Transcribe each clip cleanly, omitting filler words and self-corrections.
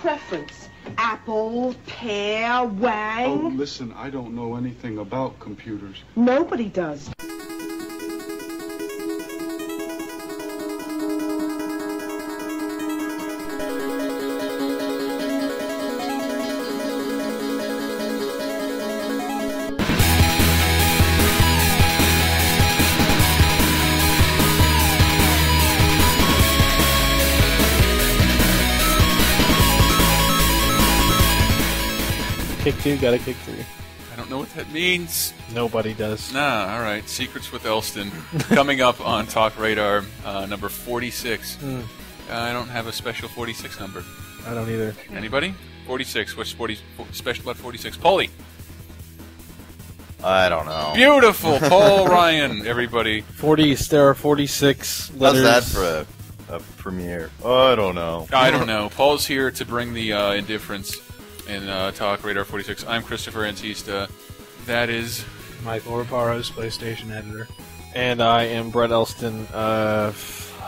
preference? Apple, pear, Wang? Oh, listen, I don't know anything about computers. Nobody does. Kick 2, got a kick 3. I don't know what that means. Nobody does. Nah, all right. Secrets with Elston. Coming up on TalkRadar, number 46. I don't have a special 46 number. I don't either. Anybody? 46. What's special about 46? Paulie. I don't know. Beautiful. Paul Ryan, everybody. There are 46 letters. How's that for a premiere? I don't know. I don't know. Paul's here to bring the indifference in TalkRadar 46. I'm Christopher Antista. That is Michael Raparo's PlayStation editor. And I am Brett Elston.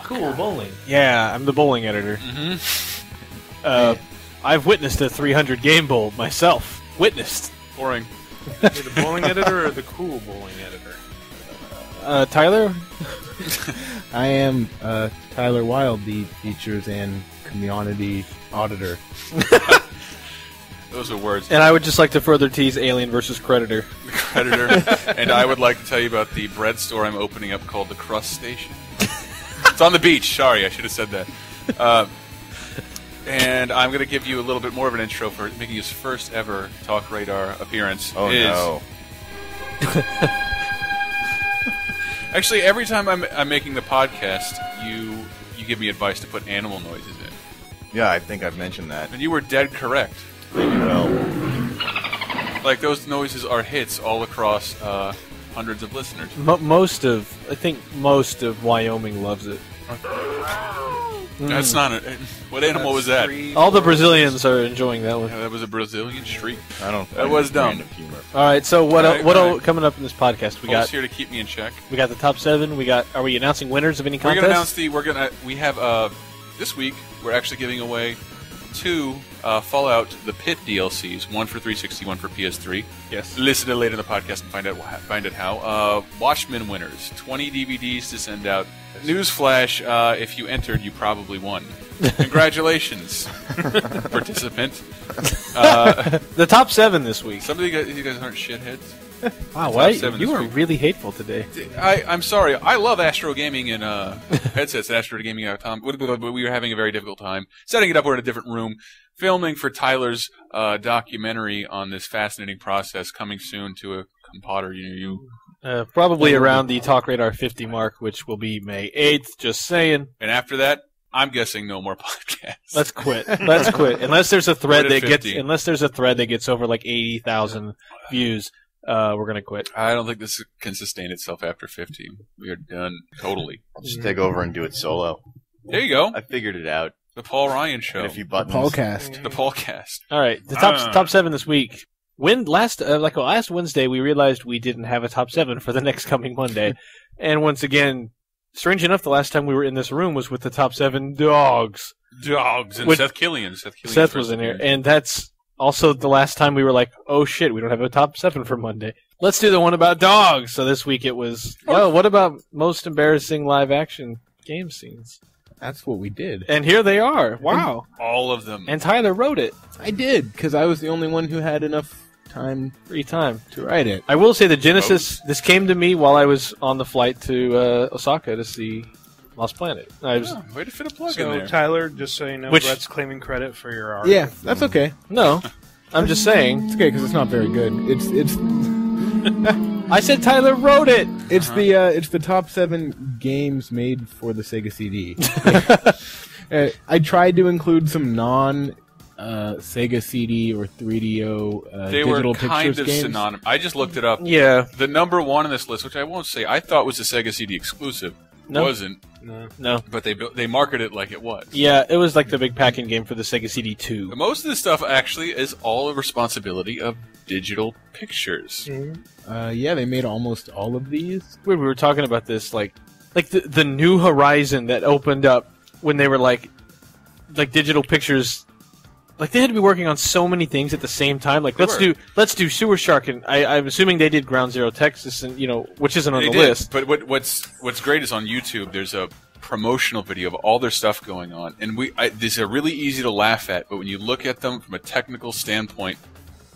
Cool bowling. Yeah, I'm the bowling editor. I've witnessed a 300 game bowl myself. Witnessed. boring. You're the bowling editor or the cool bowling editor? Tyler? I am Tyler Wilde, the features and community auditor. Those are words. And I would just like to further tease Alien vs. Creditor. Creditor. And I would like to tell you about the bread store I'm opening up called the Crust Station. It's on the beach. Sorry, I should have said that. And I'm going to give you a little bit more of an intro for making his first ever TalkRadar appearance. Oh, no. Actually, every time I'm making the podcast, you give me advice to put animal noises in. Yeah, I think I've mentioned that. And you were dead correct. Maybe well. Like, those noises are hits all across hundreds of listeners. I think most of Wyoming loves it. That's not a... What animal was that? All the Brazilians are enjoying that one. Yeah, that was a Brazilian streak. I don't. That was dumb. All right, so what All right. coming up in this podcast? We got here to keep me in check. We got the top 7. Are we announcing winners of any contests? We have this week we're actually giving away 2 Fallout the Pit DLCs, one for 360, one for PS3. Yes. Listen to it later in the podcast and find out how. Watchmen winners, 20 DVDs to send out. Newsflash: if you entered, you probably won. Congratulations, participant. The top 7 this week. Some of you guys aren't shitheads. Wow, why? You are really hateful today. I'm sorry. I love Astro Gaming and headsets at AstroGaming.com. We were having a very difficult time setting it up. We're in a different room, filming for Tyler's documentary on this fascinating process, coming soon to a compoter near you. Probably around the TalkRadar 50 mark, which will be May 8th. Just saying. And after that, I'm guessing no more podcasts. Let's quit. Let's quit. Unless there's a thread that gets over like 80,000 views. We're gonna quit. I don't think this can sustain itself after 50. We are done totally. Just take over and do it solo. There you go. I figured it out. The Paul Ryan Show. And a few buttons. The Paulcast. All right, the top 7 this week. Last Wednesday, we realized we didn't have a top 7 for the next coming Monday, and once again, strange enough, the last time we were in this room was with the top 7 dogs. And Seth Killian. Seth was in here, and that's also the last time we were like, oh shit, we don't have a top 7 for Monday. Let's do the one about dogs. So this week it was, what about most embarrassing live action game scenes? That's what we did. And here they are. Wow. All of them. And Tyler wrote it. I did, because I was the only one who had enough free time to write it. I will say the Genesis, this came to me while I was on the flight to Osaka to see Lost Planet. Way to fit a plug in there. Tyler, just so you know, Brett's claiming credit for your art. Yeah, that's okay. No, I'm just saying. It's okay, because it's not very good. It's. I said Tyler wrote it! It's the top 7 games made for the Sega CD. I tried to include some Sega CD or 3DO they digital were kind pictures of games. synonymous. I just looked it up. Yeah. The number 1 on this list, which I won't say, I thought was a Sega CD exclusive. No. Wasn't. No. But they marketed it like it was. Yeah, it was like the big packing game for the Sega CD 2. Most of this stuff actually is all a responsibility of Digital Pictures. Yeah, they made almost all of these. Weird, we were talking about this, like the new horizon that opened up when they were like Digital Pictures like they had to be working on so many things at the same time. Like let's do Sewer Shark, and I'm assuming they did Ground Zero Texas, and which isn't on the list. But what's great is on YouTube. There's a promotional video of all their stuff going on, and these are really easy to laugh at. But when you look at them from a technical standpoint,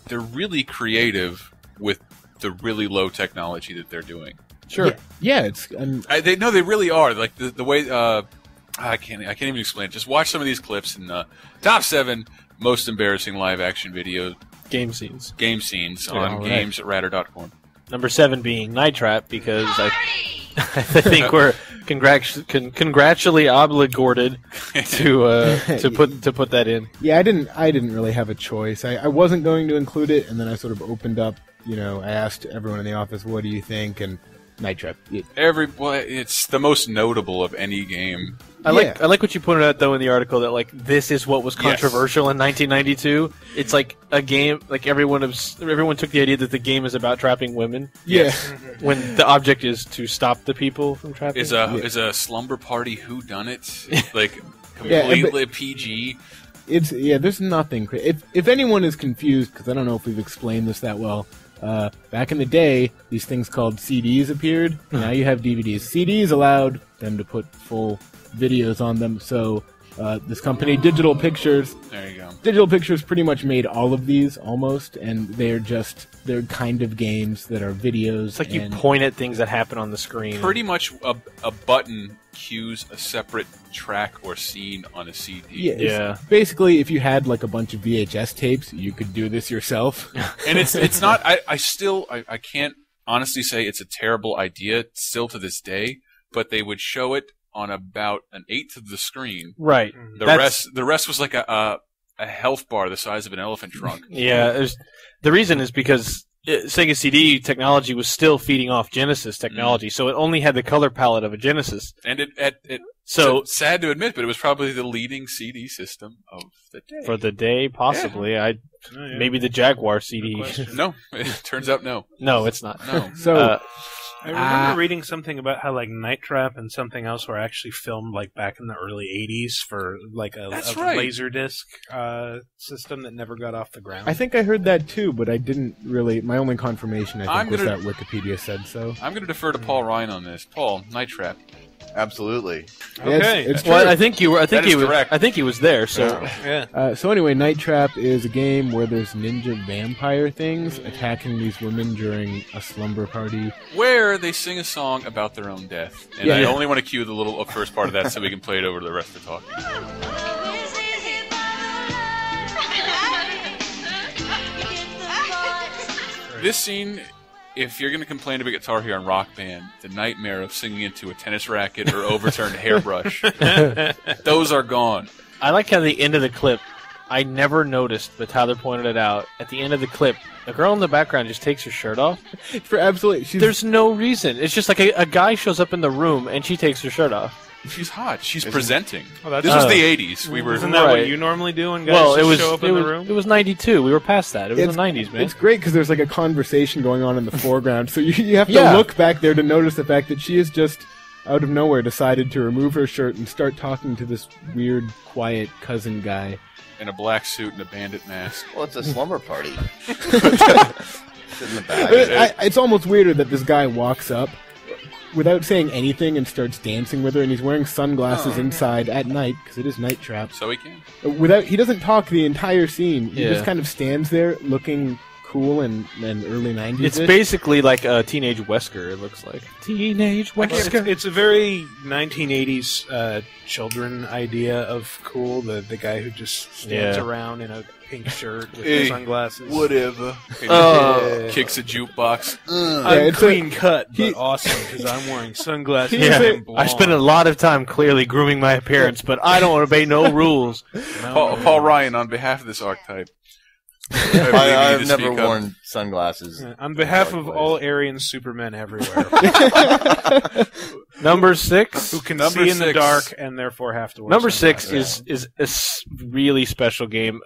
they're really creative with the really low technology that they're doing. Sure. Yeah, it's. They really are. Like the way I can't even explain it. Just watch some of these clips in the top 7 most embarrassing live action video game scenes on games@radar.com. Number 7 being Night Trap, because I think we're congratulally obligated to put that in. Yeah, I didn't really have a choice. I wasn't going to include it, and then I sort of opened up. I asked everyone in the office, "What do you think?" And Night Trap. It's the most notable of any game. I like what you pointed out though in the article, that like this is what was controversial in 1992. It's like a game, like everyone took the idea that the game is about trapping women. Yeah. When the object is to stop the people from trapping. Is a slumber party whodunit like completely PG? There's nothing. If anyone is confused, because I don't know if we've explained this that well. Back in the day, these things called CDs appeared. Now you have DVDs. CDs allowed them to put full videos on them. So this company, Digital Pictures. There you go. Digital Pictures pretty much made all of these almost, and they're kind of games that are videos. It's like you point at things that happen on the screen. Pretty much a button cues a separate track or scene on a CD. Yeah. Basically, if you had like a bunch of VHS tapes, you could do this yourself. And it's not. I can't honestly say it's a terrible idea still to this day, but they would show it on about an 1/8 of the screen. Right. The rest was like a health bar the size of an elephant trunk. Yeah. The reason is because Sega CD technology was still feeding off Genesis technology, so it only had the color palette of a Genesis. And so sad to admit, but it was probably the leading CD system of the day. For the day, possibly. Yeah. Maybe the Jaguar CD. No, it turns out no. No, it's not. No. So. I remember reading something about how like Night Trap and something else were actually filmed like back in the early '80s for like a Laserdisc system that never got off the ground. I think I heard that too, but I didn't really. My only confirmation, I think, was that Wikipedia said so. I'm going to defer to Paul Ryan on this. Paul, Night Trap. Absolutely. Okay. It's true. Well, I think he was there. So yeah. So anyway, Night Trap is a game where there's ninja vampire things attacking these women during a slumber party, where they sing a song about their own death. And I only want to cue the little first part of that so we can play it over to the rest of the talk. This scene, if you're going to complain about Guitar Hero and Rock Band, the nightmare of singing into a tennis racket or overturned hairbrush, those are gone. I like how the end of the clip, I never noticed, but Tyler pointed it out. At the end of the clip, the girl in the background just takes her shirt off. There's no reason. It's just like a guy shows up in the room and she takes her shirt off. She's hot. She's presenting. Oh, this was the 80s. Isn't that what you normally do when guys show up in the room? It was 92. We were past that. It was the 90s, man. It's great because there's like a conversation going on in the foreground, so you have to look back there to notice the fact that she is just out of nowhere decided to remove her shirt and start talking to this weird, quiet cousin guy. In a black suit and a bandit mask. Well, it's a slumber party. It's in the bag. It's almost weirder that this guy walks up without saying anything and starts dancing with her, and he's wearing sunglasses inside at night because it is Night Trap. So he can. He doesn't talk the entire scene. He just kind of stands there looking cool and early 90s. It's basically like a Teenage Wesker, it looks like. Teenage Wesker. It's a very 1980s children idea of cool. The guy who just stands around in a pink shirt with sunglasses. Whatever. Kicks a jukebox. I'm clean cut, but awesome because I'm wearing sunglasses. Yeah. I spent a lot of time clearly grooming my appearance, but I don't obey no rules. Paul Ryan, on behalf of this archetype. I've never worn sunglasses. On behalf of all Aryan Supermen everywhere. Number 6. Who can see in the dark and therefore have to wear Number 6 sunglasses. is a really special game.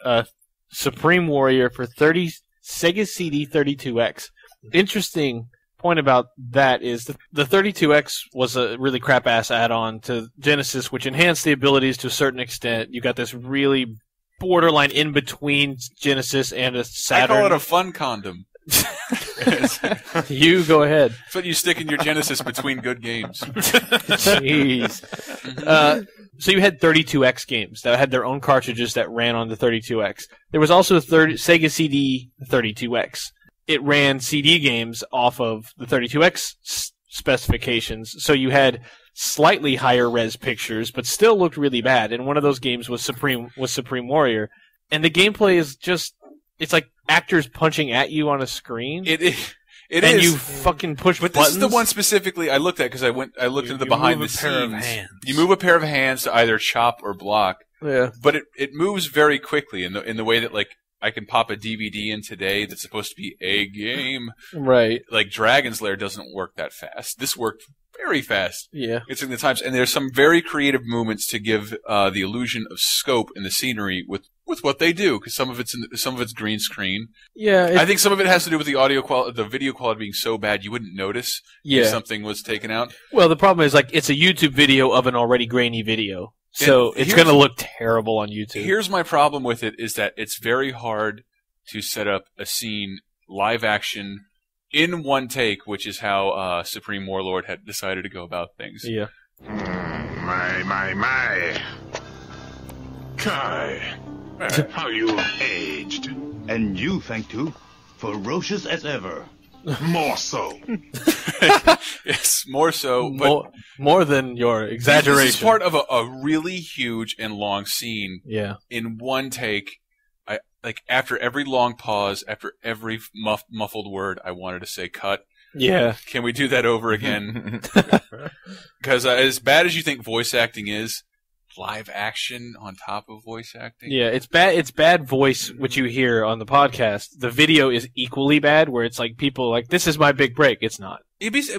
Supreme Warrior for Sega CD 32X. Interesting point about that is the 32X was a really crap-ass add-on to Genesis, which enhanced the abilities to a certain extent. You got this really borderline in between Genesis and a I Saturn. call it a fun condom. You go ahead. That's what you stick in your Genesis between good games. Jeez. So you had 32X games that had their own cartridges that ran on the 32X. There was also Sega CD 32X. It ran CD games off of the 32X specifications, so you had slightly higher res pictures, but still looked really bad. And one of those games was Supreme Warrior, and the gameplay is just—it's like actors punching at you on a screen. It is. And you fucking push but buttons. This is the one specifically I looked at because I looked into the behind the scenes. You move a pair of hands to either chop or block. Yeah. But it moves very quickly in the way that like I can pop a DVD in today that's supposed to be a game. Right. Like Dragon's Lair doesn't work that fast. This worked very fast. Yeah. It's in the times, and there's some very creative movements to give the illusion of scope in the scenery with what they do, because some of it's green screen. Yeah. I think some of it has to do with the audio quality, the video quality being so bad you wouldn't notice if something was taken out. Well, the problem is like it's a YouTube video of an already grainy video, so it's going to look terrible on YouTube. Here's my problem with it: is that it's very hard to set up a scene live action in one take, which is how Supreme Warlord had decided to go about things. Yeah. My. Kai, how you aged. And you, Fang too, ferocious as ever. More so. Yes, more so. But more than your exaggeration. This is part of a really huge and long scene. Yeah. In one take. Like, after every long pause, after every muffled word, I wanted to say cut. Yeah. Can we do that over again? Because as bad as you think voice acting is, live action on top of voice acting? Yeah, it's bad. It's bad voice, which you hear on the podcast. The video is equally bad, where it's like people like, this is my big break. It's not.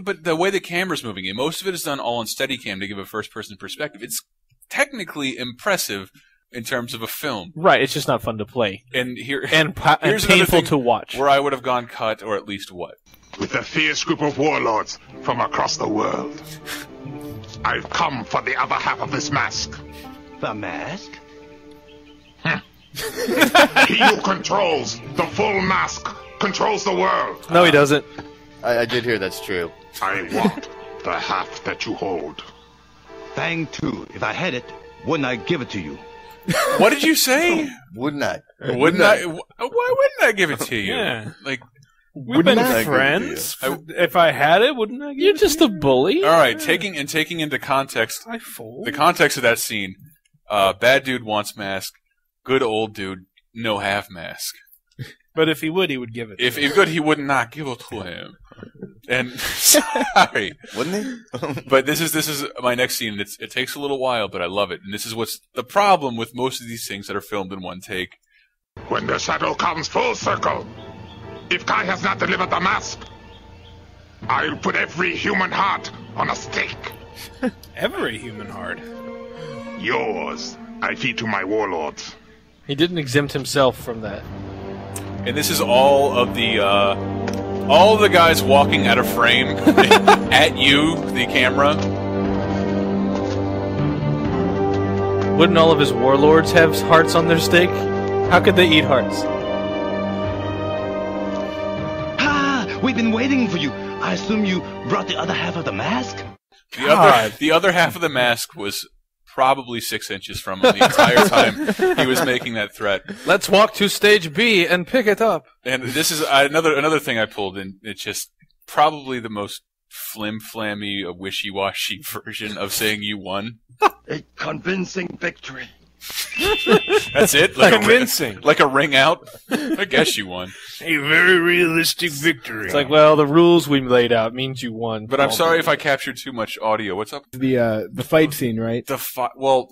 But the way the camera's moving, and most of it is done all on Steadicam to give a first-person perspective. It's technically impressive in terms of a film. Right, it's just not fun to play. And here's painful to watch. Where I would have gone cut, or at least what? With a fierce group of warlords from across the world. I've come for the other half of this mask. The mask? He who controls the full mask controls the world. No, he doesn't. I did hear that's true. I want the half that you hold. Fang too. If I had it, wouldn't I give it to you? What did you say? Wouldn't I? Why wouldn't I give it to you? Yeah. Like, we've been friends. If I had it, wouldn't I give You're it just a bully. All right, taking into context, the context of that scene, bad dude wants mask, good old dude, no half mask. But if he would give it to If good, he would not give it to him. And sorry, wouldn't he? But this is my next scene. It takes a little while, but I love it. And this is what's the problem with most of these things that are filmed in one take. When the shadow comes full circle, if Kai has not delivered the mask, I'll put every human heart on a stake. Every human heart. Yours, I feed to my warlords. He didn't exempt himself from that. And this is all of the guys walking out of frame at you, the camera. Wouldn't all of his warlords have hearts on their stake? How could they eat hearts? Ah, we've been waiting for you. I assume you brought the other half of the mask? The other half of the mask was probably 6 inches from him the entire time he was making that threat. Let's walk to stage B and pick it up. And this is another thing I pulled in. It's just probably the most flim-flammy, wishy-washy version of saying you won. A convincing victory. That's it? Convincing. Like a ring out? I guess you won. A very realistic victory. It's like, well, the rules we laid out means you won. But I'm sorry if I captured too much audio. What's up? The fight scene, right?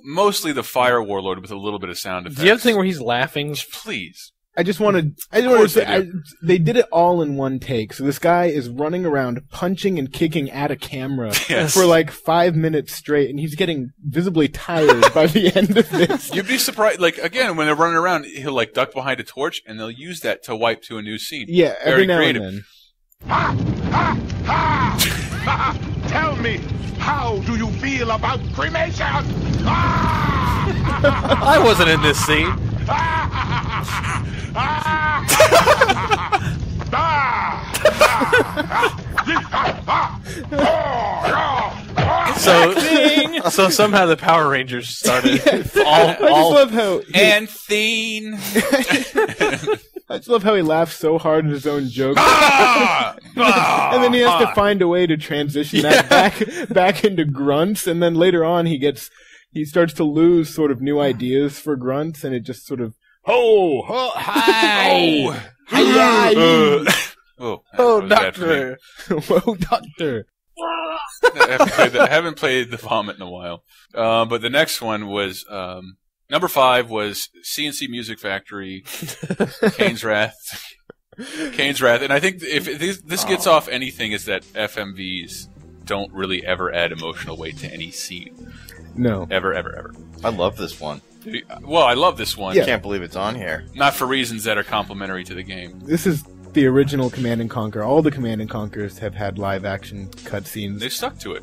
Mostly the Fire Warlord with a little bit of sound effects. Do you have a thing where he's laughing? Please. I just wanted to say, they did it all in one take. So this guy is running around punching and kicking at a camera for like 5 minutes straight, and he's getting visibly tired by the end of this. You'd be surprised. Like, again, when they're running around, he'll like duck behind a torch, and they'll use that to wipe to a new scene. Yeah, every now and then. Tell me, how do you feel about cremation? I wasn't in this scene. So somehow the Power Rangers started. I just love how Anthene. I just love how he laughs so hard at his own jokes, and then he has to find a way to transition that back into grunts, and then later on he starts to lose sort of new ideas for grunts, and it just sort of hi, doctor, whoa, doctor. I haven't played the vomit in a while, but the next one was number 5 was CNC Music Factory, Kane's Wrath, and I think if this gets off anything is that FMVs don't really ever add emotional weight to any scene. No, ever. I love this one. Well, I love this one. I can't believe it's on here. Not for reasons that are complementary to the game. This is the original Command & Conquer. All the Command & Conquers have had live-action cutscenes. They've stuck to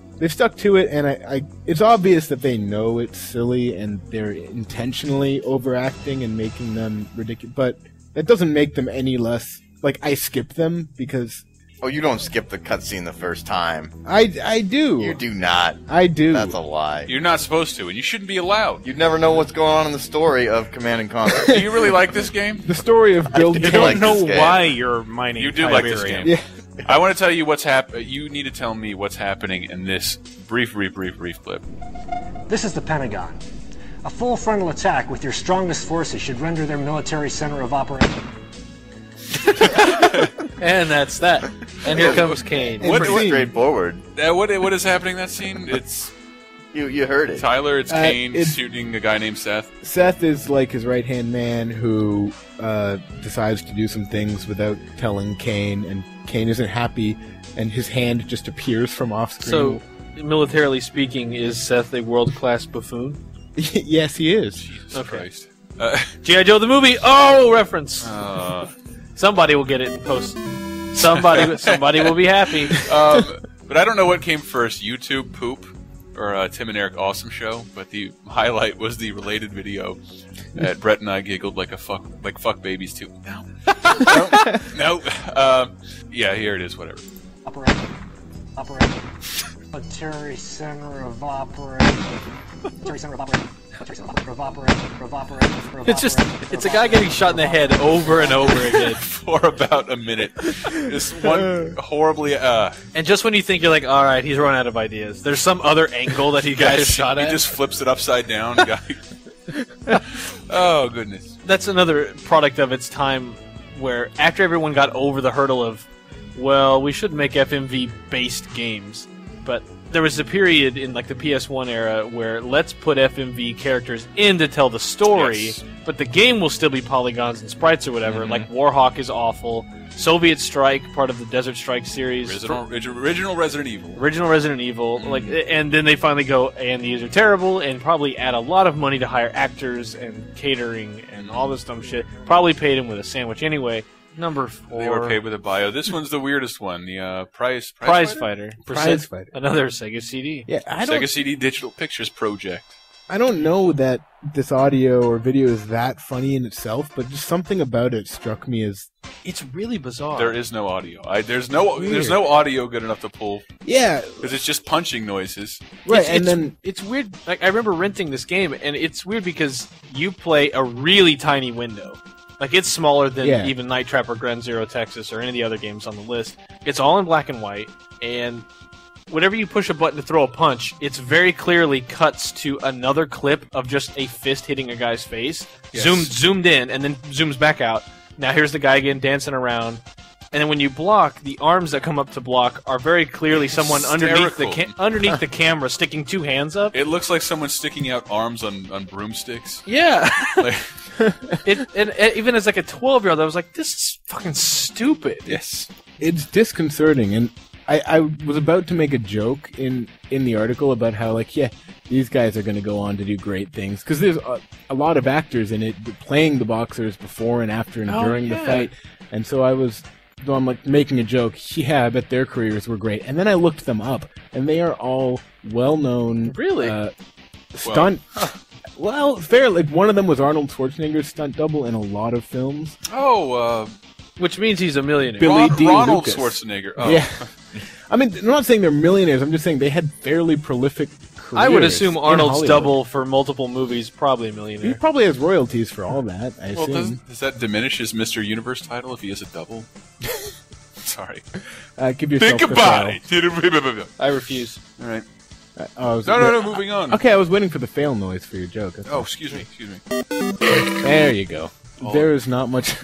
it. And it's obvious that they know it's silly and they're intentionally overacting and making them ridiculous. But that doesn't make them any less... Like, I skip them because... Oh, you don't skip the cutscene the first time. I do. You do not. I do. That's a lie. You're not supposed to, and you shouldn't be allowed. You'd never know what's going on in the story of Command & Conquer. Do you really like this game? The story of Bill I don't know why you're mining. You do like this game. Yeah. I want to tell you what's happening. You need to tell me what's happening in this brief clip. This is the Pentagon. A full frontal attack with your strongest forces should render their military center of operation. And that's that. And here comes Kane. What straightforward. What is happening in that scene? It's you heard it. Tyler, it's Kane shooting a guy named Seth. Seth is like his right-hand man who decides to do some things without telling Kane, and Kane isn't happy, and his hand just appears from off-screen. So, militarily speaking, is Seth a world-class buffoon? Yes, he is. Jesus Christ. G.I. Joe the movie! Oh, reference! Somebody will get it in post. Somebody will be happy. But I don't know what came first, YouTube poop or Tim and Eric Awesome Show. But the highlight was the related video. Brett and I giggled like fuck babies too. No. Yeah, here it is. Whatever. Operation. Military center of operation. Military center of operation. It's a guy getting shot in the head over and over again for about a minute. This one horribly. And just when you think you're like, all right, he's run out of ideas, there's some other angle that he got shot at. He just flips it upside down. Oh goodness! That's another product of its time, where after everyone got over the hurdle of, well, we should make FMV-based games, but there was a period in like the PS1 era where let's put FMV characters in to tell the story, but the game will still be polygons and sprites or whatever. Like Warhawk is awful. Soviet Strike, part of the Desert Strike series. Original Resident Evil. Original Resident Evil. Like, and then they finally go, and these are terrible, and probably add a lot of money to hire actors and catering and all this dumb shit. Probably paid him with a sandwich anyway. Number 4. They were paid with a bio. This one's the weirdest one. The Prize Fighter. Prize Fighter. Another Sega CD. Yeah, Sega CD Digital Pictures Project. I don't know that this audio or video is that funny in itself, but just something about it struck me as... It's really bizarre. There is no audio. There's no audio good enough to pull. Yeah. Because it's just punching noises. Right, it's weird. Like, I remember renting this game, and it's weird because you play a really tiny window. Like, it's smaller than even Night Trap or Ground Zero Texas or any of the other games on the list. It's all in black and white, and whenever you push a button to throw a punch, it's very clearly cuts to another clip of just a fist hitting a guy's face. Yes. Zoomed in, and then zooms back out. Now here's the guy again dancing around. And then when you block, the arms that come up to block are very clearly someone underneath the camera sticking 2 hands up. It looks like someone sticking out arms on broomsticks. Yeah. Even as like a 12-year-old, I was like, this is fucking stupid. Yes. It's disconcerting, and I was about to make a joke in the article about how, like, these guys are going to go on to do great things. Because there's a lot of actors in it playing the boxers before and after and during the fight. And so I'm like making a joke, I bet their careers were great. And then I looked them up, and they are all well-known stunt Well, fair. Like one of them was Arnold Schwarzenegger's stunt double in a lot of films. Oh, which means he's a millionaire. Billy D. Ronald Lucas. Schwarzenegger. Oh. Yeah. I mean, I'm not saying they're millionaires. I'm just saying they had fairly prolific careers. I would assume in Arnold's Hollywood. double for multiple movies, probably a millionaire. He probably has royalties for all that, I Well, assume. does that diminish his Mr. Universe title if he has a double? Sorry. Give yourself Think the about fail. it. I refuse. All right. No, moving on. Okay, I was waiting for the fail noise for your joke. That's Oh, all. excuse me. There you go. There is not much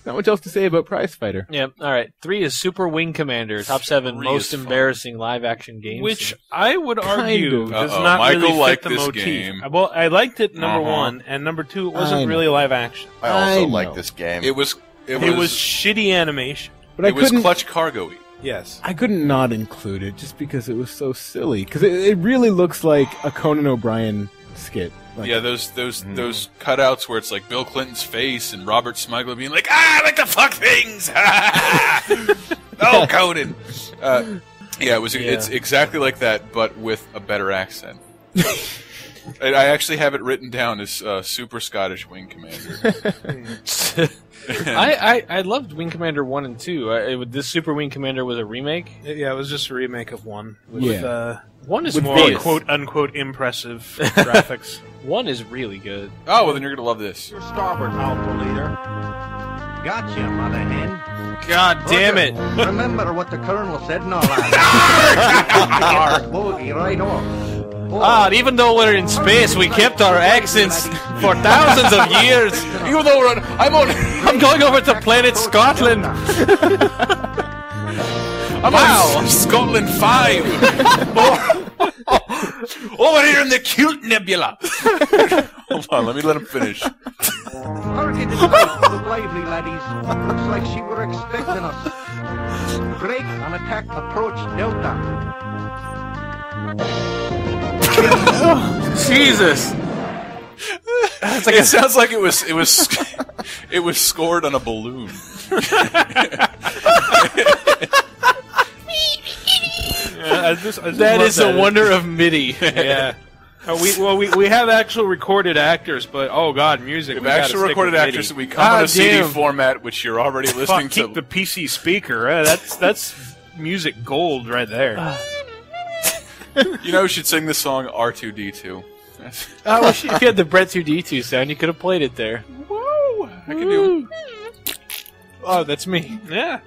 else to say about Prize Fighter. Yeah, all right. 3 is Super Wing Commander, top 7 3 most is fun. embarrassing live-action games. Which I would argue of. does Uh-oh, not Michael really fit liked the this motif. game. Well, I liked it, number Uh-huh. 1, and number 2, it I wasn't know. really live action. I also I like know. this game. It was shitty animation. But I it was couldn't. Clutch Cargo-y. Yes. I couldn't not include it just because it was so silly. Because it really looks like a Conan O'Brien skit. Like, Yeah, those cutouts where it's like Bill Clinton's face and Robert Smigel being like, I like to fuck things. Oh, Conan. It's exactly like that, but with a better accent. I actually have it written down as Super Scottish Wing Commander. I loved Wing Commander 1 and 2. This Super Wing Commander was a remake. Yeah, it was just a remake of 1. With, Yeah. 1 is with more more quote-unquote impressive graphics. 1 is really good. Oh, well, then you're going to love this. Your starboard, Alpha Leader. Gotcha, mother hen. God damn it! Remember what the Colonel said and all that. Bogey right off. Even though we're in space, we kept our accents for thousands of years. Even though I'm going over to planet Scotland. I'm on Scotland 5. Over here in the cute nebula. Hold on, let me let him finish. Hurricane was lively, laddies. Looks like she were expecting us. Break and attack approach Delta. Jesus. It sounds like it was scored on a balloon. That is a wonder of MIDI. Yeah. We have actual recorded actors, but oh god, music. We have actual recorded actors, and we come on a CD format, which you're already listening to. Keep the PC speaker. That's music gold right there. You know, we should sing the song R2D2. I wish if you had the Brett 2D2 sound, you could have played it there. Woo! I can do. Oh, that's me. Yeah.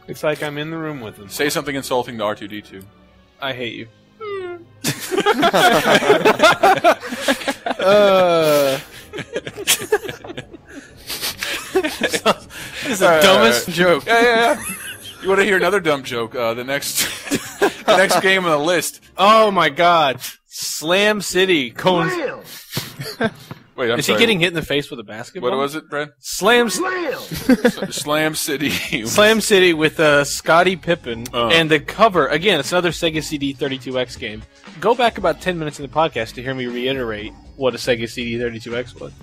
It's like I'm in the room with them. Say something insulting to R2D2. I hate you. This is the dumbest joke. Yeah. You want to hear another dumb joke? The next game on the list. Oh my god. Slam City. Cones. Wait, I'm Is sorry. he getting hit in the face with a basketball? What was it, Brad? Slam City. Slam City with Scottie Pippen. And the cover, again, it's another Sega CD 32X game. Go back about 10 minutes in the podcast to hear me reiterate what a Sega CD 32X was.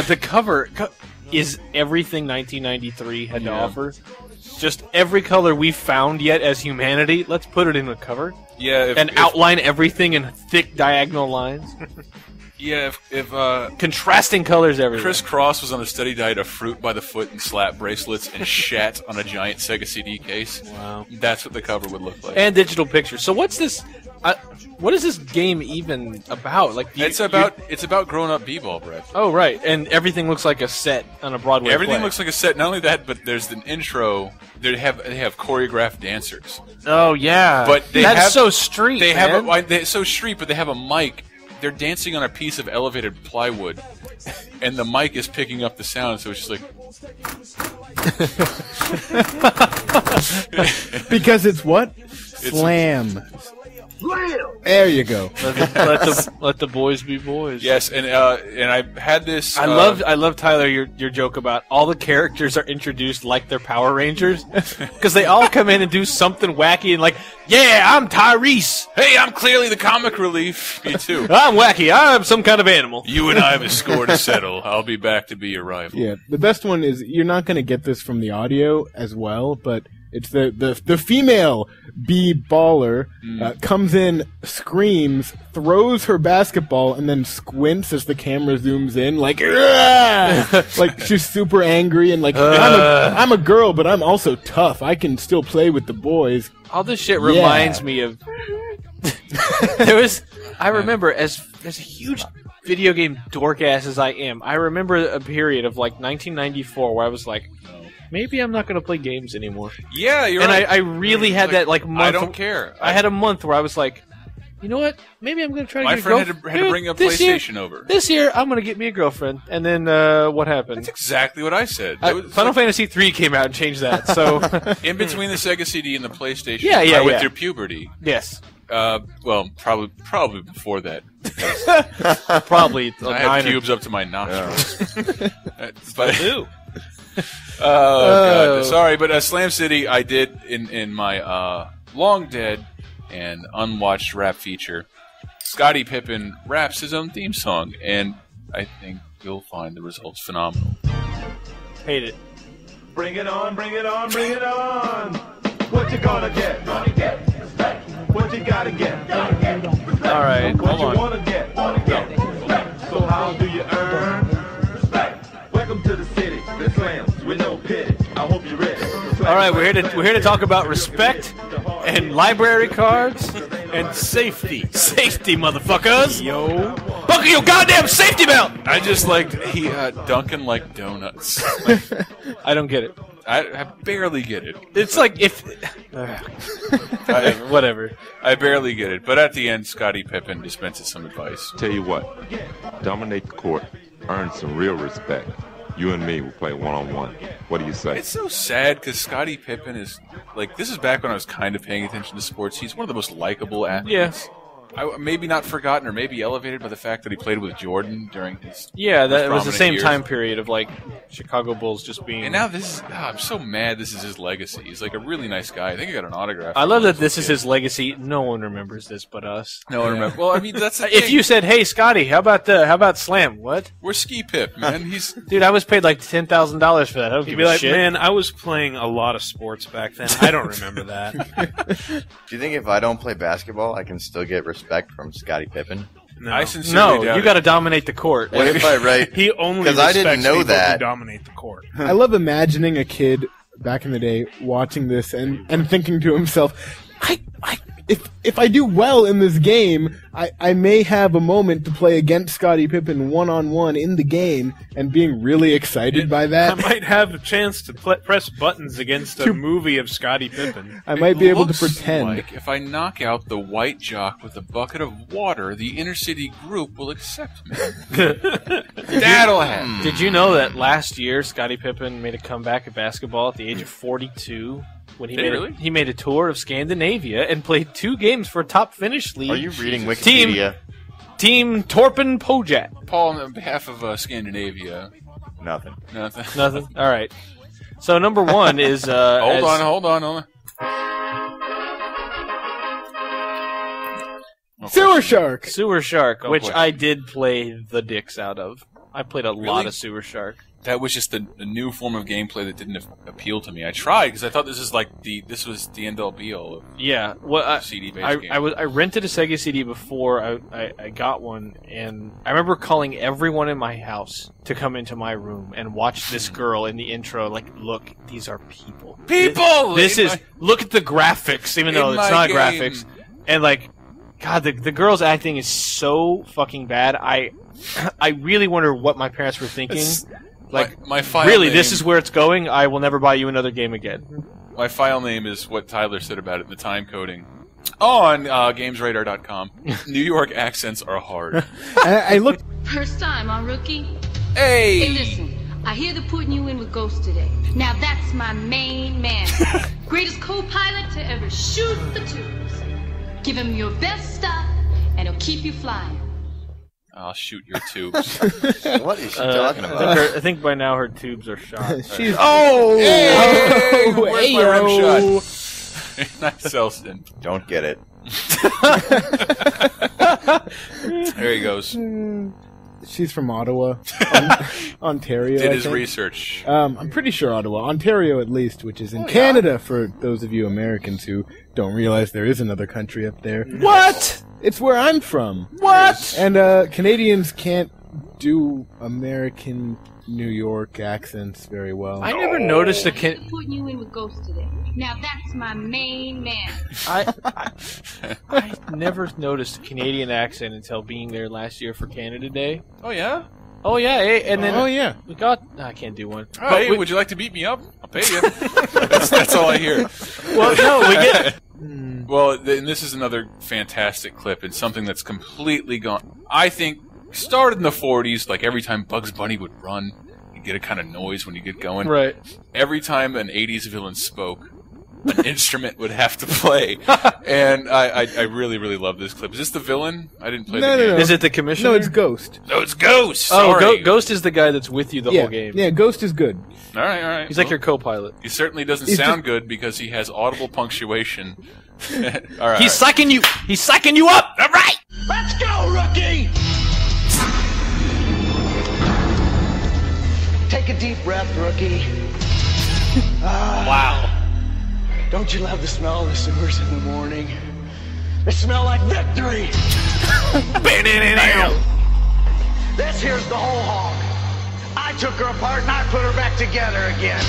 The cover is everything 1993 had to offer. Just every color we found yet as humanity, let's put it in a cover. Yeah, and outline everything in thick diagonal lines. Yeah, if contrasting colors everywhere. Chris Cross was on a steady diet of fruit by the foot and slap bracelets and shat on a giant Sega CD case. Wow, that's what the cover would look like. And digital pictures. So what's this? What is this game even about? Like it's about grown up b-ball, Brett. Oh right, and everything looks like a set on a Broadway. Everything play. looks like a set. Not only that, but there's an intro. They have choreographed dancers. Oh yeah, but that's so street. They have so street, but they have a mic. They're dancing on a piece of elevated plywood, and the mic is picking up the sound. So it's just like because it's what? Slam. There you go. Let the boys be boys. Yes, and I had this. I love Tyler. Your joke about all the characters are introduced like they're Power Rangers because they all come in and do something wacky and like, yeah, I'm Tyrese. Hey, I'm clearly the comic relief. Me too. I'm wacky. I'm some kind of animal. You and I have a score to settle. I'll be back to be your rival. Yeah, the best one is you're not going to get this from the audio as well, but It's the female b-baller comes in, screams, throws her basketball, and then squints as the camera zooms in, like, like she's super angry and like, I'm a girl, but I'm also tough. I can still play with the boys. All this shit reminds me of. I remember as a huge video game dork ass as I am, I remember a period of like 1994 where I was like, maybe I'm not going to play games anymore. Yeah, you're and right. I really had that like month. I don't care. I had a month where I was like, you know what? Maybe I'm going to try to My get friend a girlfriend. had to bring a PlayStation over. This year, I'm going to get me a girlfriend. And then what happened? That's exactly what I said. Final Fantasy 3 came out and changed that. So in between the Sega CD and the PlayStation, I went through puberty. Yes. Well, probably before that. Probably. I had pubes up to my nostrils. But Ew. God. Sorry, but Slam City, I did in my long dead and unwatched rap feature. Scottie Pippen raps his own theme song, and I think you'll find the results phenomenal. Hate it. Bring it on, bring it on, bring it on. What you gonna get? What you gotta get? All right, what hold you on. wanna get? So how do you earn respect? Welcome to the city, the slams with no pity. I hope you're ready. All right, we're here to talk about respect and library cards and safety. Safety, motherfuckers. Yo, buckle your goddamn safety belt. I just liked Duncan like donuts. I don't get it. I barely get it. It's like if whatever. I barely get it. But at the end, Scottie Pippen dispenses some advice. Tell you what, dominate the court, earn some real respect. You and me will play one-on-one. What do you say? It's so sad because Scottie Pippen is like, this is back when I was kind of paying attention to sports. He's one of the most likable athletes. Yeah. Maybe not forgotten or maybe elevated by the fact that he played with Jordan during his that was the same years. time period of like Chicago Bulls just being. And now this is I'm so mad this is his legacy. He's like a really nice guy. I think I got an autograph. I love that this is his legacy. No one remembers this but us. No one remembers. Well, I mean that's the if thing. you said, "Hey, Scotty, how about Slam?" What? We're Ski Pip, man. Dude, I was paid like $10,000 for that. I don't give You'd be a like, shit. man, I was playing a lot of sports back then. I don't remember that. Do you think if I don't play basketball, I can still get respect from Scottie Pippen? No, I sincerely doubt you it. got to dominate the court. What if I write? He only because I didn't respects know people that. who dominate the court. I love imagining a kid back in the day watching this and thinking to himself, if I do well in this game, I may have a moment to play against Scottie Pippen one-on-one in the game and being really excited by that. I might have a chance to press buttons against a movie of Scottie Pippen. I might be able to Looks pretend. like if I knock out the white jock with a bucket of water, the inner city group will accept me. That'll happen. Did you know that last year Scottie Pippen made a comeback at basketball at the age of 42? When he made a tour of Scandinavia and played 2 games for a top finish league. Are you reading Wikipedia? Team Torpen Pojat. Paul, on behalf of Scandinavia. Nothing. Nothing. All right. So number 1 is hold on. Sewer Shark! Sewer Shark, Go which question. I did play the dicks out of. I played a lot of Sewer Shark. That was just a new form of gameplay that didn't appeal to me. I tried because I thought this was the end all be all. Yeah, well, CD-based game. I rented a Sega CD before I got one, and I remember calling everyone in my house to come into my room and watch this girl in the intro. Like, look, these are people. People. Look at the graphics, even though it's not graphics, and like, God, the girl's acting is so fucking bad. I really wonder what my parents were thinking. Like, my file really, name, this is where it's going? I will never buy you another game again. My file name is what Tyler said about it in the time coding. On GamesRadar.com. New York accents are hard. I looked. First time, huh, rookie? Hey! Hey, listen. I hear they're putting you in with Ghost today. Now that's my main man. Greatest co-pilot to ever shoot the tubes. Give him your best stuff, and he'll keep you flying. I'll shoot your tubes. What is she talking about? I think by now her tubes are shot. She's Hey! Where's my rim Ayo. shot? Nice, Elston. Don't get it. There he goes. She's from Ottawa, Ontario. Did I his think. research. I'm pretty sure Ottawa, Ontario at least, which is in Canada for those of you Americans who don't realize there is another country up there. What? It's where I'm from. What? And Canadians can't do American New York accents very well. I never noticed a Putting you in with Ghost today. Now that's my main man. I never noticed a Canadian accent until being there last year for Canada Day. Oh yeah. Oh yeah, and then we got. I can't do one. Hey, would you like to beat me up? I'll pay you. that's all I hear. Well, no, we get. Well, and this is another fantastic clip and something that's completely gone. I think started in the 40s. Like every time Bugs Bunny would run, you get a kind of noise when you get going. Right. Every time an 80s villain spoke, an instrument would have to play. And I really, really love this clip. Is this the villain? I didn't play the game. No. Is it the commissioner? No, it's Ghost. No, it's Ghost. Oh, Sorry. Ghost is the guy that's with you the whole game. Yeah, Ghost is good. All right. He's like your co-pilot. He certainly doesn't He's sound good because he has audible punctuation. All right. He's sucking you. He's sucking you up. All right. Let's go, rookie! Take a deep breath, rookie. Wow. Don't you love the smell of the sewers in the morning? They smell like victory! This here's the whole hog. I took her apart and I put her back together again.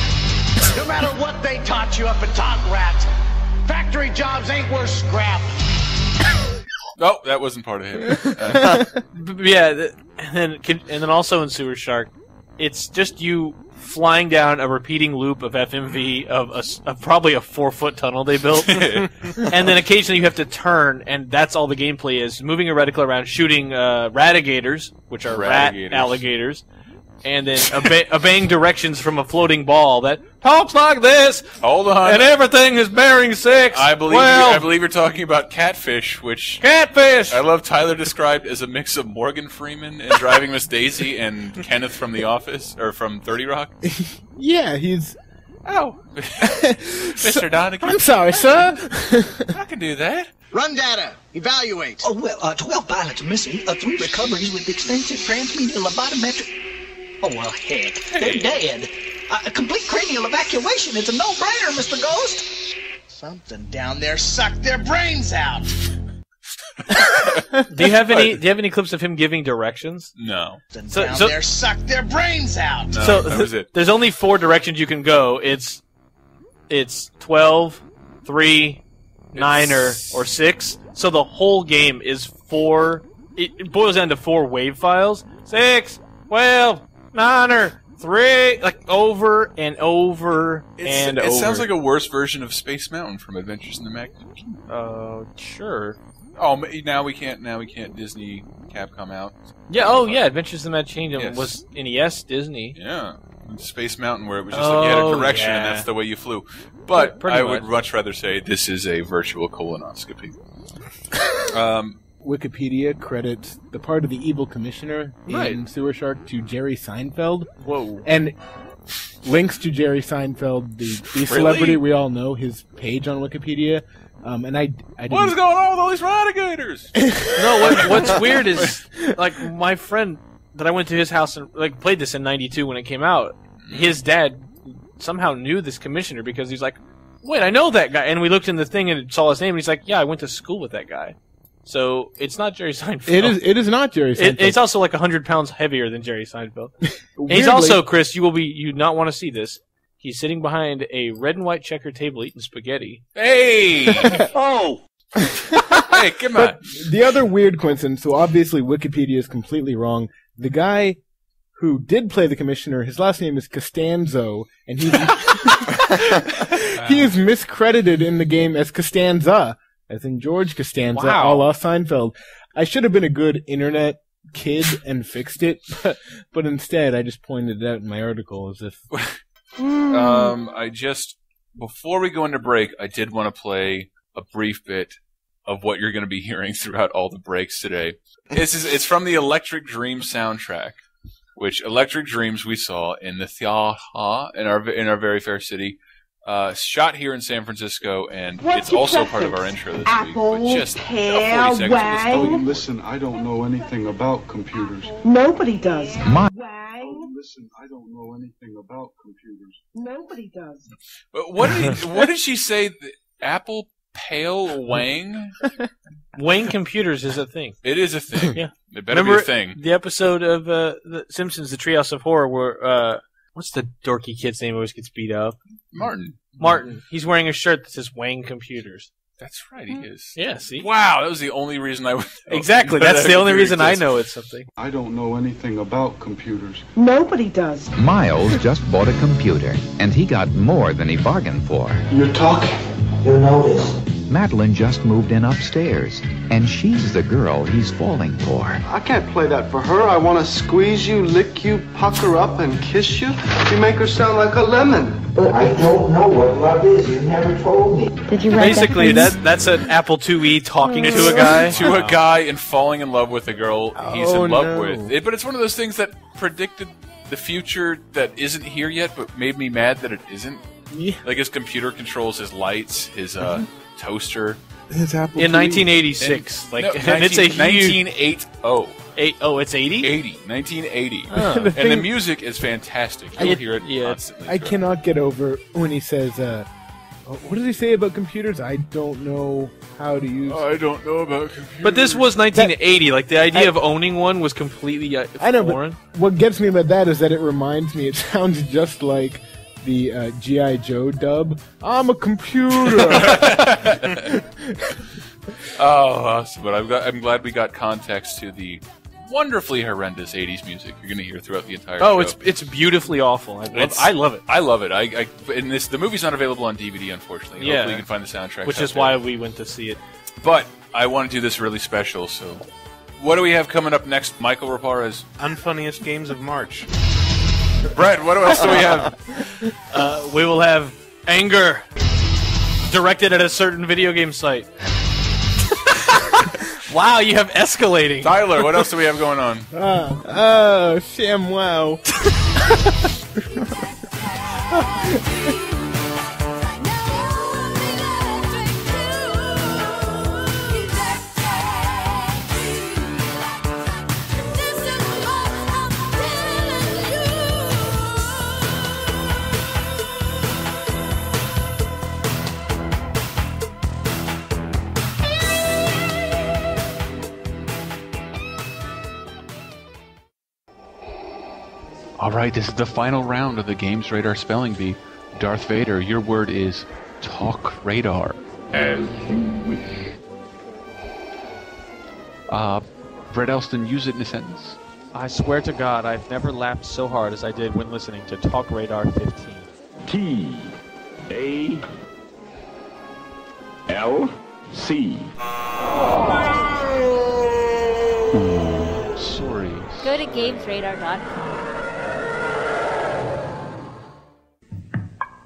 No matter what they taught you up at TalkRadar, factory jobs ain't worth scrap. Oh, that wasn't part of him. Yeah, and then also in Sewer Shark, it's just you flying down a repeating loop of FMV of probably a 4-foot tunnel they built, and then occasionally you have to turn, and that's all the gameplay is: moving a reticle around, shooting radigators, which are rat alligators, and then obeying directions from a floating ball that talks like this. Hold on. And everything is bearing 6. I believe you're talking about Catfish, which I love Tyler described as a mix of Morgan Freeman and Driving Miss Daisy and Kenneth from The Office or from 30 Rock. Yeah, he's. Oh, Mr. Donegan. I'm sorry, sir. I can do that. Run data. Evaluate. Oh, well, 12 pilots missing, 3 recoveries with extensive transmedial lobotometric. Oh, well, heck. They're dead. A complete cranial evacuation is a no-brainer, Mr. Ghost. Something down there sucked their brains out. Do you have any clips of him giving directions? No. Something down there sucked their brains out. No, so that was it. There's only 4 directions you can go. It's 12, 3, 9, or 6. So the whole game is 4. It boils down to 4 wave files. 6, 12, 9, or 3, like over and over and over. It sounds like a worse version of Space Mountain from Adventures in the Magnificent. Sure. Oh, now we can't Disney Capcom out. Yeah. Oh, yeah. Adventures in the Magic Kingdom Yes. was NES Disney. Yeah. Space Mountain, where it was just like you had a direction and that's the way you flew. But Pretty I much. would much rather say this is a virtual colonoscopy. Wikipedia credits the part of the evil commissioner in Sewer Shark to Jerry Seinfeld. Whoa. And links to Jerry Seinfeld, the celebrity we all know, his page on Wikipedia. And I didn't... What is going on with all these radigators? No, what's weird is, like, my friend that I went to his house and like played this in '92 when it came out. His dad somehow knew this commissioner because he's like, "Wait, I know that guy." And we looked in the thing and saw his name, and he's like, "Yeah, I went to school with that guy." So it's not Jerry Seinfeld. It is not Jerry Seinfeld. It's also like 100 pounds heavier than Jerry Seinfeld. And he's also, Chris, you not want to see this. He's sitting behind a red and white checker table eating spaghetti. Hey! Oh! Hey, come on. But the other weird coincidence, so obviously Wikipedia is completely wrong. The guy who did play the commissioner, his last name is Costanzo, and he is miscredited in the game as Costanza, as in George Costanza, Wow. a la Seinfeld. I should have been a good internet kid and fixed it, but instead I just pointed it out in my article as if... Before we go into break, I did want to play a brief bit of what you're going to be hearing throughout all the breaks today. It's from the Electric Dreams soundtrack, which Electric Dreams we saw in the theater in our very fair city. Shot here in San Francisco, and What's it's your also part preference? of our intro this Apple, week. But just pear, 40 seconds of this Wang? film. Listen, I don't know anything about computers. Nobody does. My- Wang? Listen, I don't know anything about computers. Nobody does. But what did she say? Apple Pale Wang? Wang Computers is a thing. It is a thing. Yeah. It better Remember be a thing. the episode of The Simpsons, The Treehouse of Horror, where what's the dorky kid's name who always gets beat up? Martin. He's wearing a shirt that says Wang Computers. That's right, he is. Yeah, see? Wow, that was the only reason I would know. Exactly, that's the only reason I know it's something. I don't know anything about computers. Nobody does. Miles just bought a computer, and he got more than he bargained for. You're talking. You notice. Madeline just moved in upstairs, and she's the girl he's falling for. I can't play that for her. I want to squeeze you, lick you, pucker up, and kiss you. You make her sound like a lemon. But I don't know what love is. You never told me. Did you Basically, that's an Apple IIe talking to a guy. To a guy and falling in love with a girl he's in love no. with. But it's one of those things that predicted the future that isn't here yet, but made me mad that it isn't. Yeah. Like his computer controls his lights, his toaster. His Apple In IIe. 1986. And, like, no, and it's a huge... 1980. Oh, it's 80? 1980. Oh. And the thing- music is fantastic. You'll hear it constantly. I cannot get over when he says, what does he say about computers? I don't know how to use... I don't know about computers. But this was 1980. Like, the idea of owning one was completely I know, foreign. but what gets me about that is that it reminds me, it sounds just like the G.I. Joe dub. I'm a computer. Oh, awesome. But I'm glad we got context to the wonderfully horrendous 80s music you're going to hear throughout the entire show. It's beautifully awful. I love it. I love it. And the movie's not available on DVD, unfortunately. Yeah. Hopefully you can find the soundtrack. Which is why we went to see it. But I want to do this really special, so what do we have coming up next, Michael Raparez? Unfunniest games of March. Brett, what else do we have? We will have Anger, directed at a certain video game site. Wow, you have escalating. Tyler, what else do we have going on? Sham wow. All right, this is the final round of the Games Radar Spelling Bee. Darth Vader, your word is TalkRadar. As you wish. Brett Elston, use it in a sentence. I swear to God, I've never laughed so hard as I did when listening to TalkRadar 15. TALC. Sorry. Go to gamesradar.com.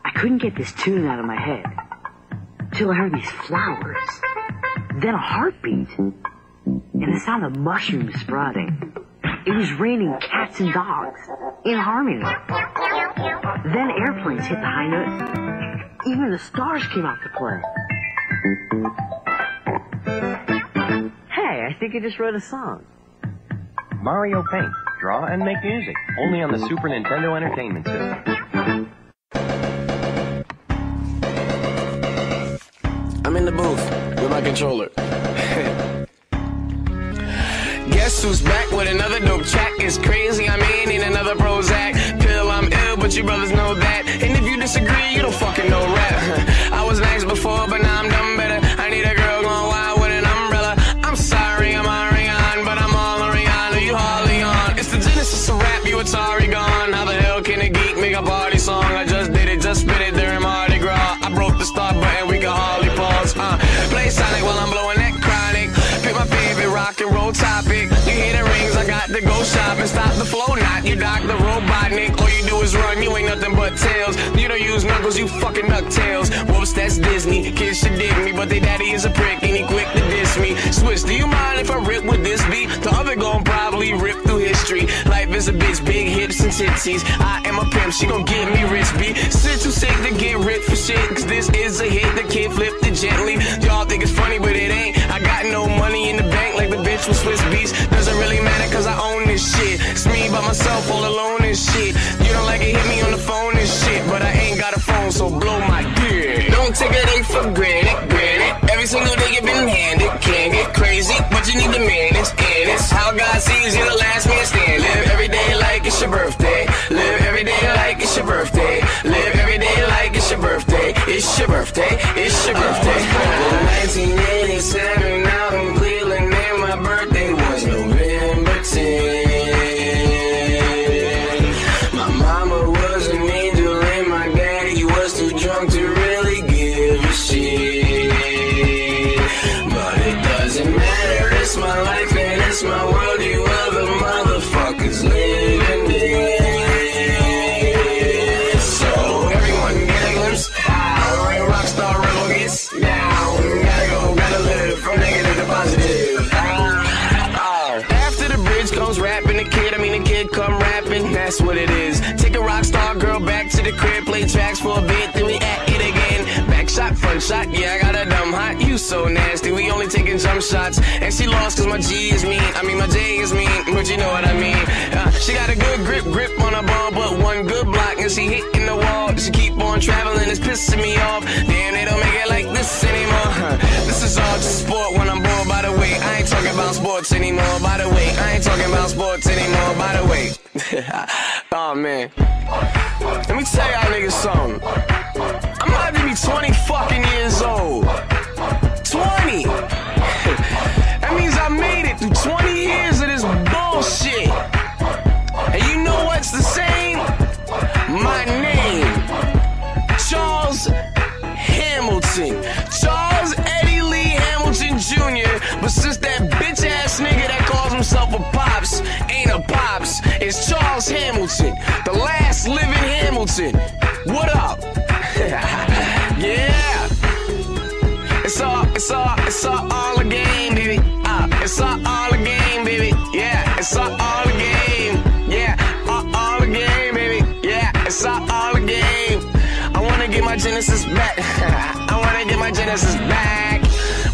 I couldn't get this tune out of my head till I heard these flowers, then a heartbeat, and the sound of mushrooms sprouting. It was raining cats and dogs in harmony. Then airplanes hit the high notes. Even the stars came out to play. Hey, I think I just wrote a song. Mario Paint. Draw and make music. Only on the Super Nintendo Entertainment System. I'm in the booth with my controller. Guess who's back with another dope track? It's crazy, I mean, need another Prozac pill. I'm ill, but you brothers know that. And if you disagree, you don't fucking know rap. I was nice before, but now I'm done better. I need a girl going wild with an umbrella. I'm sorry, I'm Ariane, but I'm all Ariane. Are you hardly on? It's the genesis of rap, you Atari gone. How the hell can a geek make a party song? I just did it, just spit it during Mardi Gras. I broke the start button, we can hardly pause. Play Sonic while I'm blowing that chronic. Pick my favorite rock and roll topic. You hear the rings, I got to go shop and stop the flow knot. You Dr. Robotnik, all you do is niggas run, you ain't nothing but tails. You don't use knuckles, you fucking ducktails. Whoops, that's Disney. Kids should dig me, but they daddy is a prick and he quick to diss me. Switch, do you mind if I rip with this beat? The other gon' probably rip through history. Life is a bitch, big hips and titties. I am a pimp, she gon' get me rich, B. Sit too sick to get ripped for shit, cause this is a hit, the kid flipped it gently. Y'all think it's funny, but it ain't. I got no money in the bank like the bitch with Swiss Beats. Doesn't really matter cause I own this shit. It's me by myself all alone and shit. You don't like it, hit me on the phone and shit, but I ain't got a phone, so blow my dick. Don't take a day for granted. Every single day you've been handed. Can't get crazy, but you need to manage. And it's how God sees you, the last man stand. Live every day like it's your birthday. Live every day like it's your birthday. Live every day like it's your birthday. It's your birthday. It's your birthday. 1987 out in Cleveland, and my birthday was November 10th. My mama was an angel and my daddy was too drunk to really give a shit. But it doesn't matter, it's my life and it's my world. You other motherfuckers living it. So everyone get a glimpse how a rockstar rebel gets down. Gotta live from negative to positive. After the bridge comes rapping, the kid come rapping, that's what it is. Take a rock star girl back to the crib, play tracks for a bit, then we at it again. Back shot, front shot, yeah, I got a dumb hot. You so nasty, we only taking jump shots. And she lost cause my G is mean, my J is mean, but you know what I mean. She got a good grip on her ball, but one good block and she hitting the wall. She keep on traveling, it's pissing me off. Damn, they don't make it like this anymore. This is all just sport when I'm bored, by the way. I ain't talking about sports anymore, by the way. I ain't talking about sports anymore, by the way. Oh man, let me tell y'all niggas something. I'm about to be 20 fucking years old. 20. That means I made it through 20 years of this bullshit. And you know what's the same? My name, Charles Hamilton. Charles Eddie Lee Hamilton Jr. But since that bitch ass nigga that calls himself a pops ain't a pops, it's Charles Hamilton, the last living Hamilton. What up? Yeah. It's all a game, baby. It's all a game, baby. Yeah, it's all a game. Yeah, all a game, baby. Yeah, it's all a game. I wanna get my Genesis back. I wanna get my Genesis back.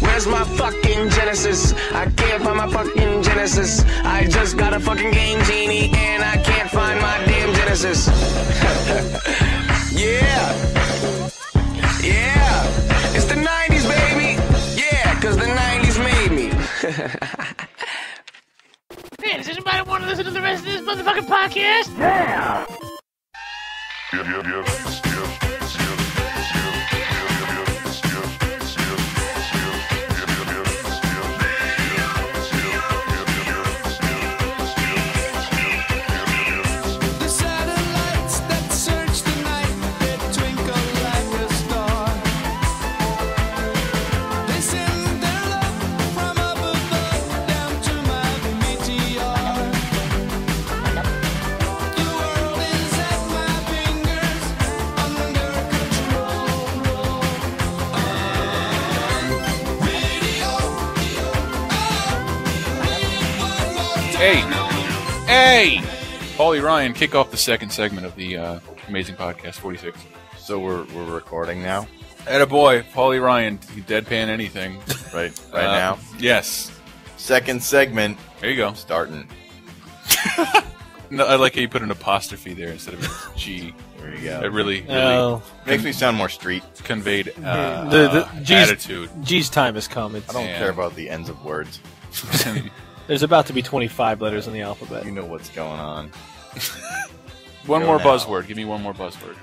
Where's my fucking Genesis? I can't find my fucking Genesis. I just got a fucking game genie and I can't find my damn Genesis. Yeah. Yeah. It's the 90s, baby. Yeah, cause the 90s made me. Hey, does anybody want to listen to the rest of this motherfucking podcast? Yeah! Hey! Paulie Ryan, kick off the second segment of the amazing podcast 46. So we're recording now? Attaboy, Paulie Ryan, you deadpan anything. Right now? Yes. Second segment. There you go. Starting. No, I like how you put an apostrophe there instead of a G. There you go. It really makes me sound more street. Conveyed the attitude. G's time has come. I don't care about the ends of words. There's about to be 25 letters in the alphabet. You know what's going on. One more buzzword. Give me one more buzzword.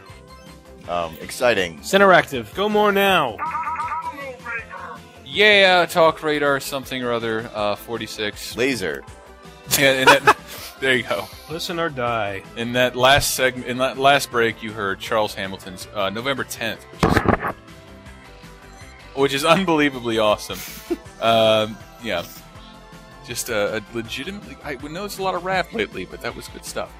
Exciting. Interactive. Go more now. Yeah, TalkRadar, something or other, 46. Laser. Yeah, and that, there you go. Listen or die. In that last segment, in that last break, you heard Charles Hamilton's November 10th, which is unbelievably awesome. Yeah, just a legitimately. I know it's a lot of rap lately, but that was good stuff.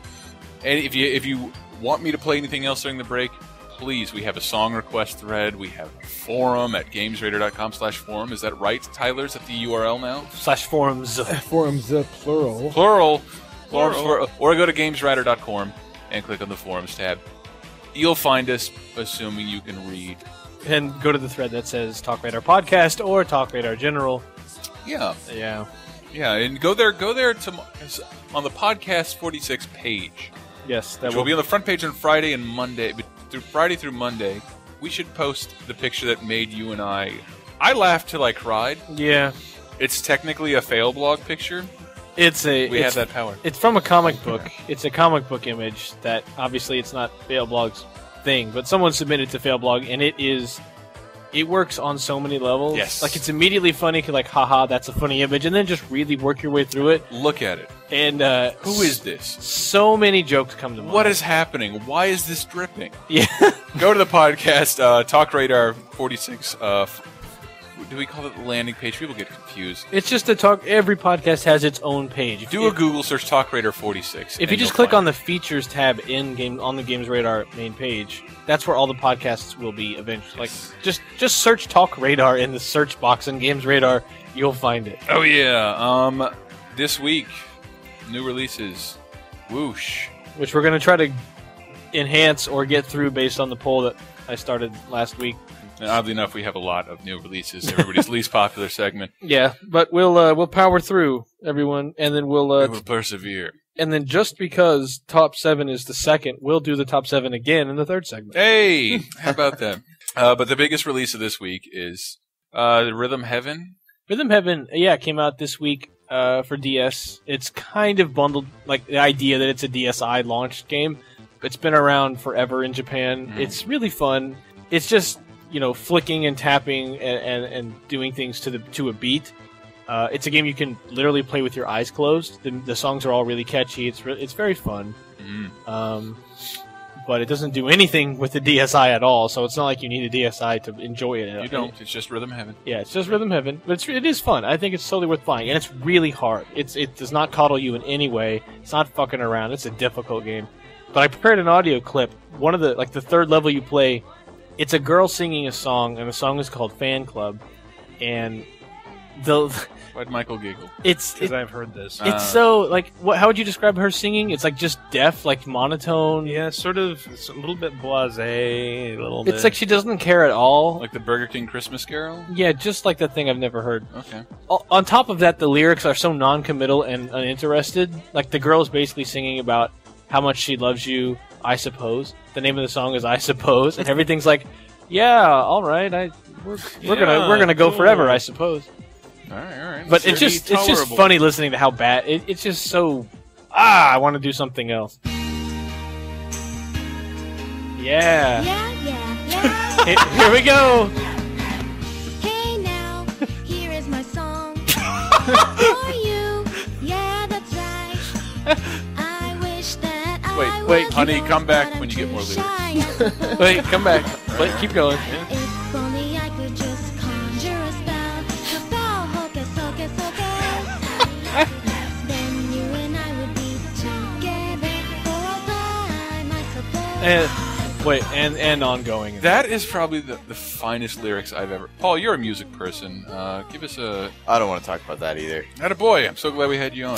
And if you want me to play anything else during the break, please, we have a song request thread. We have a forum at gamesradar.com/forum. Is that right, Tyler? Is that the URL now? /forums. Forums, plural. Plural. Or go to gamesradar.com and click on the forums tab. You'll find us, assuming you can read. And go to the thread that says Talk Radar Podcast or Talk Radar General. Yeah. Yeah. Yeah, and go there on the Podcast 46 page. Yes, that will be on the front page on Friday and Monday. But Friday through Monday, we should post the picture that made you and I laughed till I cried. Yeah. It's technically a fail blog picture. We have that power. It's from a comic book. It's a comic book image that obviously it's not Failblog's thing, but someone submitted to Failblog, and it works on so many levels. Yes. Like, it's immediately funny, like, haha, that's a funny image, and then just really work your way through it. Look at it. And who is this? So many jokes come to mind. What is happening? Why is this dripping? Yeah. Go to the podcast, Talk Radar 46. Do we call it the landing page? People get confused. It's just every podcast has its own page. Do a Google search, Talk Radar 46. If you just click on the features tab on the Games Radar main page, that's where all the podcasts will be eventually. Like, just search Talk Radar in the search box in Games Radar, you'll find it. Oh yeah. This week, new releases. Whoosh. Which we're going to try to enhance or get through based on the poll that I started last week. And oddly enough, we have a lot of new releases. Everybody's least popular segment. Yeah, but we'll power through, everyone, and then we'll persevere. And then just because top 7 is the second, we'll do the top 7 again in the third segment. Hey, how about that? But the biggest release of this week is Rhythm Heaven. Rhythm Heaven, yeah, came out this week for DS. It's kind of bundled, like the idea that it's a DSi launched game. It's been around forever in Japan. It's really fun. It's just, flicking and tapping and doing things to a beat. It's a game you can literally play with your eyes closed. The songs are all really catchy. It's very fun. But it doesn't do anything with the DSi at all, so it's not like you need a DSi to enjoy it. You don't. It's just Rhythm Heaven. Yeah, it's just Rhythm Heaven. But it is fun. I think it's totally worth buying. And it's really hard. It does not coddle you in any way. It's not fucking around. It's a difficult game. But I prepared an audio clip. One of the third level you play, it's a girl singing a song, and the song is called Fan Club. And why'd Michael giggle? Because I've heard this. It's so, how would you describe her singing? It's just deaf, monotone. Yeah, sort of. It's a little bit blasé, a little bit. It's like she doesn't care at all. Like the Burger King Christmas Carol? Yeah, just like that thing I've never heard. Okay. On top of that, the lyrics are so non-committal and uninterested. Like, the girl's basically singing about how much she loves you, I suppose. The name of the song is I Suppose, and everything's like, yeah, all right, we're gonna go forever, I suppose. All right. But it's just funny listening to how bad it's just so. I want to do something else. Yeah. Here we go. Hey now, here is my song for you. Yeah, that's right. I wish that I Wait, honey, come back when you get more lyrics. Wait, come back. Keep going. If only I could just conjure a spell. The spell, hocus, hocus, hocus. Then you and I would be together for all time, I suppose. And ongoing. That is probably the finest lyrics I've ever. Paul, you're a music person. Give us a. I don't want to talk about that either. Attaboy, I'm so glad we had you on.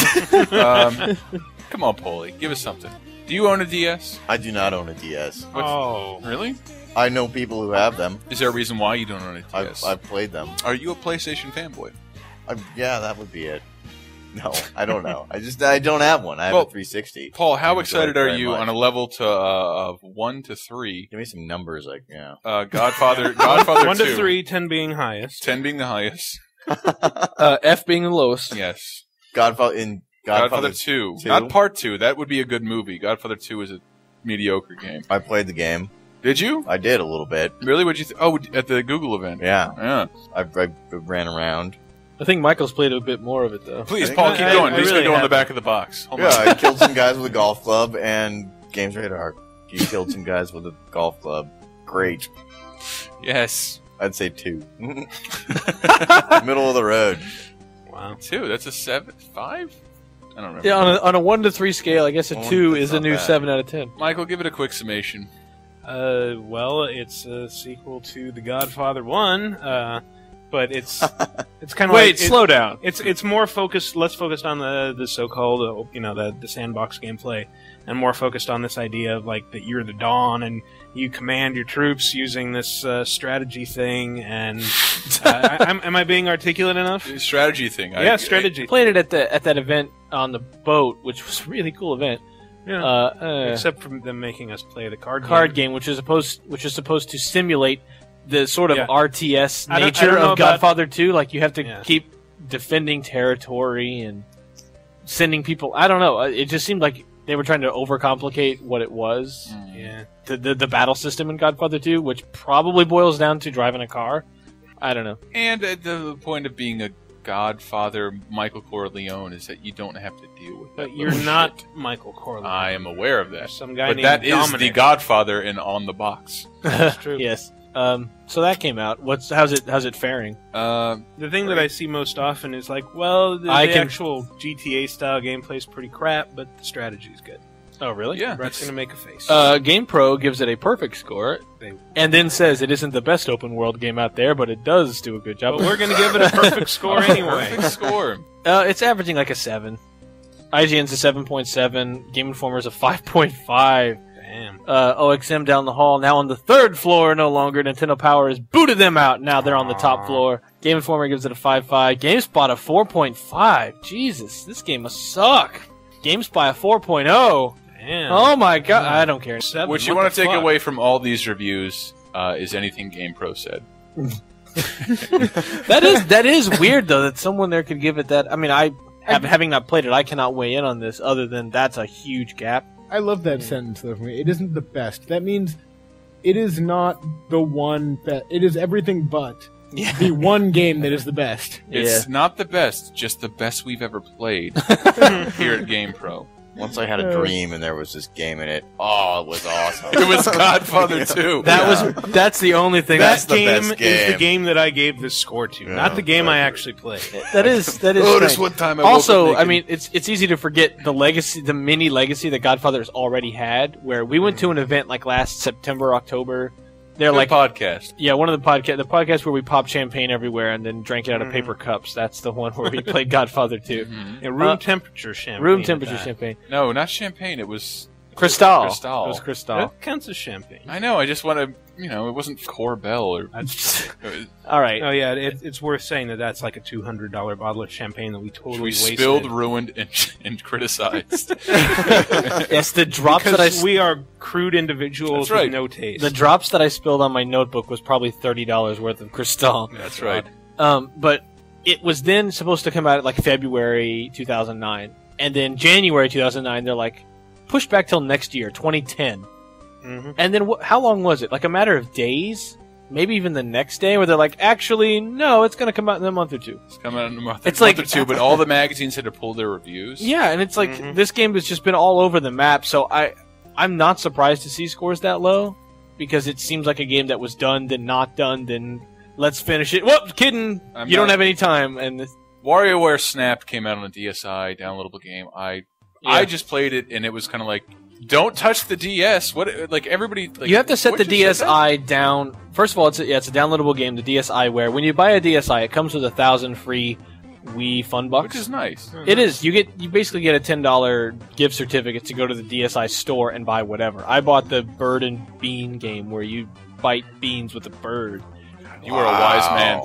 Come on, Paulie, give us something. Do you own a DS? I do not own a DS. Really? I know people who have them. Is there a reason why you don't own a DS? I've played them. Are you a PlayStation fanboy? Yeah, that would be it. No, I don't know. I don't have one. I have a 360. Paul, how excited are you on a level of 1 to 3? Give me some numbers, Godfather 1 2. to 3, 10 being highest. 10 being the highest. F being the lowest. Yes. Godfather 2. Not Part 2. That would be a good movie. Godfather 2 is a mediocre game. I played the game. Did you? I did a little bit. Really? What'd you at the Google event? Yeah. I ran around. I think Michael's played a bit more of it, though. Please, Paul, keep going. He's going to go on the back of the box. Hold on. I killed some guys with a golf club, and Games Radar. You killed some guys with a golf club. Great. Yes. I'd say 2. Middle of the road. Wow. 2. That's a 7. 5? I don't remember. Yeah, on a 1 to 3 scale, I guess a 2 is a new bad. 7 out of 10. Michael, give it a quick summation. Well, it's a sequel to The Godfather 1, but it's kind of Wait, slow down. It's more focused, less focused on the so-called, the sandbox gameplay, and more focused on this idea of like that you're the Dawn and you command your troops using this strategy thing. And am I being articulate enough? Strategy thing. Yeah, strategy. Played it at that event on the boat, which was a really cool event. Yeah. Except for them making us play the card game, which is supposed to simulate the sort of RTS I don't nature know of about- Godfather 2. Like you have to keep defending territory and sending people. I don't know. It just seemed like they were trying to overcomplicate what it was. Yeah. The battle system in Godfather 2, which probably boils down to driving a car. I don't know. And the point of being a Godfather Michael Corleone is that you don't have to deal with that. But you're not Michael Corleone. I am aware of that. Some guy but named that is Dominic. the Godfather in On the Box. That's true. Yes. So that came out. How's it faring? The thing that I see most often is like, well, the actual GTA style gameplay is pretty crap, but the strategy is good. Oh, really? Yeah. Brett's gonna make a face. GamePro gives it a perfect score, and then says it isn't the best open world game out there, but it does do a good job. But we're gonna give it a perfect score anyway. Perfect score. It's averaging like a 7. IGN's a 7.7. Game Informer's a 5.5. Damn. OXM down the hall, now on the 3rd floor, no longer. Nintendo Power has booted them out. Now they're on the top floor. Game Informer gives it a 5.5. GameSpot a 4.5. Jesus, this game must suck. GameSpot a 4.0. Damn. Oh my god, I don't care. What you want to take away from all these reviews is anything GamePro said. That is weird though that someone there could give it that. I mean, having not played it, I cannot weigh in on this. Other than that's a huge gap. I love that sentence though. For me, it isn't the best. That means it is not the one. It is everything but the one game that is the best. It's not the best, just the best we've ever played here at GamePro. Once I had a dream and there was this game in it. Oh, it was awesome. It was Godfather 2. That's the only thing. That game is the game that I gave this score to, not the game I actually played. That is. Oh, this one time I also, woke up I mean, it's easy to forget the legacy, the mini legacy that Godfather's already had. Where we went to an event like last September, October. They're like podcast. Yeah, one of the podcast where we popped champagne everywhere and then drank it out of paper cups. That's the one where we played Godfather 2. And room temperature champagne. Room temperature champagne. No, not champagne. It was Cristal. It was Cristal. That counts as champagne. I know. I just want to, it wasn't Corbel or. All right. Oh yeah, it's worth saying that that's like a $200 bottle of champagne that we totally wasted. Spilled, ruined, and criticized. Yes, the drops because we are crude individuals with no taste. The drops that I spilled on my notebook was probably $30 worth of Cristal. That's right. But it was then supposed to come out at like February 2009, and then January 2009 they're like, pushed back till next year, 2010. And then how long was it? Like a matter of days? Maybe even the next day, where they're like, actually, no, it's going to come out in a month or two. It's coming out in a month or two, but all the magazines had to pull their reviews. Yeah, and it's like, this game has just been all over the map, so I'm not surprised to see scores that low, because it seems like a game that was done, then not done, then let's finish it. Whoop, kidding! You don't have any time. And WarioWare Snap came out on a DSi, downloadable game. I just played it, and it was kind of like, don't touch the DS. What? Like everybody. Like, you have to set the DSi down. First of all, it's a downloadable game. The DSiWare. When you buy a DSi, it comes with 1,000 free Wii Fun Bucks, which is nice. It is. You basically get a $10 gift certificate to go to the DSi store and buy whatever. I bought the Bird and Bean game where you bite beans with a bird. You are a wise man.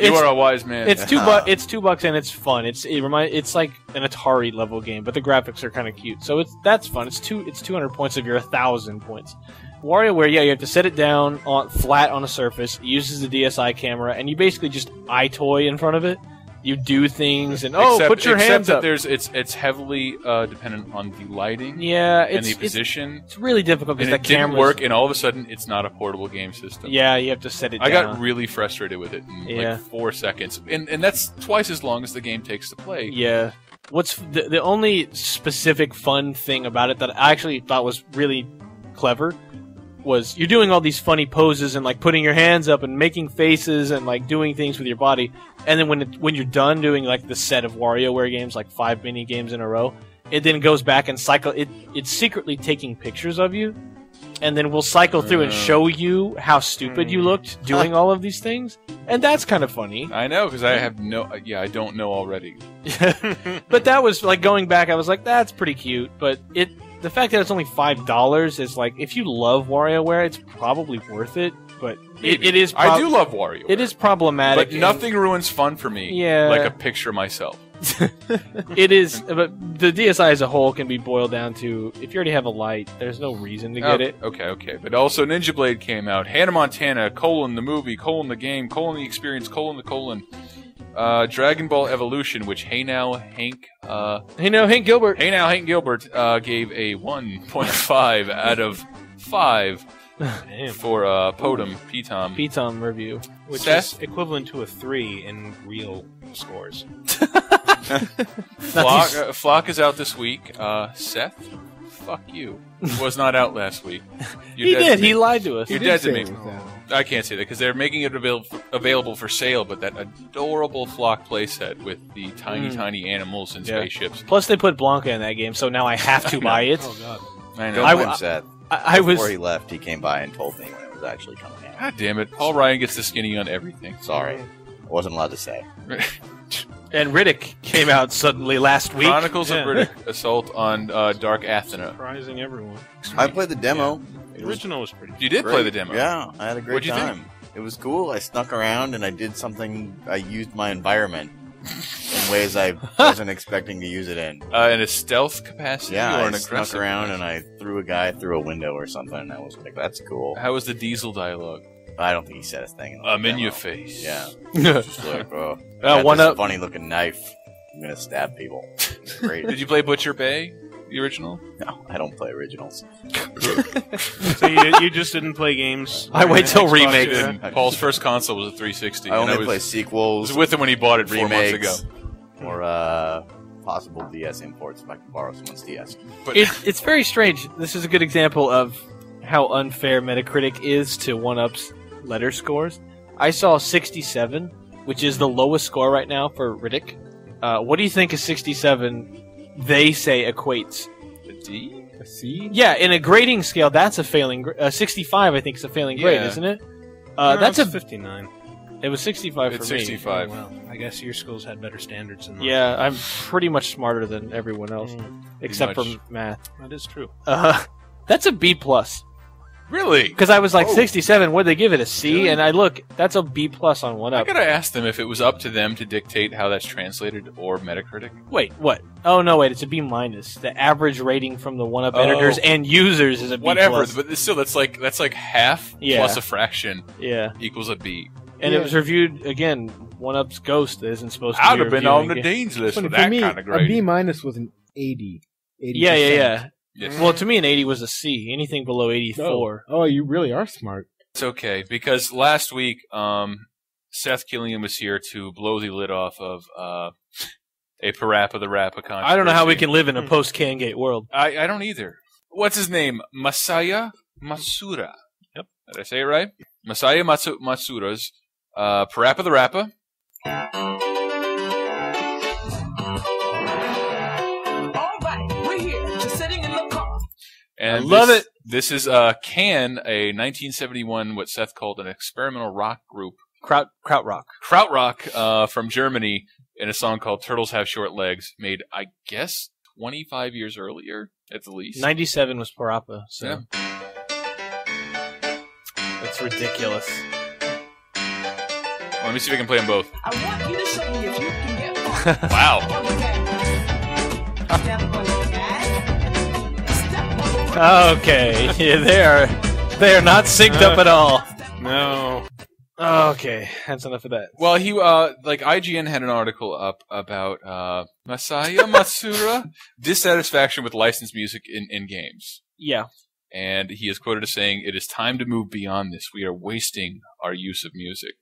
You are a wise man. It's $2 and it's fun. It's like an Atari level game, but the graphics are kind of cute. So that's fun. It's 200 points of your 1,000 points. WarioWare, you have to set it down flat on a surface. It uses the DSi camera, and you basically just eye-toy in front of it. You do things and put your hands up. It's heavily dependent on the lighting. And the position. It's really difficult because it didn't work, and all of a sudden it's not a portable game system. Yeah, you have to set it down. I got really frustrated with it in like 4 seconds, and that's twice as long as the game takes to play. Yeah. What's the only specific fun thing about it that I actually thought was really clever was you're doing all these funny poses and like putting your hands up and making faces and like doing things with your body, and then when you're done doing like the set of WarioWare games, like 5 mini games in a row, it then goes back and it's secretly taking pictures of you, and then we'll cycle through and show you how stupid you looked doing all of these things, and that's kind of funny. I know, because I don't know already. But that was like going back. I was like, that's pretty cute. But the fact that it's only $5 is like, if you love WarioWare, it's probably worth it. But it is. I do love WarioWare. It is problematic. But nothing ruins fun for me. Yeah. Like a picture of myself. It is, but the DSi as a whole can be boiled down to, if you already have a light, there's no reason to get it. Okay. But also Ninja Blade came out. Hannah Montana, : the movie, : the game, : the experience, : the colon. Dragon Ball Evolution, which Hey Now Hank Gilbert gave a 1.5 out of 5 for Potom Petom review, which is equivalent to a 3 in real scores. Flock is out this week. Seth, fuck you. He was not out last week. He did. He lied to us. You're dead to me. I can't say that because they're making it available for sale, but that adorable Flock playset with the tiny animals and spaceships. Plus, they put Blanca in that game, so now I have to buy it. Oh, God. I know. Don't blame Seth. Before he left, he came by and told me when it was actually coming out. God damn it. Paul Ryan gets the skinny on everything. Sorry. I wasn't allowed to say. And Riddick came out suddenly last week. Chronicles of Riddick, Assault on Dark Athena. Surprising everyone. I played the demo. The original was pretty You did play the demo? Yeah, I had a great What'd you time. think? It was cool. I snuck around and I did something. I used my environment in ways I wasn't expecting to use it in. In a stealth capacity Yeah, or an I snuck aggressive around capacity? and I threw a guy through a window or something, and I was like, that's cool. How was the Diesel dialogue? I don't think he said a thing. I'm in your face. Yeah. Just like, oh, funny looking knife. I'm gonna stab people. It's great. Did you play Butcher Bay, the original? No, I don't play originals. So you just didn't play games? I wait till Xbox remakes. era? Paul's first console was a 360. I only and play sequels. I was with him when he bought it 4 months ago. Or possible DS imports if I can borrow someone's DS. But It's very strange. This is a good example of how unfair Metacritic is to 1UP's letter scores. I saw 67, which is the lowest score right now for Riddick. What do you think a 67 they say equates? A D? A C? Yeah, in a grading scale, that's a failing. 65, I think, is a failing grade, Yeah. isn't it? No, That's it's a 59. It was 65 It's for me. 65. Oh, well, I guess your schools had better standards than mine. Yeah, I'm pretty much smarter than everyone else, except for much. math. That is true. That's a B plus. Really? Because I was like Oh. 67. What did they give it? A C? Really? And I look, that's a B plus on 1UP. I gotta ask them if it was up to them to dictate how that's translated or Metacritic. Wait, what? Oh no, wait, it's a B minus. The average rating from the 1UP editors and users is a B Whatever, plus. but still, that's like half Yeah. plus a fraction Yeah. equals a B. And it was reviewed again. 1UP's Ghost that isn't supposed to I'd be have been on the reviewing it. Dean's list Funny, for that me, kind of a grade. B minus was an 80. 80%. Yeah. Yes. Well, to me, an 80 was a C. Anything below 84. Oh, you really are smart. It's okay, because last week, Seth Killian was here to blow the lid off of a Parappa the Rappa controversy. I don't know how we can live in a post-Cangate world. I don't either. What's his name? Masaya Matsura. Yep. Did I say it right? Masaya Matsura's Parappa the Rappa. All right, we're here, just sitting in the car. And I love it. This is Can, a 1971, what Seth called an experimental rock group. Krautrock. Krautrock from Germany in a song called Turtles Have Short Legs, made, I guess, 25 years earlier, at the least. 97 was Parappa, so. Yeah. That's ridiculous. Well, let me see if I can play them both. I want you to show me if you can get Wow. Okay, yeah, they are not synced up at all. No. Okay, that's enough of that. Well, he IGN had an article up about Masaya Matsura dissatisfaction with licensed music in games. Yeah. And he is quoted as saying, "It is time to move beyond this. We are wasting our use of music."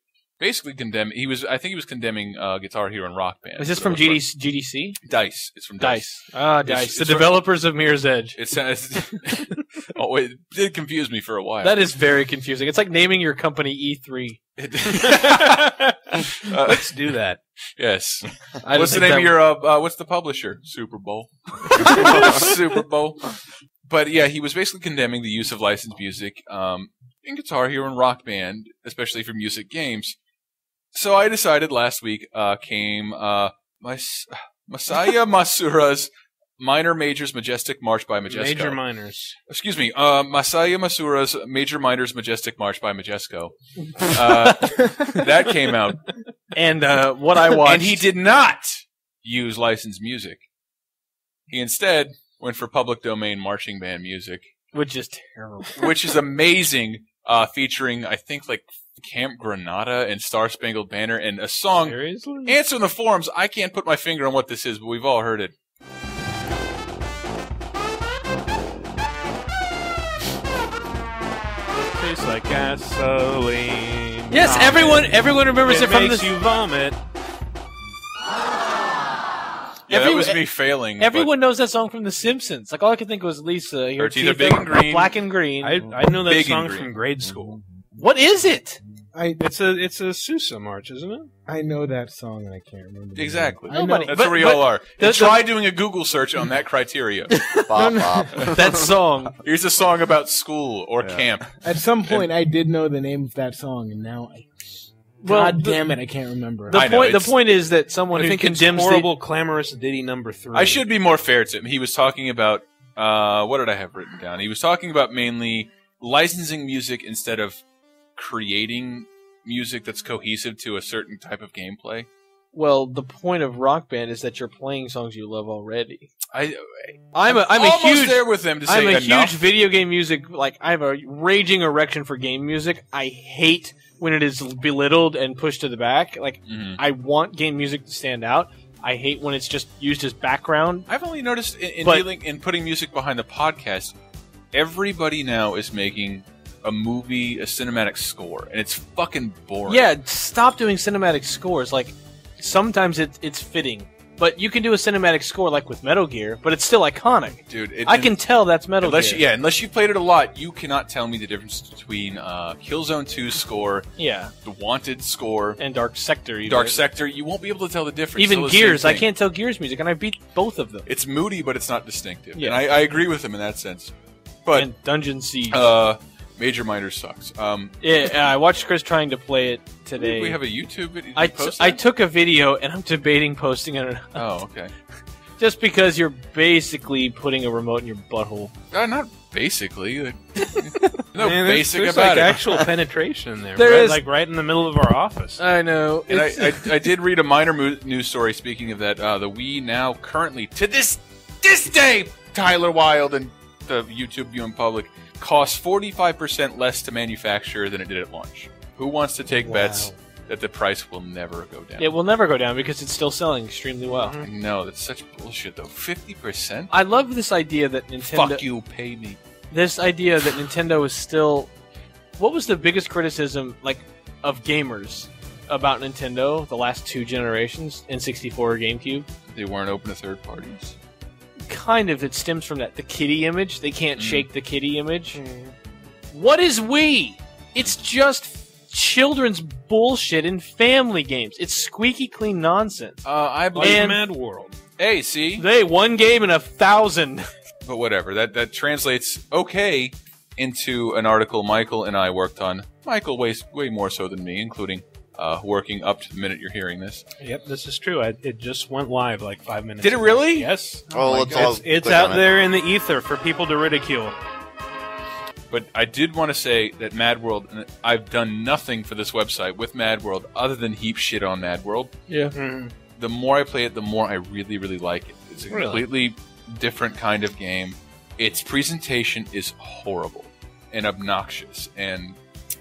basically condemning. I think he was condemning Guitar Hero and Rock Band. Is this from GDC? Dice. It's from Dice. Dice. The developers of Mirror's Edge. It did confuse me for a while. That is very confusing. It's like naming your company E3. Let's do that. Yes. What's the name of your? What's the publisher? Super Bowl. Super Bowl. But yeah, he was basically condemning the use of licensed music in Guitar Hero and Rock Band, especially for music games. So I decided last week came Masaya Masura's Minor Majors Majestic March by Majesco. Major Minors. Excuse me, Masaya Masura's Major Minors Majestic March by Majesco. That came out. And what I watched... And he did not use licensed music. He instead went for public domain marching band music. Which is terrible. Which is amazing, featuring, I think, like, Camp Granada and Star Spangled Banner and a song. Seriously? Answer in the forums. I can't put my finger on what this is, but we've all heard it. Tastes like gasoline. Yes, everyone remembers it from makes this. you vomit. Yeah, that was me failing. Everyone knows that song from The Simpsons. Like all I could think was Lisa. Her teeth are big and green. Black and green. I know that Big song and green. from grade school. What is it? It's a Sousa march, isn't it? I know that song and I can't remember. the Exactly. name. I know. That's where we all are. And try doing a Google search on that criteria. That song. Here's a song about school or camp. At some point, I did know the name of that song, and now God damn it, I can't remember it. The point is that someone I who think it's condemns horrible, clamorous ditty number 3. I should be more fair to him. He was talking about what did I have written down? He was talking about mainly licensing music instead of creating music that's cohesive to a certain type of gameplay. Well, the point of Rock Band is that you're playing songs you love already. I'm a huge there with him to say I'm a enough. huge video game music. Like I have a raging erection for game music. I hate when it is belittled and pushed to the back. Like I want game music to stand out. I hate when it's just used as background. I've only noticed in putting music behind the podcast, everybody now is making a movie, a cinematic score, and it's fucking boring. Yeah, stop doing cinematic scores. Like sometimes it's fitting, but you can do a cinematic score like with Metal Gear, but it's still iconic. Dude, I can tell that's Metal Gear. Unless you've played it a lot, you cannot tell me the difference between Killzone 2's score, the Wanted score, and Dark Sector. Dark Sector, you won't be able to tell the difference. Even Still the Gears, same I thing. can't tell Gears music, and I beat both of them. It's moody, but it's not distinctive. Yeah. And I agree with him in that sense. But and Dungeon Siege. Major Minor sucks. I watched Chris trying to play it today. We have a YouTube video. I took a video, and I'm debating posting it. Oh, okay. Just because you're basically putting a remote in your butthole. Not basically. No Man, basic there's about like it. actual penetration there. There right, is. like right in the middle of our office. I know. And I did read a minor news story. Speaking of that, the Wii now currently to this day, Tyler Wilde and the YouTube viewing public costs 45% less to manufacture than it did at launch. Who wants to take bets that the price will never go down? It will never go down because it's still selling extremely well. No, that's such bullshit, though. 50%? I love this idea that Nintendo... Fuck you, pay me. This idea that Nintendo is still... What was the biggest criticism of gamers about Nintendo the last 2 generations, N64 or GameCube? They weren't open to third parties. Kind of. It stems from that. The kitty image. They can't shake the kitty image. What is Wii? It's just children's bullshit in family games. It's squeaky clean nonsense. I believe Mad World. Hey, see? They one game in 1,000. But whatever. That translates okay into an article Michael and I worked on. Michael way more so than me, including working up to the minute you're hearing this. Yep, this is true. It just went live like 5 minutes Did it ago. really? Yes. Oh, let's all It's click out on it. there in the ether for people to ridicule. But I did want to say that Mad World, and I've done nothing for this website with Mad World other than heap shit on Mad World. Yeah. The more I play it, the more I really, really like it. It's a completely different kind of game. Its presentation is horrible and obnoxious and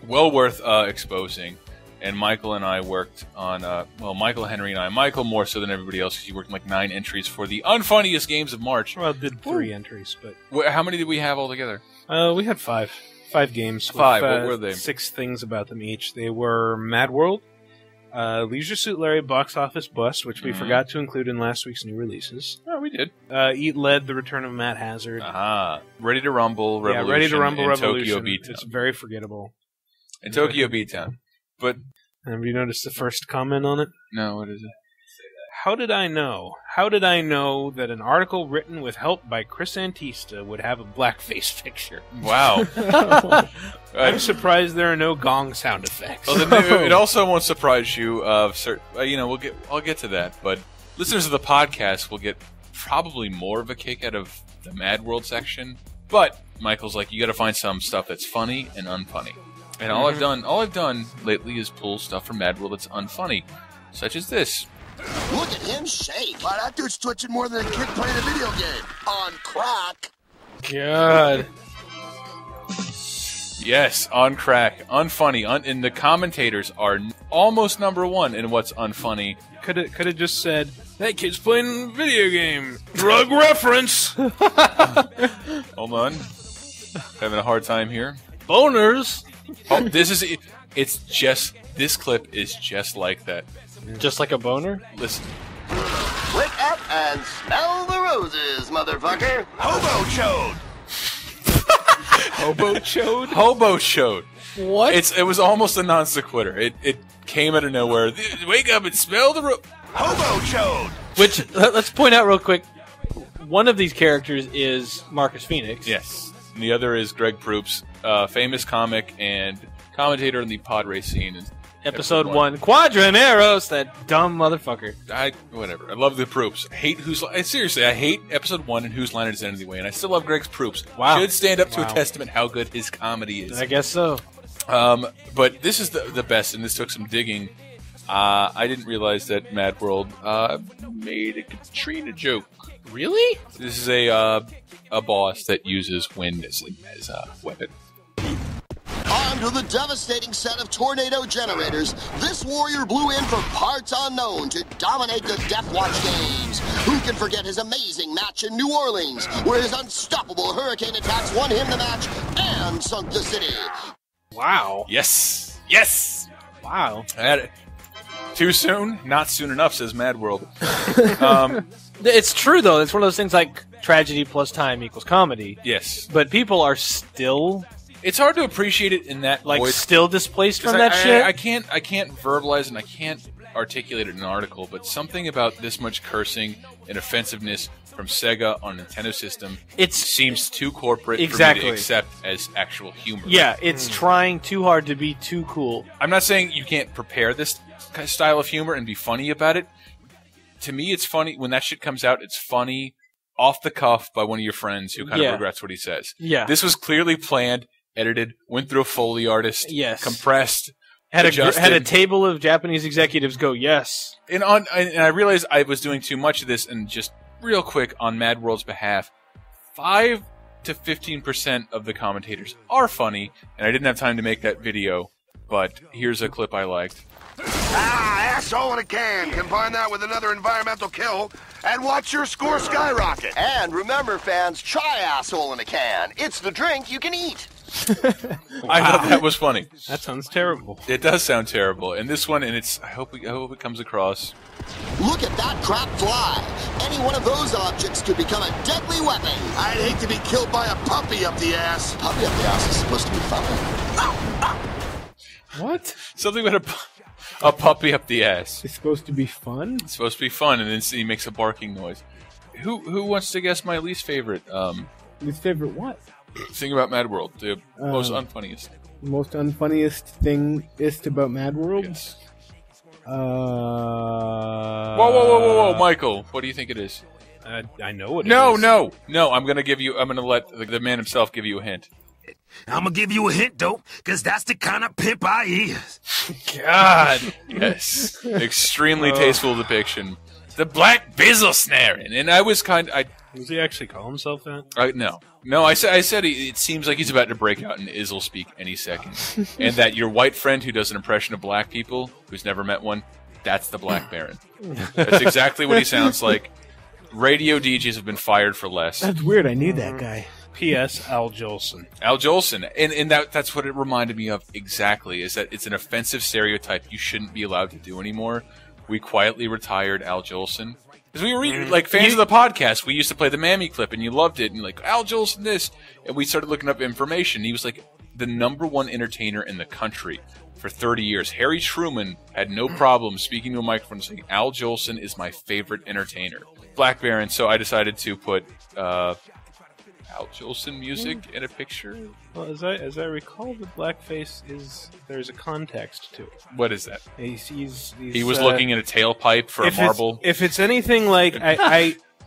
well worth exposing. And Michael and I worked on, Michael Henry and I, Michael more so than everybody else because he worked on like 9 entries for the Unfunniest Games of March. Well, did 3 entries, but... How many did we have altogether? We had 5. 5 games. 5, with, what were they? 6 things about them each. They were Mad World, Leisure Suit Larry Box Office Bust, which we forgot to include in last week's new releases. Oh, we did. Eat Lead, The Return of Matt Hazard. Ready to Rumble, Revolution, yeah, Ready to Rumble, and Revolution. Tokyo Beatdown. It's very forgettable. And Tokyo Beatdown. But have you noticed the first comment on it? No, what is it? How did I know? How did I know that an article written with help by Chris Antista would have a blackface picture? Wow. I'm surprised there are no gong sound effects. Well, then it also won't surprise you. I'll get to that. But listeners of the podcast will get probably more of a kick out of the Mad World section. But Michael's like, you got to find some stuff that's funny and unfunny. And all I've done lately is pull stuff from Mad World that's unfunny, such as this. Look at him shake. Wow, that dude's twitching more than a kid playing a video game. On crack. God. Yes, on crack. Unfunny. And the commentators are almost number one in what's unfunny. Could have just said, that kid's playing a video game. Drug reference. Hold on. Having a hard time here. Boners. Oh, this clip is just like that. Just like a boner? Listen. Wake up and smell the roses, motherfucker. Hobo chode. Hobo chode? Hobo chode. What? It was almost a non sequitur. It came out of nowhere. Wake up and smell the Hobo chode. Which, let's point out real quick, one of these characters is Marcus Phoenix. Yes. And the other is Greg Proops, famous comic and commentator in the pod race scene. Episode 1, Quadraneros, that dumb motherfucker. Whatever. I love the Proops. Seriously, I hate episode 1 and Whose Line It Is Anyway, and I still love Greg's Proops. Wow. Should stand up to a testament how good his comedy is. I guess so. But this is the best, and this took some digging. I didn't realize that Mad World made a Katrina joke. Really? This is a boss that uses wind as a weapon. Armed with a devastating set of tornado generators, this warrior blew in from parts unknown to dominate the Death Watch games. Who can forget his amazing match in New Orleans, where his unstoppable hurricane attacks won him the match and sunk the city? Wow. Yes. Yes. Wow. Too soon? Not soon enough, says Mad World. It's true, though. It's one of those things like tragedy plus time equals comedy. Yes. But people are still... It's hard to appreciate it in that voice. Still displaced from that shit? I can't verbalize and I can't articulate it in an article, but something about this much cursing and offensiveness from Sega on a Nintendo system seems too corporate for me to accept as actual humor. Yeah, it's trying too hard to be too cool. I'm not saying you can't prepare this style of humor and be funny about it. To me, it's funny. When that shit comes out, it's funny off the cuff by one of your friends who kind of regrets what he says. Yeah. This was clearly planned, edited, went through a Foley artist, compressed, had a table of Japanese executives go, yes. And I realized I was doing too much of this, and just real quick on Mad World's behalf, 5 to 15% of the commentators are funny, and I didn't have time to make that video, but here's a clip I liked. Asshole in a can. Combine that with another environmental kill, and watch your score skyrocket. And remember, fans, try asshole in a can. It's the drink you can eat. I thought that was funny. That sounds terrible. It does sound terrible. And this one, and I hope it comes across. Look at that crap fly. Any one of those objects could become a deadly weapon. I'd hate to be killed by a puppy up the ass. Puppy up the ass is supposed to be fun. What? Something about a puppy up the ass. It's supposed to be fun? It's supposed to be fun, and then he makes a barking noise. Who wants to guess my least favorite? Least favorite what? Thing about Mad World. The most unfunniest. Most unfunniest thing is about Mad World? Yes. Whoa, Michael. What do you think it is? I know what it is. No. No, I'm gonna let the man himself give you a hint. I'm gonna give you a hint, though, because that's the kind of pimp I is. God. Yes. Extremely tasteful depiction. The Black Bizzle snaring. And I was Does he actually call himself that? No, I said it seems like he's about to break out in Izzle speak any second. And that your white friend who does an impression of black people, who's never met one, that's the Black Baron. That's exactly what he sounds like. Radio DJs have been fired for less. That's weird. I need that guy. P.S. Al Jolson. Al Jolson. And that's what it reminded me of exactly, is that it's an offensive stereotype you shouldn't be allowed to do anymore. We quietly retired Al Jolson. Because we were like fans of the podcast, we used to play the Mammy clip, and you loved it, and like, Al Jolson this. And we started looking up information. He was like the #1 entertainer in the country for 30 years. Harry Truman had no problem speaking to a microphone and saying, Al Jolson is my favorite entertainer. Black Baron, so I decided to put Al Jolson music in a picture. Well, as I recall, the blackface there's a context to it. What is that? He was looking in a tailpipe for a marble. If it's anything like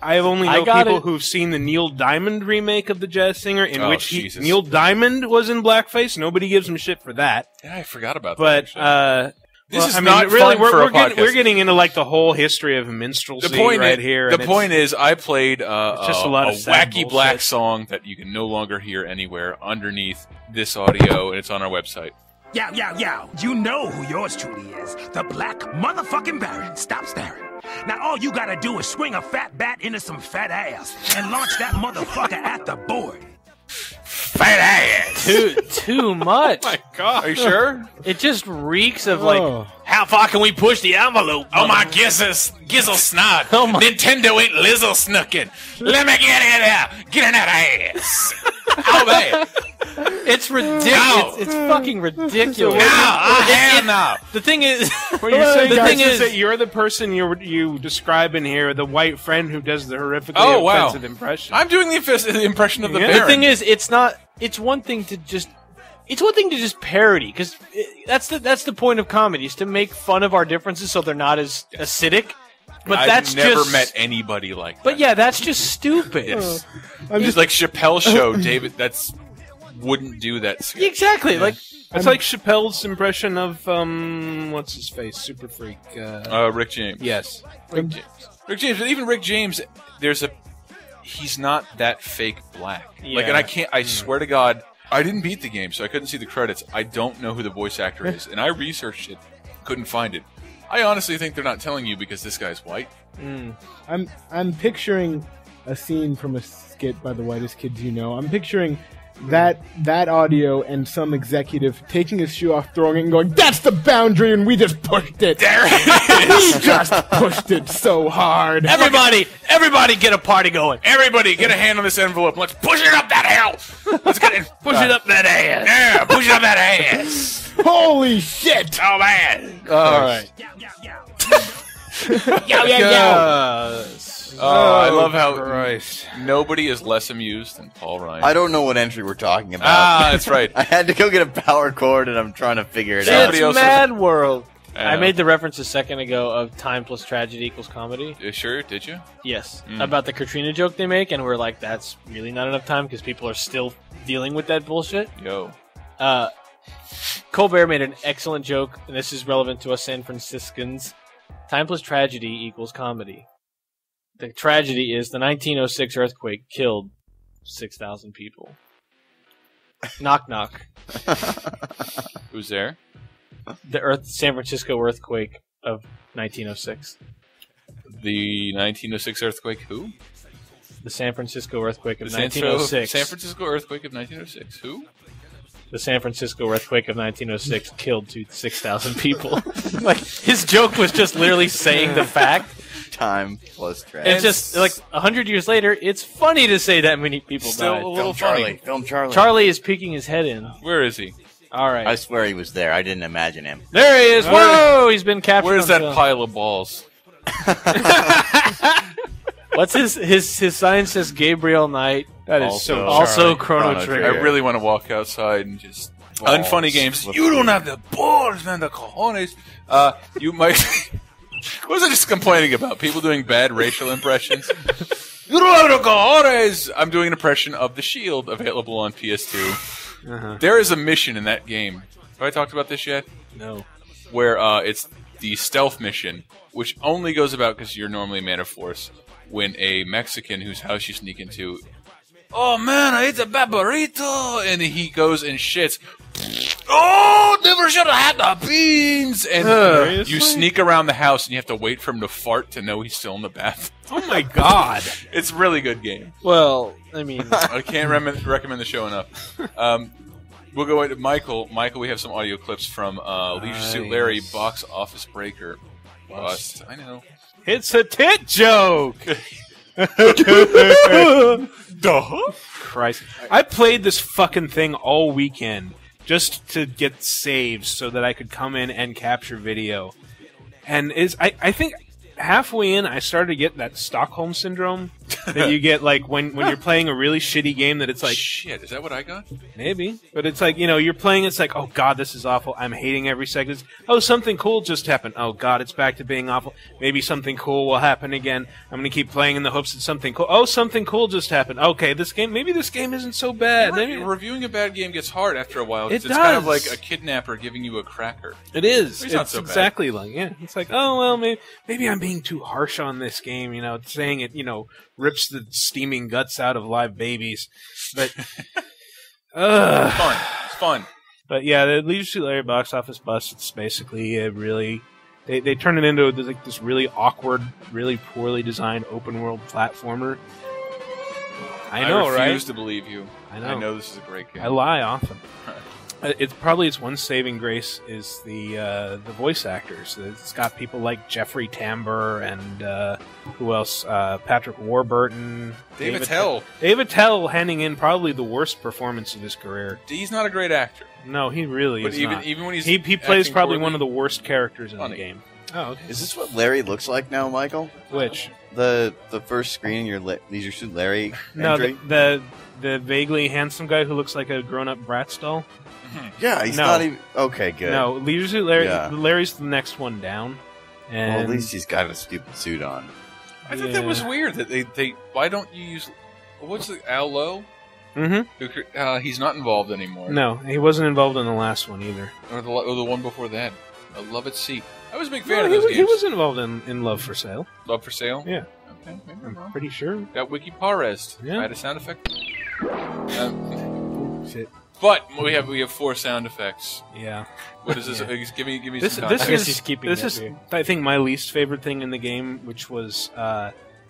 I only know people who've seen the Neil Diamond remake of The Jazz Singer, in which Neil Diamond was in blackface. Nobody gives him shit for that. Yeah, I forgot about that. But this is not really, fun for a podcast. We're getting into like the whole history of minstrelsy here. The point is, I played just a lot of wacky black song that you can no longer hear anywhere underneath this audio, and it's on our website. Yow, yow, yow. You know who yours truly is. The Black motherfucking Baron. Stop staring. Now all you gotta do is swing a fat bat into some fat ass and launch that motherfucker at the board. Fat ass! Too much. Oh my God. Are you sure? It just reeks of like, how far can we push the envelope? Oh my gizzle snot. Nintendo ain't Lizzo snooking. Let me get in there. Get in that ass. Oh man. It's ridiculous. It's fucking ridiculous. The thing is, what you're saying, the thing is that you're the person you describe in here, the white friend who does the horrifically offensive impression. I'm doing the impression of the Baron. The thing is, it's one thing to just parody, because that's the point of comedy, is to make fun of our differences so they're not as acidic. But I've never met anybody like that. But yeah, that's just stupid. Yes. Just like Chappelle's show, David. Wouldn't do that. Exactly. Like it's like Chappelle's impression of what's his face, Super Freak. Rick James. Yes, Rick James. But even Rick James, he's not that fake black. Yeah. Like, and I swear to God, I didn't beat the game, so I couldn't see the credits. I don't know who the voice actor is, and I researched it, couldn't find it. I honestly think they're not telling you because this guy's white. I'm picturing a scene from a skit by the Whitest Kids You Know. I'm picturing that audio and some executive taking his shoe off, throwing it, and going, "That's the boundary, and we just pushed it. There it is. We just pushed it so hard. Everybody get a party going. Everybody get a hand on this envelope. Let's push it up that hill. Let's get it. Push it up that ass. Yeah, push it up that ass. Holy shit! Oh man! All right. I love how nobody is less amused than Paul Ryan. I don't know what entry we're talking about. That's right. I had to go get a power cord, and I'm trying to figure it out. It's Mad World. I made the reference a second ago of time plus tragedy equals comedy. Sure, did you? Yes. About the Katrina joke they make, and we're like, that's really not enough time because people are still dealing with that bullshit. Yo. Colbert made an excellent joke, and this is relevant to us San Franciscans. Time plus tragedy equals comedy. The tragedy is the 1906 earthquake killed 6,000 people. Knock, knock. Who's there? The San Francisco earthquake of 1906. The 1906 earthquake who? The San Francisco earthquake of The 1906. San Francisco earthquake of 1906. Who? The San Francisco earthquake of 1906 killed 6,000 people. Like, his joke was just literally saying the fact. Time plus tragedy. It's just, like, 100 years later, it's funny to say that many people Still died. a little funny. Film Charlie. Charlie is peeking his head in. Where is he? All right. I swear he was there. I didn't imagine him. There he is. Whoa! He's been captured. Where's on that film. pile of balls? What's his sign says Gabriel Knight. That is also Chrono Trigger. I really want to walk outside and just unfunny games. You don't have the balls, man. The cojones. You might. What was I just complaining about? People doing bad racial impressions. You don't have the cojones. I'm doing an impression of The Shield, available on PS2. There is a mission in that game. Have I talked about this yet? No. Where it's the stealth mission, which only goes about because you're normally a man of force. When a Mexican whose house you sneak into, oh man, I ate a burrito, and he goes and shits. Oh, never should have had the beans. And you sneak around the house and you have to wait for him to fart to know he's still in the bath. Oh my god. It's a really good game. Well, I mean... I can't recommend the show enough. We'll go into Michael. Michael, we have some audio clips from Leisure Suit Larry, Box Office Breaker. Bust. I know. It's a tit joke! Duh. Christ. I played this fucking thing all weekend just to get saves so that I could come in and capture video. And I think halfway in, I started to get that Stockholm Syndrome that you get like when you're playing a really shitty game that it's like... Shit, is that what I got? Maybe. But it's like, you're playing, it's like, oh god, this is awful. I'm hating every second. Oh, something cool just happened. Oh god, it's back to being awful. Maybe something cool will happen again. I'm going to keep playing in the hopes that something cool... Oh, something cool just happened. Okay, maybe this game isn't so bad. Reviewing a bad game gets hard after a while. It's kind of like a kidnapper giving you a cracker. It is. It's not so exactly bad. like, yeah. It's like, oh, well, maybe I'm being too harsh on this game, saying it, rips the steaming guts out of live babies. But, It's fun. But yeah, the Leisure Suit Larry Box Office Bust, it's basically a really... They turn it into this really awkward, really poorly designed open world platformer. I know, right? I refuse to believe you. I know. I know this is a great game. I lie often. It's probably its one saving grace is the voice actors. It's got people like Jeffrey Tambor and who else? Patrick Warburton, David Tell. David Tell handing in probably the worst performance of his career. He's not a great actor. No, he really is not. But even when he plays probably one of the worst characters in the game. Oh, okay. Is this what Larry looks like now, Michael? Which? The first screen, your Leisure Suit Larry No, entry? the vaguely handsome guy who looks like a grown-up Bratz doll. Yeah, he's not even... Okay, good. No, Leisure Suit Larry. Yeah. Larry's the next one down. And Well, at least he's got a stupid suit on. I thought that was weird. That they why don't you use... What's the... Al Lowe? Mm-hmm. He's not involved anymore. No, he wasn't involved in the last one either. Or the one before that. I Love It Seat. I was a big fan of he those was, games. He was involved in Love for Sale. Love for Sale? Yeah. Okay, maybe I'm pretty sure. Got Wiki Parez. Yeah. I had a sound effect. Shit. But we have 4 sound effects. Yeah. What is this? Yeah. Give me This some context. is I think my least favorite thing in the game, which was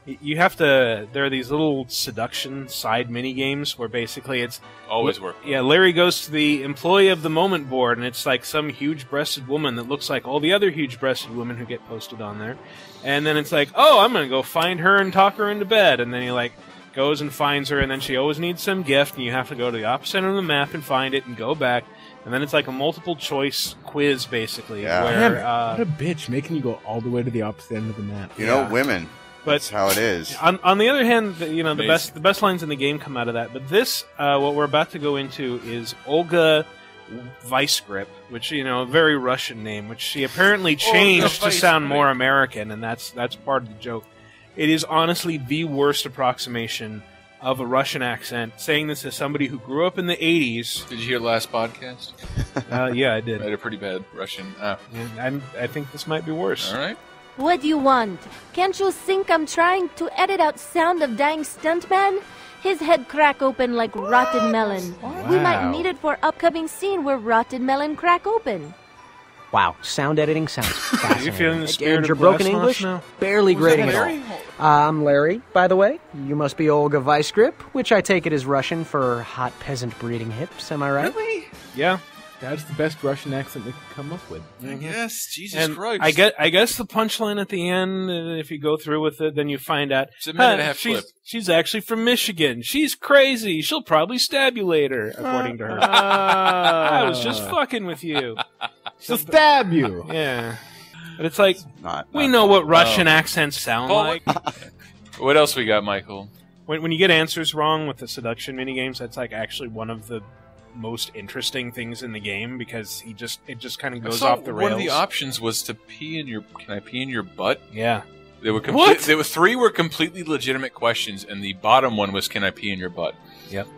you have to. There are these little seduction side mini games where basically it's always work. Yeah, Larry goes to the employee of the moment board, and it's like some huge-breasted woman that looks like all the other huge-breasted women who get posted on there, and then it's like, oh, I'm gonna go find her and talk her into bed, and then he like goes and finds her, and then she always needs some gift, and you have to go to the opposite end of the map and find it and go back. And then it's like a multiple choice quiz, basically. Yeah. Where, Damn it. What a bitch, making you go all the way to the opposite end of the map. You know, women. That's how it is. On the other hand, the best lines in the game come out of that. But this, what we're about to go into, is Olga Weisgrip, which a very Russian name, which she apparently changed to sound more American, and that's part of the joke. It is honestly the worst approximation of a Russian accent. Saying this as somebody who grew up in the 80s. Did you hear last podcast? Yeah, I did. I had a pretty bad Russian. And I think this might be worse. All right. What do you want? Can't you think I'm trying to edit out sound of dying stuntman? His head crack open like rotten melon. We might need it for upcoming scene where rotten melon crack open. Wow, sound editing sounds fascinating. You feeling the spirit And your of broken Blast English? now? Barely Was grating that at all. Larry? I'm Larry, by the way. You must be Olga Weisgrip, which I take it is Russian for hot peasant breeding hips, am I right? Really? Yeah. That's the best Russian accent they could come up with. I guess. Jesus And Christ. I guess the punchline at the end, if you go through with it, then you find out It's a minute and a half flip. she's actually from Michigan. She's crazy. She'll probably stab you later, according to her. I was just fucking with you. She'll stab you. Yeah. But it's like, Not we know what Russian accents sound Paul, like. What else we got, Michael? When you get answers wrong with the seduction minigames, that's like actually one of the most interesting things in the game because it just kind of goes off the rails. One of the options was to pee in your. Can I pee in your butt? Yeah. There were What? There were 3 were completely legitimate questions, and the bottom one was, "Can I pee in your butt?" Yep.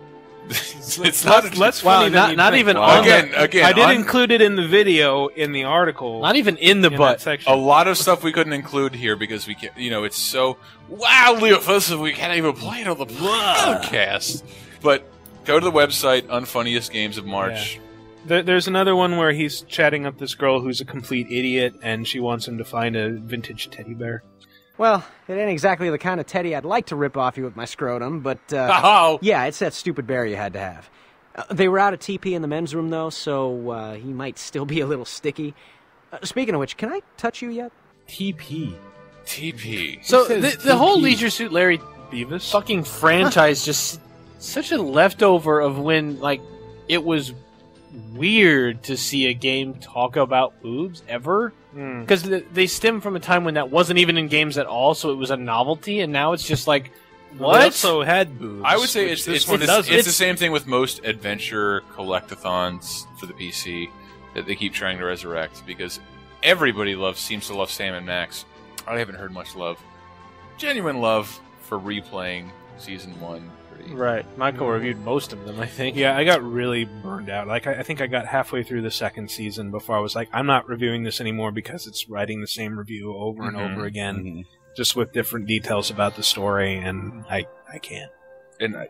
It's not. Less funny than not you even think. on Again, I did include it in the video in the article. Not even in the that butt. section. A lot of stuff we couldn't include here because we can't. It's so wildly offensive we can't even play it on the podcast. But go to the website, Unfunniest Games of March. There's another one where he's chatting up this girl who's a complete idiot, and she wants him to find a vintage teddy bear. Well, it ain't exactly the kind of teddy I'd like to rip off you with my scrotum, but, yeah, it's that stupid bear you had to have. They were out of TP in the men's room, though, so he might still be a little sticky. Speaking of which, can I touch you yet? TP. So the whole Leisure Suit Larry Beavis fucking franchise just such a leftover of when like it was weird to see a game talk about boobs ever, because they stem from a time when that wasn't even in games at all, so it was a novelty, and now it's just like what? They also had boobs. I would say it's the same thing with most adventure collectathons for the PC that they keep trying to resurrect, because everybody seems to love Sam and Max. I haven't heard much genuine love for replaying Season 1. Right. Michael reviewed most of them, I think. Yeah, I got really burned out. Like, I think I got halfway through the second season before I was like, I'm not reviewing this anymore because it's writing the same review over and over again, just with different details about the story, and I can't. And I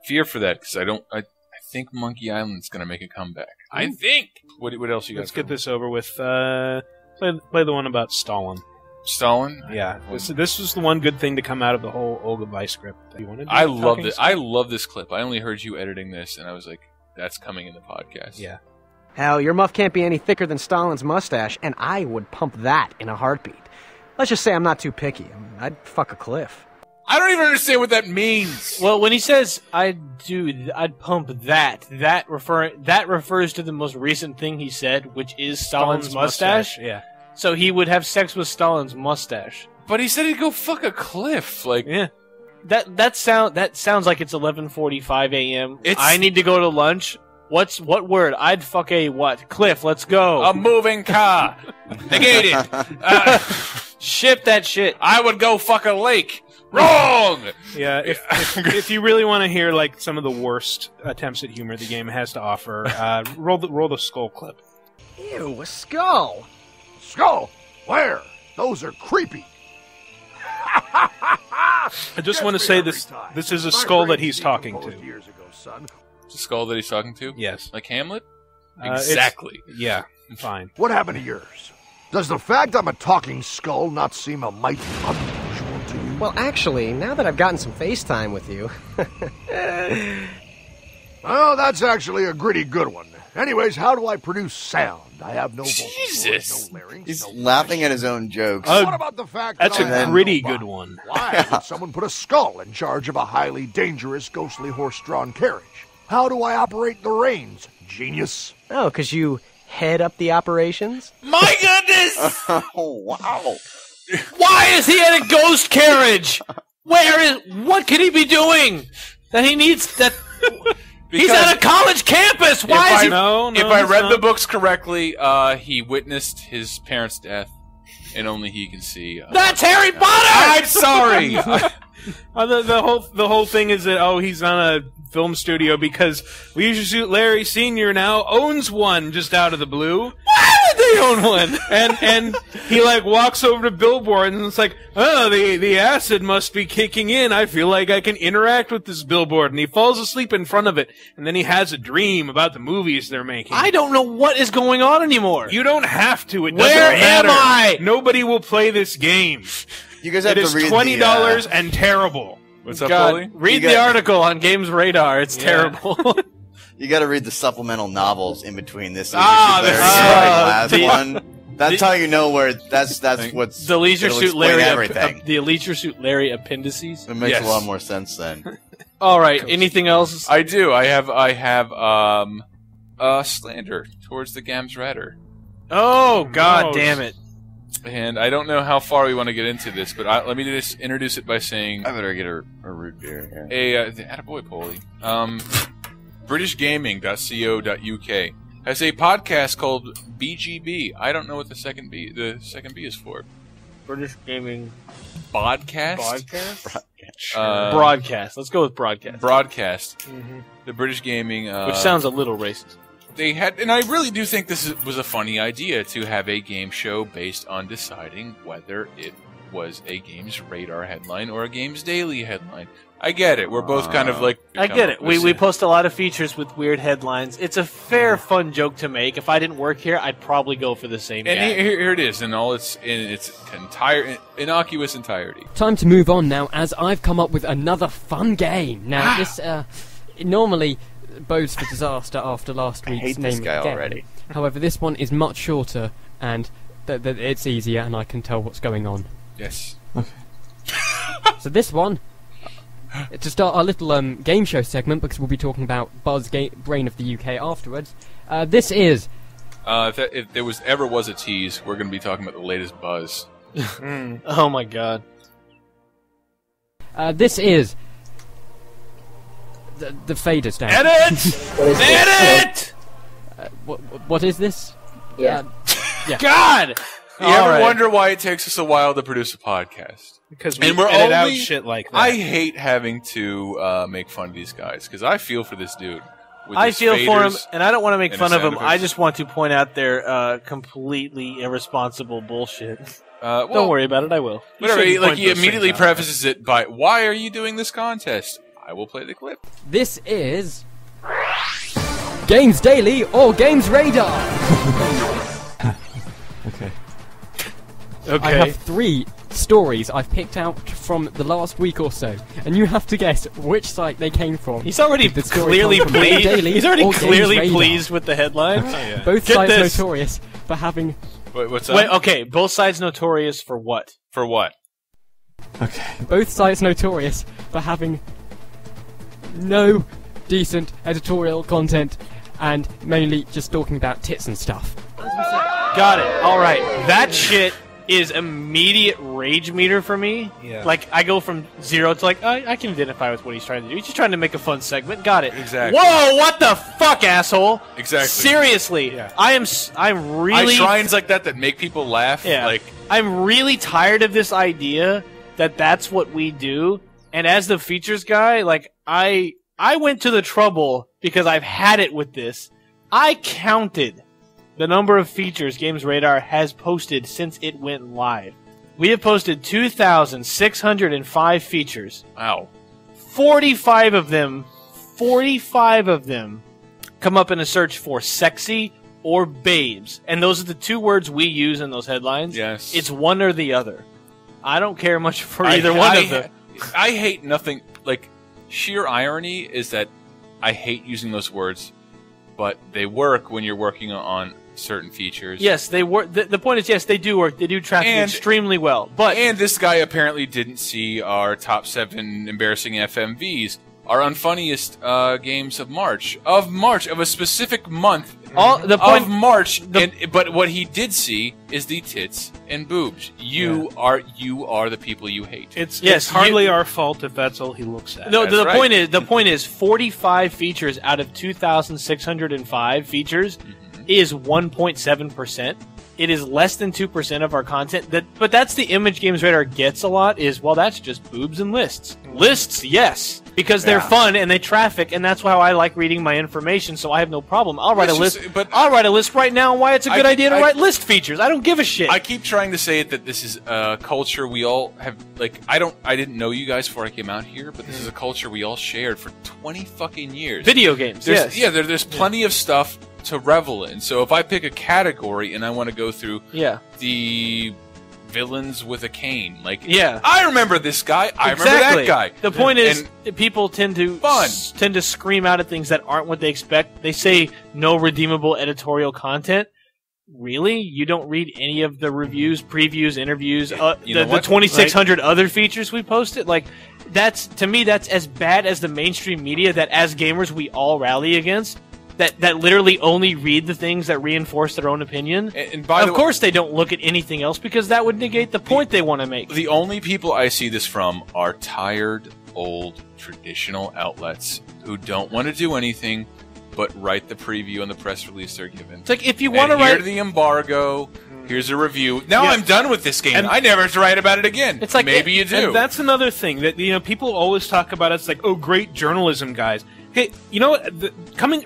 fear for that, because I think Monkey Island's going to make a comeback. I think! What else you got? Let's get this over with. Play the one about Stalin. Stalin? Yeah. This was the one good thing to come out of the whole Olga Weiss script. I love this. I love this clip. I only heard you editing this, and I was like, that's coming in the podcast. Yeah. Hell, your muff can't be any thicker than Stalin's mustache, and I would pump that in a heartbeat. Let's just say I'm not too picky. I'd fuck a cliff. I don't even understand what that means. Well, when he says I'd pump that refers to the most recent thing he said, which is Stalin's mustache. Yeah. So he would have sex with Stalin's mustache. But he said he'd go fuck a cliff. Like, yeah. That sounds like it's 11:45 a.m. I need to go to lunch. What word? I'd fuck a what? Cliff, let's go. A moving car. Negate it. Ship that shit. I would go fuck a lake. Wrong! Yeah, if you really want to hear like some of the worst attempts at humor the game has to offer, roll the skull clip. Ew, a skull. Skull? Where? Those are creepy. I just want to say this is a skull that he's talking to. It's a skull that he's talking to? Yes. Like Hamlet? Exactly. Yeah, fine. What happened to yours? Does the fact I'm a talking skull not seem a mite unusual to you? Well, actually, now that I've gotten some FaceTime with you... Well, that's actually a gritty good one. Anyways, how do I produce sound? I have no Jesus. vocal cords, no larynx, He's no laughing at his own jokes. What about the fact That's that I a have gritty no good body? one. Why would someone put a skull in charge of a highly dangerous, ghostly horse-drawn carriage? How do I operate the reins? Genius. Oh, because you head up the operations? My goodness! Oh, wow. Why is he in a ghost carriage? What could he be doing? That he needs that. He's at a college campus. Why is he? If I read the books correctly, he witnessed his parents' death, and only he can see. That's Harry Potter. I'm sorry. The whole thing is that he's on a film studio because Leisure Suit Larry Sr. now owns one just out of the blue. Why would they own one? And he like walks over to billboard and it's like, oh, the acid must be kicking in. I feel like I can interact with this billboard. And he falls asleep in front of it. And then he has a dream about the movies they're making. I don't know what is going on anymore. You don't have to. It doesn't Where matter. am I? Nobody will play this game. You guys have It is to read $20 and terrible. What's up, God, Paulie? read the article on Games Radar. It's terrible. You got to read the supplemental novels in between this last one. That's how you know where that's what's the Leisure it'll Suit explain Larry. everything. The Leisure Suit Larry appendices. It makes a lot more sense then. All right. Anything else? I do. I have slander towards the Gams Radar. Oh God, damn it! And I don't know how far we want to get into this, but let me just introduce it by saying... I better get a root beer here. Attaboy, Paulie. BritishGaming.co.uk has a podcast called BGB. I don't know what the second B is for. British Gaming... Podcast? Broadcast. Let's go with broadcast. Broadcast. Mm-hmm. The British Gaming... which sounds a little racist. They had, and I really do think this was a funny idea to have a game show based on deciding whether it was a Games Radar headline or a Games Daily headline. I get it. We're both kind of like... I get it. We post a lot of features with weird headlines. It's a fair, fun joke to make. If I didn't work here, I'd probably go for the same And gag. here it is in all its entire innocuous entirety. Time to move on now, as I've come up with another fun game. Now, this normally bodes for disaster after last week's hate name this guy game. already. However, this one is much shorter, and it's easier, and I can tell what's going on. Yes. So this one, to start our little game show segment, because we'll be talking about Buzz Brain of the UK afterwards, this is... if there ever was a tease, we're going to be talking about the latest Buzz. Oh my god. This is... The faders down. Edit! Edit! What is this? Yeah. Yeah. God! You ever wonder why it takes us a while to produce a podcast? Because we we're edit out only, shit like that. I hate having to make fun of these guys, because I feel for this dude. With I his feel for him, faders and I don't want to make and fun his of him. sound I effects. just want to point out their completely irresponsible bullshit. Well, don't worry about it, I will. You Whatever, shouldn't like point he those immediately things out. prefaces it by, "Why are you doing this contest?" I will play the clip. This is... Games Daily or Games Radar! Okay. I have 3 stories I've picked out from the last week or so, and you have to guess which site they came from. He's already Did the story clearly come from Games pleased. Daily He's already or Games clearly Radar? pleased with the headline. Both Get sites this. notorious for having... Wait, what's Wait, okay. Both sides notorious for what? For what? Both sites notorious for having no decent editorial content and mainly just talking about tits and stuff. Got it. All right. That shit is immediate rage meter for me. Yeah. Like, I go from 0 to like, I can identify with what he's trying to do. He's just trying to make a fun segment. Got it. Exactly. Whoa, what the fuck, asshole? Exactly. Seriously. Yeah. I'm really... Shrines like that make people laugh. Yeah. Like, I'm really tired of this idea that that's what we do. And as the features guy, like, I went to the trouble because I've had it with this. I counted the number of features Games Radar has posted since it went live. We have posted 2,605 features. wow. 45 of them come up in a search for sexy or babes. And those are the 2 words we use in those headlines. Yes. It's one or the other. I don't care much for either one of them. I hate nothing. Like, sheer irony is that I hate using those words, but they work when you're working on certain features. Yes, they work. The point is, yes, they do work. They do traffic extremely well. And this guy apparently didn't see our top 7 embarrassing FMVs, our unfunniest games of March, of a specific month. Of March, but what he did see is the tits and boobs. You are the people you hate. It's hardly our fault if that's all he looks at. No, the point is 45 features out of 2,605 features is 1.7%. It is less than 2% of our content. But that's the image Games Radar gets a lot is, well, that's just boobs and lists. Lists, yes. Because they're fun and they traffic, and that's how I like reading my information, so I have no problem. I'll write a list. I'll write a list right now on why it's a good idea to write list features. I don't give a shit. I keep trying to say that this is a culture we all have. Like, I didn't know you guys before I came out here, but this is a culture we all shared for 20 fucking years. Video games. There's, yes. Yeah, there's plenty of stuff to revel in. So if I pick a category and I want to go through the villains with a cane, like, I remember this guy, I remember that guy. The point is, people tend to scream out at things that aren't what they expect. They say no redeemable editorial content. Really? You don't read any of the reviews, previews, interviews, the 2,600 other features we posted? Like, to me, that's as bad as the mainstream media that as gamers we all rally against. That literally only read the things that reinforce their own opinion. And by of course, they don't look at anything else because that would negate the point they want to make. The only people I see this from are tired, old, traditional outlets who don't want to do anything but write the preview and the press release they're given. It's like, if you want to write... Here's the embargo, here's a review. Now I'm done with this game. I never have to write about it again. It's like, maybe you do. And that's another thing that people always talk about. It's like, oh, great journalism, guys. Hey, you know what?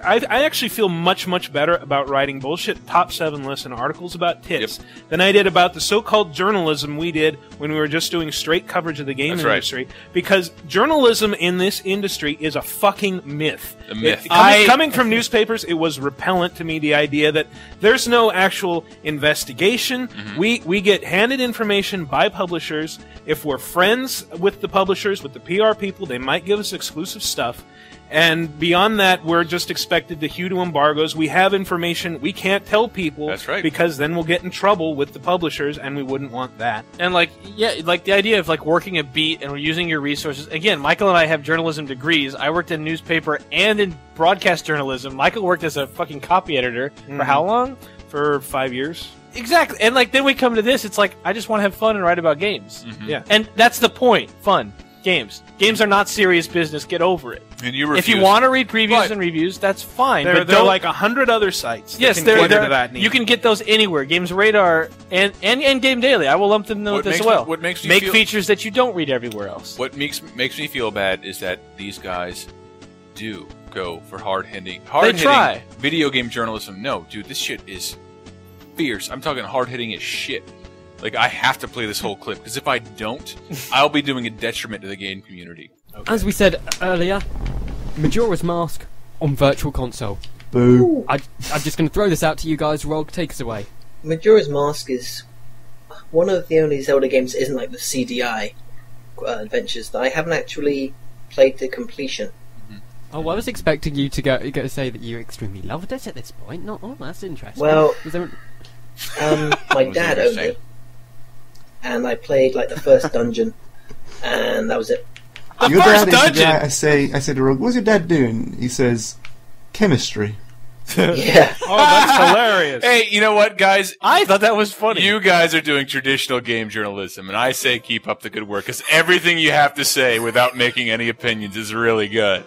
I actually feel much better about writing bullshit top 7 lists and articles about tits than I did about the so-called journalism we did when we were just doing straight coverage of the game industry. Because journalism in this industry is a fucking myth. A myth. Coming from newspapers, it was repellent to me, the idea that there's no actual investigation. We get handed information by publishers. If we're friends with the publishers, with the PR people, they might give us exclusive stuff. And beyond that, we're just expected to hew to embargoes. We have information we can't tell people. That's right. Because then we'll get in trouble with the publishers, and we wouldn't want that. And the idea of working a beat and using your resources. Again, Michael and I have journalism degrees. I worked in newspaper and in broadcast journalism. Michael worked as a fucking copy editor for how long? For 5 years. Exactly. And then we come to this, it's like, I just want to have fun and write about games. Yeah. And that's the point. Fun. Games. Games are not serious business. Get over it. And you refuse. If you want to read previews and reviews, that's fine. There But are like 100 other sites. Yes, that can cater to that need. You can get those anywhere. Games Radar and Game Daily. I will lump them in with this as well. What makes me Make feel, features that you don't read everywhere else. What makes me feel bad is that these guys do go for hard-hitting try. video game journalism. No, dude, this shit is fierce. I'm talking hard-hitting as shit. Like, I have to play this whole clip, because if I don't, I'll be doing a detriment to the game community. Okay. As we said earlier, Majora's Mask on Virtual Console. Boo. I'm just going to throw this out to you guys. Rog, take us away. Majora's Mask is one of the only Zelda games that isn't like the CDI adventures that I haven't actually played to completion. Oh, well, I was expecting you to go say that you extremely loved it at this point. Not, oh, that's interesting. Well, my dad owned it, and I played like the first dungeon, and that was it. Your dad is I say to Rogue, what's your dad doing? He says, chemistry. Yeah. Oh, that's hilarious. Hey, you know what, guys? I thought that was funny. You guys are doing traditional game journalism, and I say keep up the good work, because everything you have to say without making any opinions is really good.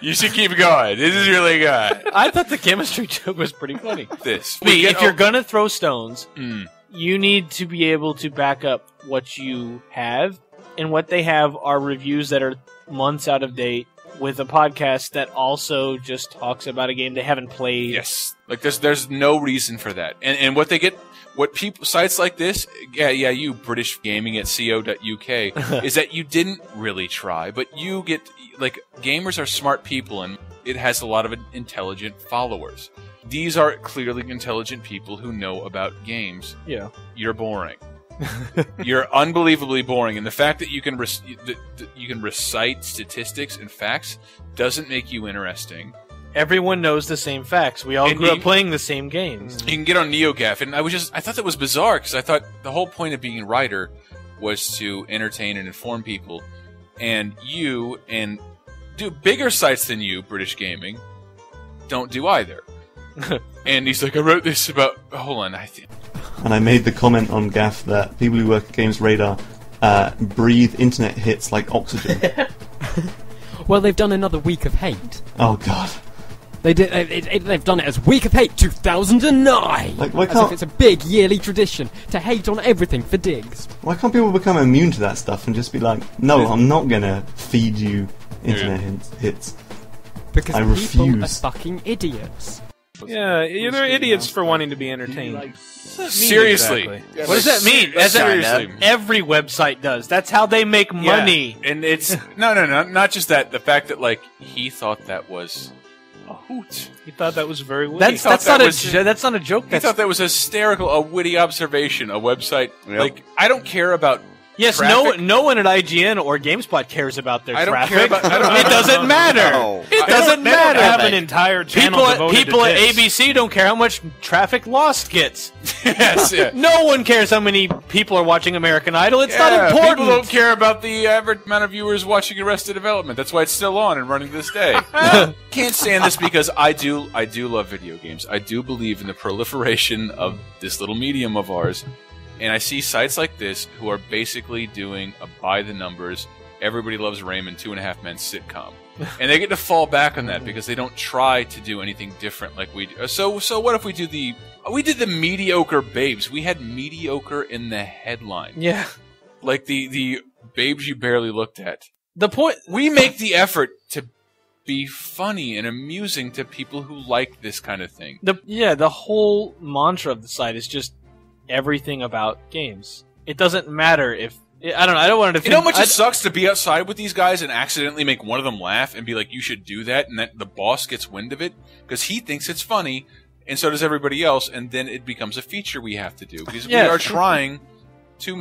You should keep going. This is really good. I thought the chemistry joke was pretty funny. If you're going to throw stones, you need to be able to back up what you have, and what they have are reviews that are months out of date, with a podcast that also just talks about a game they haven't played. Yes. Like, there's no reason for that. And what they get, what people, sites like this, you British gaming at co.uk, is that you didn't really try, but you get, like, gamers are smart people, and it has a lot of intelligent followers. These are clearly intelligent people who know about games. Yeah. You're boring. You're unbelievably boring, and the fact that you can recite statistics and facts doesn't make you interesting. Everyone knows the same facts. We all grew up playing the same games. You can get on NeoGAF, and I thought that was bizarre, because I thought the whole point of being a writer was to entertain and inform people, and you and do bigger sites than you, British Gaming, don't do either. And he's like, I wrote this about. Hold on, And I made the comment on Gaff that people who work at Games Radar breathe internet hits like oxygen. Well, they've done another Week of Hate. Oh God. They've done it as Week of Hate 2009. Like, why as can't if it's a big yearly tradition to hate on everything for digs. Why can't people become immune to that stuff and just be like, no, I'm not gonna feed you internet hits. Because I people refuse. are fucking idiots. Yeah, they're idiots for wanting to be entertained. Seriously. Exactly. What does that mean? Seriously. Every website does. That's how they make money. Yeah. And it's no, not just that. The fact that, like, he thought that was a hoot. He thought that was very witty. That's not a joke. He thought that was hysterical, a witty observation, a website. Yep. Like, I don't care about. Yes, traffic. no one at IGN or GameSpot cares about their traffic. Care about, it doesn't matter. No. It doesn't matter. They don't have an entire channel devoted people to at this. ABC don't care how much traffic Lost gets. Yes, yeah. No one cares how many people are watching American Idol. It's not important. People don't care about the average amount of viewers watching Arrested Development. That's why it's still on and running to this day. Can't stand this, because I do love video games. I do believe in the proliferation of this little medium of ours. And I see sites like this who are basically doing a by-the-numbers, Everybody Loves Raymond 2.5 Men sitcom. And they get to fall back on that because they don't try to do anything different like we do. So what if we did the mediocre babes? We had mediocre in the headline. Yeah. Like the babes you barely looked at. The point... We make the effort to be funny and amusing to people who like this kind of thing. The whole mantra of the site is just everything about games. It doesn't matter if I don't want to. You know how much it sucks to be outside with these guys and accidentally make one of them laugh and be like, "You should do that," and that the boss gets wind of it because he thinks it's funny, and so does everybody else, and then it becomes a feature we have to do because we are trying to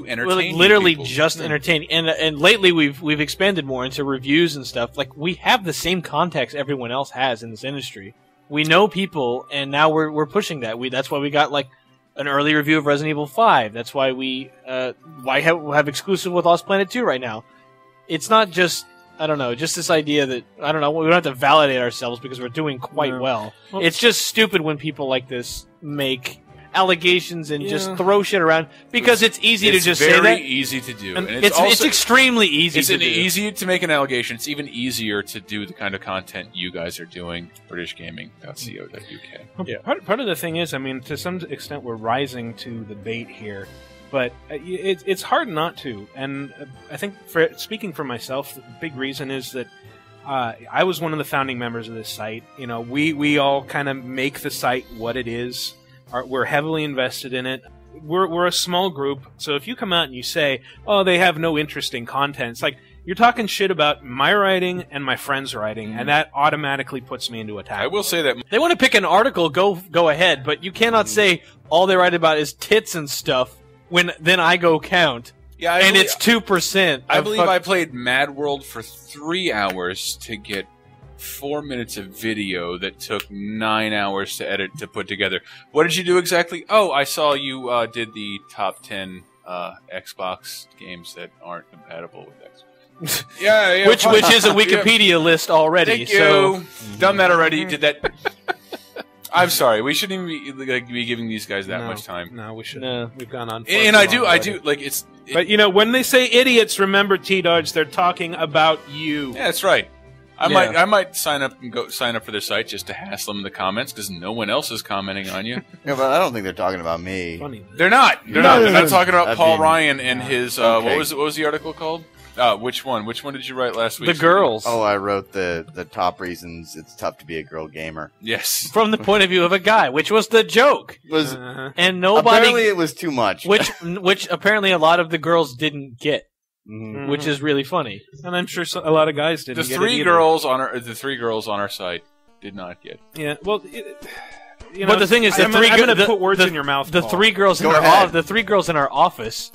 entertain. Literally people. just entertaining, and lately we've expanded more into reviews and stuff. Like we have the same context everyone else has in this industry. We know people, and now we're pushing that. That's why we got like an early review of Resident Evil 5. That's why we have exclusive with Lost Planet 2 right now. It's not just just this idea that we don't have to validate ourselves because we're doing quite well. It's just stupid when people like this make allegations and just throw shit around because it's easy to just say that. It's very easy to do. And it's extremely easy to do. It's easy to make an allegation. It's even easier to do the kind of content you guys are doing, britishgaming.co.uk. Yeah. Part of the thing is, I mean, to some extent we're rising to the bait here, but it's hard not to. And I think, speaking for myself, the big reason is that I was one of the founding members of this site. You know, we all kind of make the site what it is. We're heavily invested in it. We're a small group, so if you come out and you say, "Oh, they have no interesting content," it's like you're talking shit about my writing and my friend's writing, and that automatically puts me into attack. I will say that they want to pick an article, go ahead, but you cannot say all they write about is tits and stuff when then I go count. Yeah, it's 2%. I believe I played Mad World for 3 hours to get 4 minutes of video that took 9 hours to edit to put together. What did you do exactly? Oh, I saw you did the top 10 Xbox games that aren't compatible with Xbox. yeah, which is a Wikipedia list already. Thank you. Done that already. Did that. I'm sorry. We shouldn't even be giving these guys that much time. No, we shouldn't. No. We've gone on. And I do like it's. But you know, when they say idiots, remember T-Dodge, they're talking about you. Yeah, that's right. I might sign up for their site just to hassle them in the comments because no one else is commenting on you. Yeah, but I don't think they're talking about me. Funny. They're not. They're not talking about Paul Ryan and his. Okay. What was the article called? Which one? Which one did you write last week? The girls. Oh, I wrote the top reasons it's tough to be a girl gamer. Yes. From the point of view of a guy, which was the joke. And nobody. Apparently, it was too much. Which apparently a lot of the girls didn't get. Mm-hmm. Which is really funny, and I'm sure a lot of guys didn't. The three girls on our site did not get. Yeah, well, but the thing is, I'm going to put words in your mouth. The Paul. three girls in our office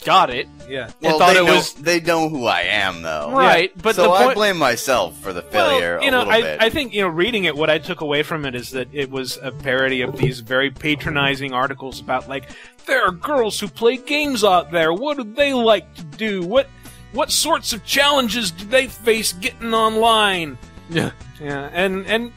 got it. Yeah, they know who I am though. Right, but so I blame myself for the failure. Well, a little bit. I think reading it, what I took away from it is that it was a parody of these very patronizing articles about there are girls who play games out there. What do they like to do? What sorts of challenges do they face getting online? Yeah, yeah, and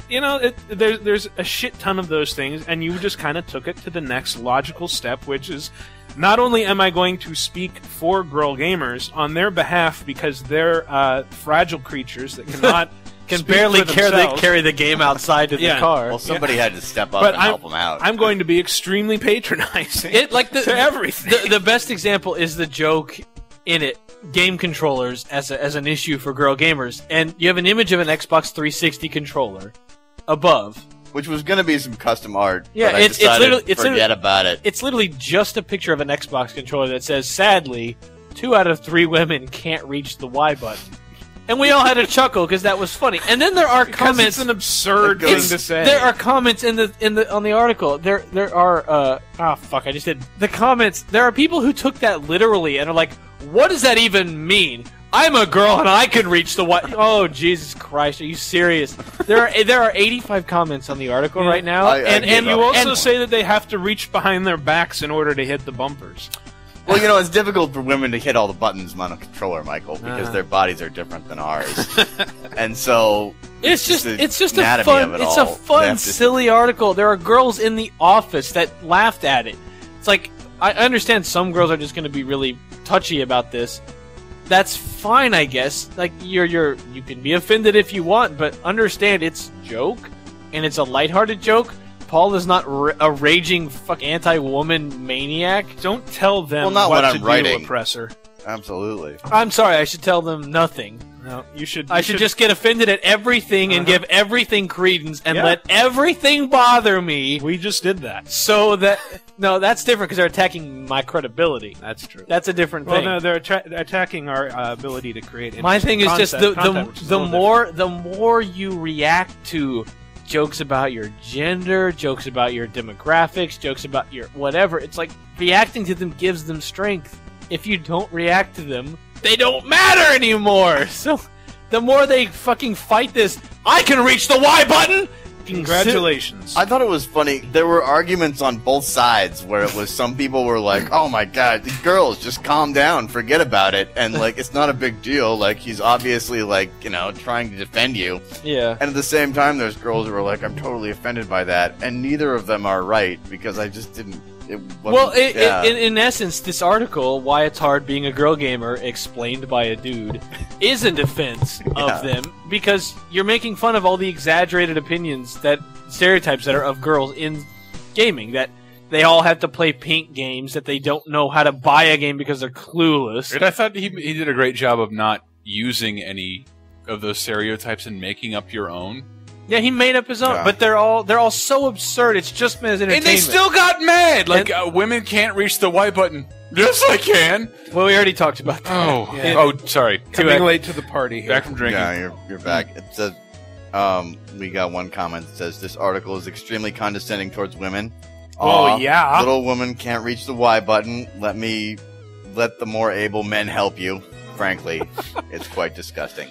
there's a shit ton of those things, and you just kind of took it to the next logical step, which is not only am I going to speak for girl gamers on their behalf because they're fragile creatures that cannot. Can barely carry the game outside to the car. Well, somebody had to step up and help them out. I'm going to be extremely patronizing to everything. The best example is the joke in it, game controllers as an issue for girl gamers. And you have an image of an Xbox 360 controller above. Which was going to be some custom art, yeah, but I decided to forget about it. It's literally just a picture of an Xbox controller that says, sadly, 2 out of 3 women can't reach the Y button. And we all had a chuckle because that was funny. And then there are comments. It's an absurd thing to say. There are comments on the article. There are I just did the comments. There are people who took that literally and are like, "What does that even mean? I'm a girl and I can reach the what?" Oh, Jesus Christ! Are you serious? There are 85 comments on the article right now, and you also say that they have to reach behind their backs in order to hit the bumpers. Well, it's difficult for women to hit all the buttons on a controller, Michael, because their bodies are different than ours, and so it's just a fun, silly article. There are girls in the office that laughed at it. It's like I understand some girls are just going to be really touchy about this. That's fine, I guess. Like you can be offended if you want, but understand it's a joke, and it's a lighthearted joke. Paul is not a raging anti-woman maniac. Don't tell them what to I'm writing. do, oppressor. Absolutely. I'm sorry, I should tell them nothing. No, you should. I should just get offended at everything and give everything credence and let everything bother me. We just did that. So that no, that's different because they're attacking my credibility. That's true. That's a different Well, thing. no, they're attacking our ability to create. My thing is just content, which is a little the more you react to jokes about your gender, jokes about your demographics, jokes about your whatever, it's like reacting to them gives them strength. If you don't react to them, they don't matter anymore. So the more they fucking fight this, I can reach the Y button. Congratulations. I thought it was funny. There were arguments on both sides where it was some people were like, oh my god, the girls, just calm down, forget about it. And like, it's not a big deal. Like, he's obviously like, you know, trying to defend you. Yeah. And at the same time, there's girls who are like, I'm totally offended by that. And neither of them are right because I just didn't. In essence, this article, Why It's Hard Being a Girl Gamer, explained by a dude, is a defense of them because you're making fun of all the exaggerated opinions, that stereotypes that are of girls in gaming, that they all have to play pink games, that they don't know how to buy a game because they're clueless. And I thought he did a great job of not using any of those stereotypes and making up your own. Yeah, he made up his own, but they're all so absurd. It's just meant as entertainment. And they still got mad. Like, women can't reach the Y button. Yes, I can. Well, we already talked about that. Oh, Yeah. oh, sorry. Coming late to the party. Back from drinking. Yeah, you're back. It says, we got one comment that says, this article is extremely condescending towards women. Oh, yeah. Little woman can't reach the Y button. Let the more able men help you. Frankly, it's quite disgusting.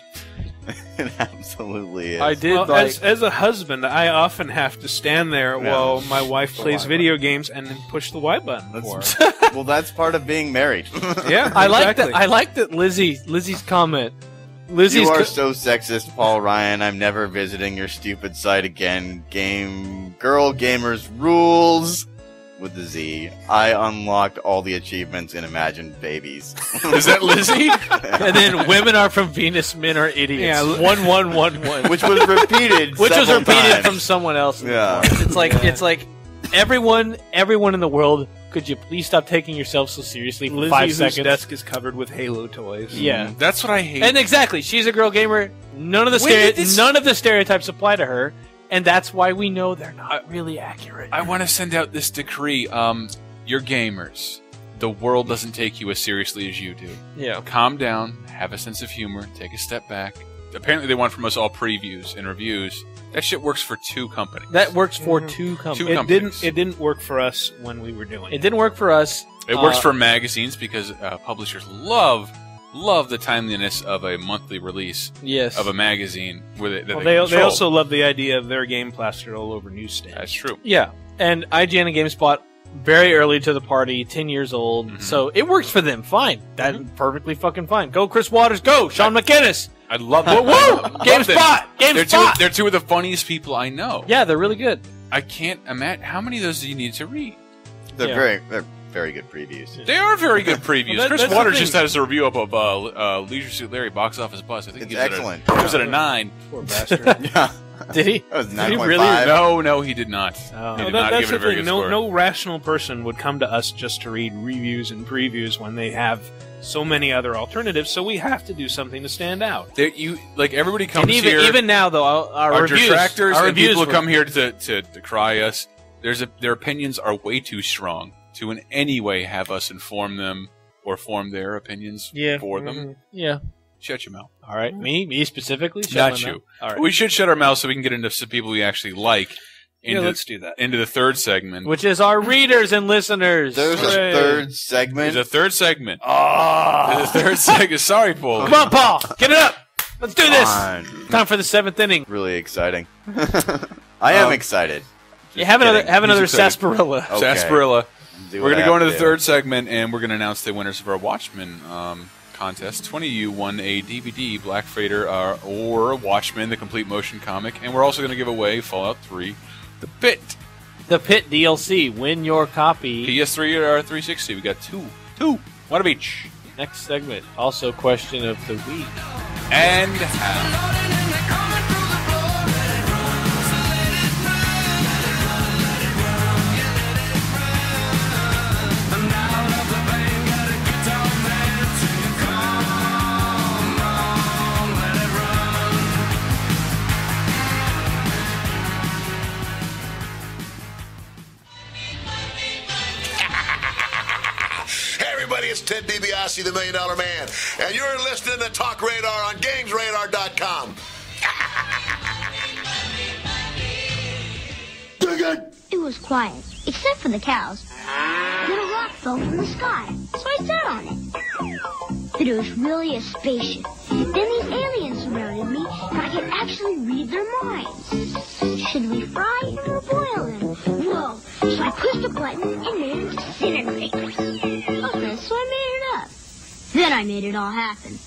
It absolutely is. I did. Well, as a husband, I often have to stand there while my wife plays video games and then push the Y button for her. Well, that's part of being married. Yeah, I like that Lizzie's comment. You are so sexist, Paul Ryan. I'm never visiting your stupid site again. Girl gamers rules. With the Z. I unlocked all the achievements in Imagined Babies. Is that Lizzie? And then women are from Venus, men are idiots. Yeah, 1111. Which was repeated. Which was repeated times. from someone else. Yeah. It's like everyone in the world, could you please stop taking yourself so seriously for Lizzie, 5 whose seconds? desk is covered with Halo toys. Yeah. That's what I hate. And exactly, she's a girl gamer. None of the stereotypes apply to her. And that's why we know they're not really accurate. I want to send out this decree. You're gamers. The world doesn't take you as seriously as you do. Yeah. Calm down. Have a sense of humor. Take a step back. Apparently they want from us all previews and reviews. That shit works for 2 companies. That works for 2 companies. It didn't work for us when we were doing it. It didn't work for us. It works for magazines because publishers love the timeliness of a monthly release of a magazine. Where they also love the idea of their game plastered all over newsstands. That's true. Yeah, and IGN and GameSpot very early to the party, 10 years old, so it works for them. Fine, that's perfectly fucking fine. Go, Chris Waters. Go, Sean McInnes. I love them. Woo! GameSpot. They're 2 of the funniest people I know. Yeah, they're really good. I can't imagine how many of those do you need to read. They're very good previews. They are very good previews. Well, Chris that's Waters the just thing. had a review up of Leisure Suit Larry Box Office Buzz. I think It's he gives excellent. He gives it a 9. Poor bastard. Yeah. Did he? That was Did he 9.5. really? No, he did not. Oh. He did That's not give it the a very thing. good score. No rational person would come to us just to read reviews and previews when they have so many other alternatives. So we have to do something to stand out. Everybody comes And here. even now, though, our reviews, detractors our and reviews people were- come here to decry us. Their opinions are way too strong to in any way have us inform them or form their opinions for them. Yeah. Shut your mouth. All right, me specifically. Shut Not my you. mouth. All right. We should shut our mouths so we can get into some people we actually like. Let's do that. Into the 3rd segment. Which is our readers and listeners. There's a 3rd segment. There's a 3rd segment. Oh. There's a 3rd segment. Sorry, Paul. Come on, Paul. Get it up. Let's do this. Come on. Time for the 7th inning. Really exciting. I am excited. You have another He's excited. sarsaparilla. Okay. Sarsaparilla. Do We're what going to I go have into to the do. 3rd segment, and we're going to announce the winners of our Watchmen contest. 20 of you won a DVD, Black Fader or Watchmen, the complete motion comic, and we're also going to give away Fallout 3, The Pit. The Pit DLC. Win your copy. PS3 or 360. We got 2. 1 of each. Next segment. Also question of the week. And how. everybody. It's Ted DiBiase, the $1 Million Man, and you're listening to Talk Radar on GamesRadar.com. It was quiet, except for the cows. Then a rock fell from the sky, so I sat on it. But it was really a spaceship. Then these aliens surrounded me, and I could actually read their minds. Should we fry or boil them? No. So I pushed a button and made them disintegrate. Okay, so I made it up. Then I made it all happen.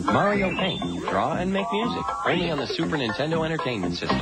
Mario Paint. Draw and make music. Only on the Super Nintendo Entertainment System.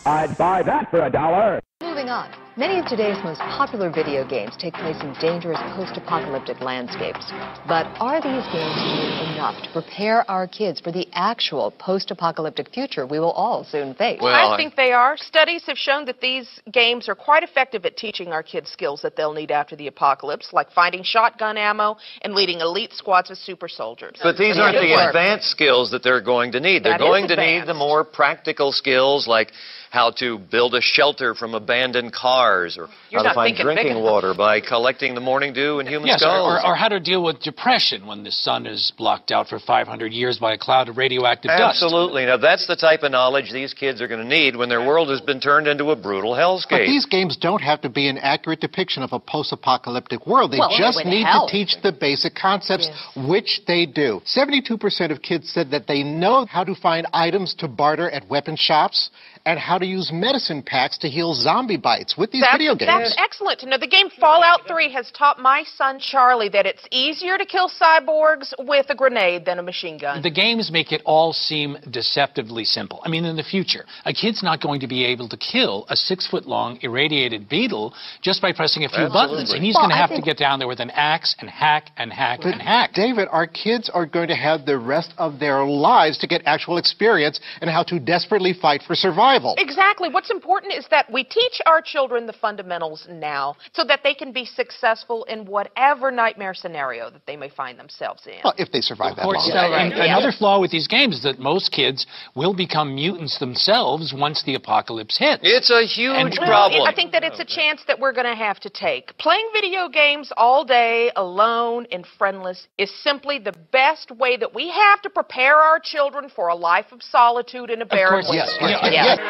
I'd buy that for $1. Moving on. Many of today's most popular video games take place in dangerous post-apocalyptic landscapes. But are these games doing enough to prepare our kids for the actual post-apocalyptic future we will all soon face? I think they are. Studies have shown that these games are quite effective at teaching our kids skills that they'll need after the apocalypse, like finding shotgun ammo and leading elite squads of super soldiers. But these aren't the advanced skills that they're going to need. They're going to need the more practical skills like how to build a shelter from abandoned cars, or how to find drinking water by collecting the morning dew in human skulls. Or how to deal with depression when the sun is blocked out for 500 years by a cloud of radioactive dust. Absolutely. Now, that's the type of knowledge these kids are going to need when their world has been turned into a brutal hellscape. But these games don't have to be an accurate depiction of a post-apocalyptic world. They just need to teach the basic concepts, which they do. 72% of kids said that they know how to find items to barter at weapon shops and how to use medicine packs to heal zombie bites with these video games. That's excellent to know. The game Fallout 3 has taught my son Charlie that it's easier to kill cyborgs with a grenade than a machine gun. The games make it all seem deceptively simple. I mean, in the future, a kid's not going to be able to kill a 6-foot-long irradiated beetle just by pressing a few buttons, and he's going to have to get down there with an axe and hack and hack and hack. David, our kids are going to have the rest of their lives to get actual experience in how to desperately fight for survival. Exactly. What's important is that we teach our children the fundamentals now so that they can be successful in whatever nightmare scenario that they may find themselves in. Well, if they survive that long. Another flaw with these games is that most kids will become mutants themselves once the apocalypse hits. It's a huge problem. I think that it's a chance that we're going to have to take. Playing video games all day, alone and friendless, is simply the best way that we have to prepare our children for a life of solitude and a barren wasteland. Yes.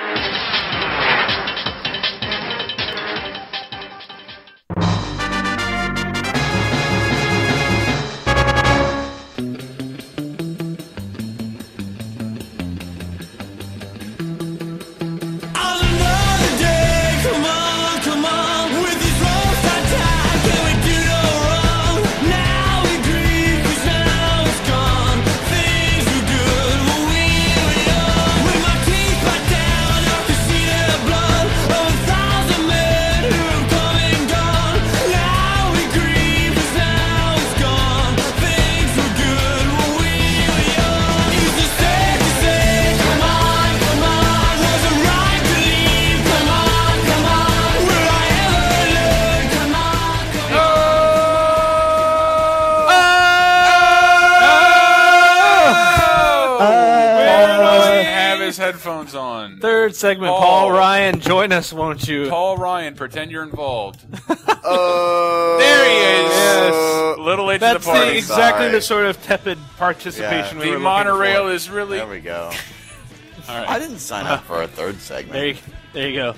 Headphones on. Third segment, Paul Ryan, join us, won't you? Paul Ryan, pretend you're involved. There he is. Yes. A little late to the party. That's exactly the sort of tepid participation we were The looking monorail for. is really... There we go. All right. I didn't sign up for a third segment. There you go.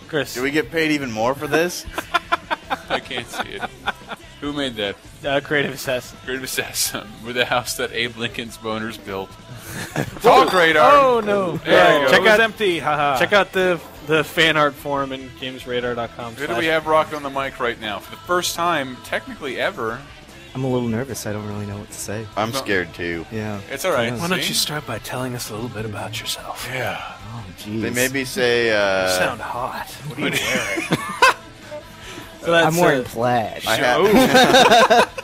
Chris. Do we get paid even more for this? I can't see it. Who made that? Creative Assess. Creative Assess. With the house that Abe Lincoln's boners built. TalkRadar. Oh, no. There you go. Check out empty. Check out the fan art forum in GamesRadar.com. Who do we have rocking on the mic right now? For the first time, technically ever. I'm a little nervous. I don't really know what to say. I'm scared too. Yeah. It's all right. Why don't you start by telling us a little bit about yourself? Yeah. Oh, jeez. They maybe say, You sound hot. What are you wearing? So that's, I'm wearing plaid.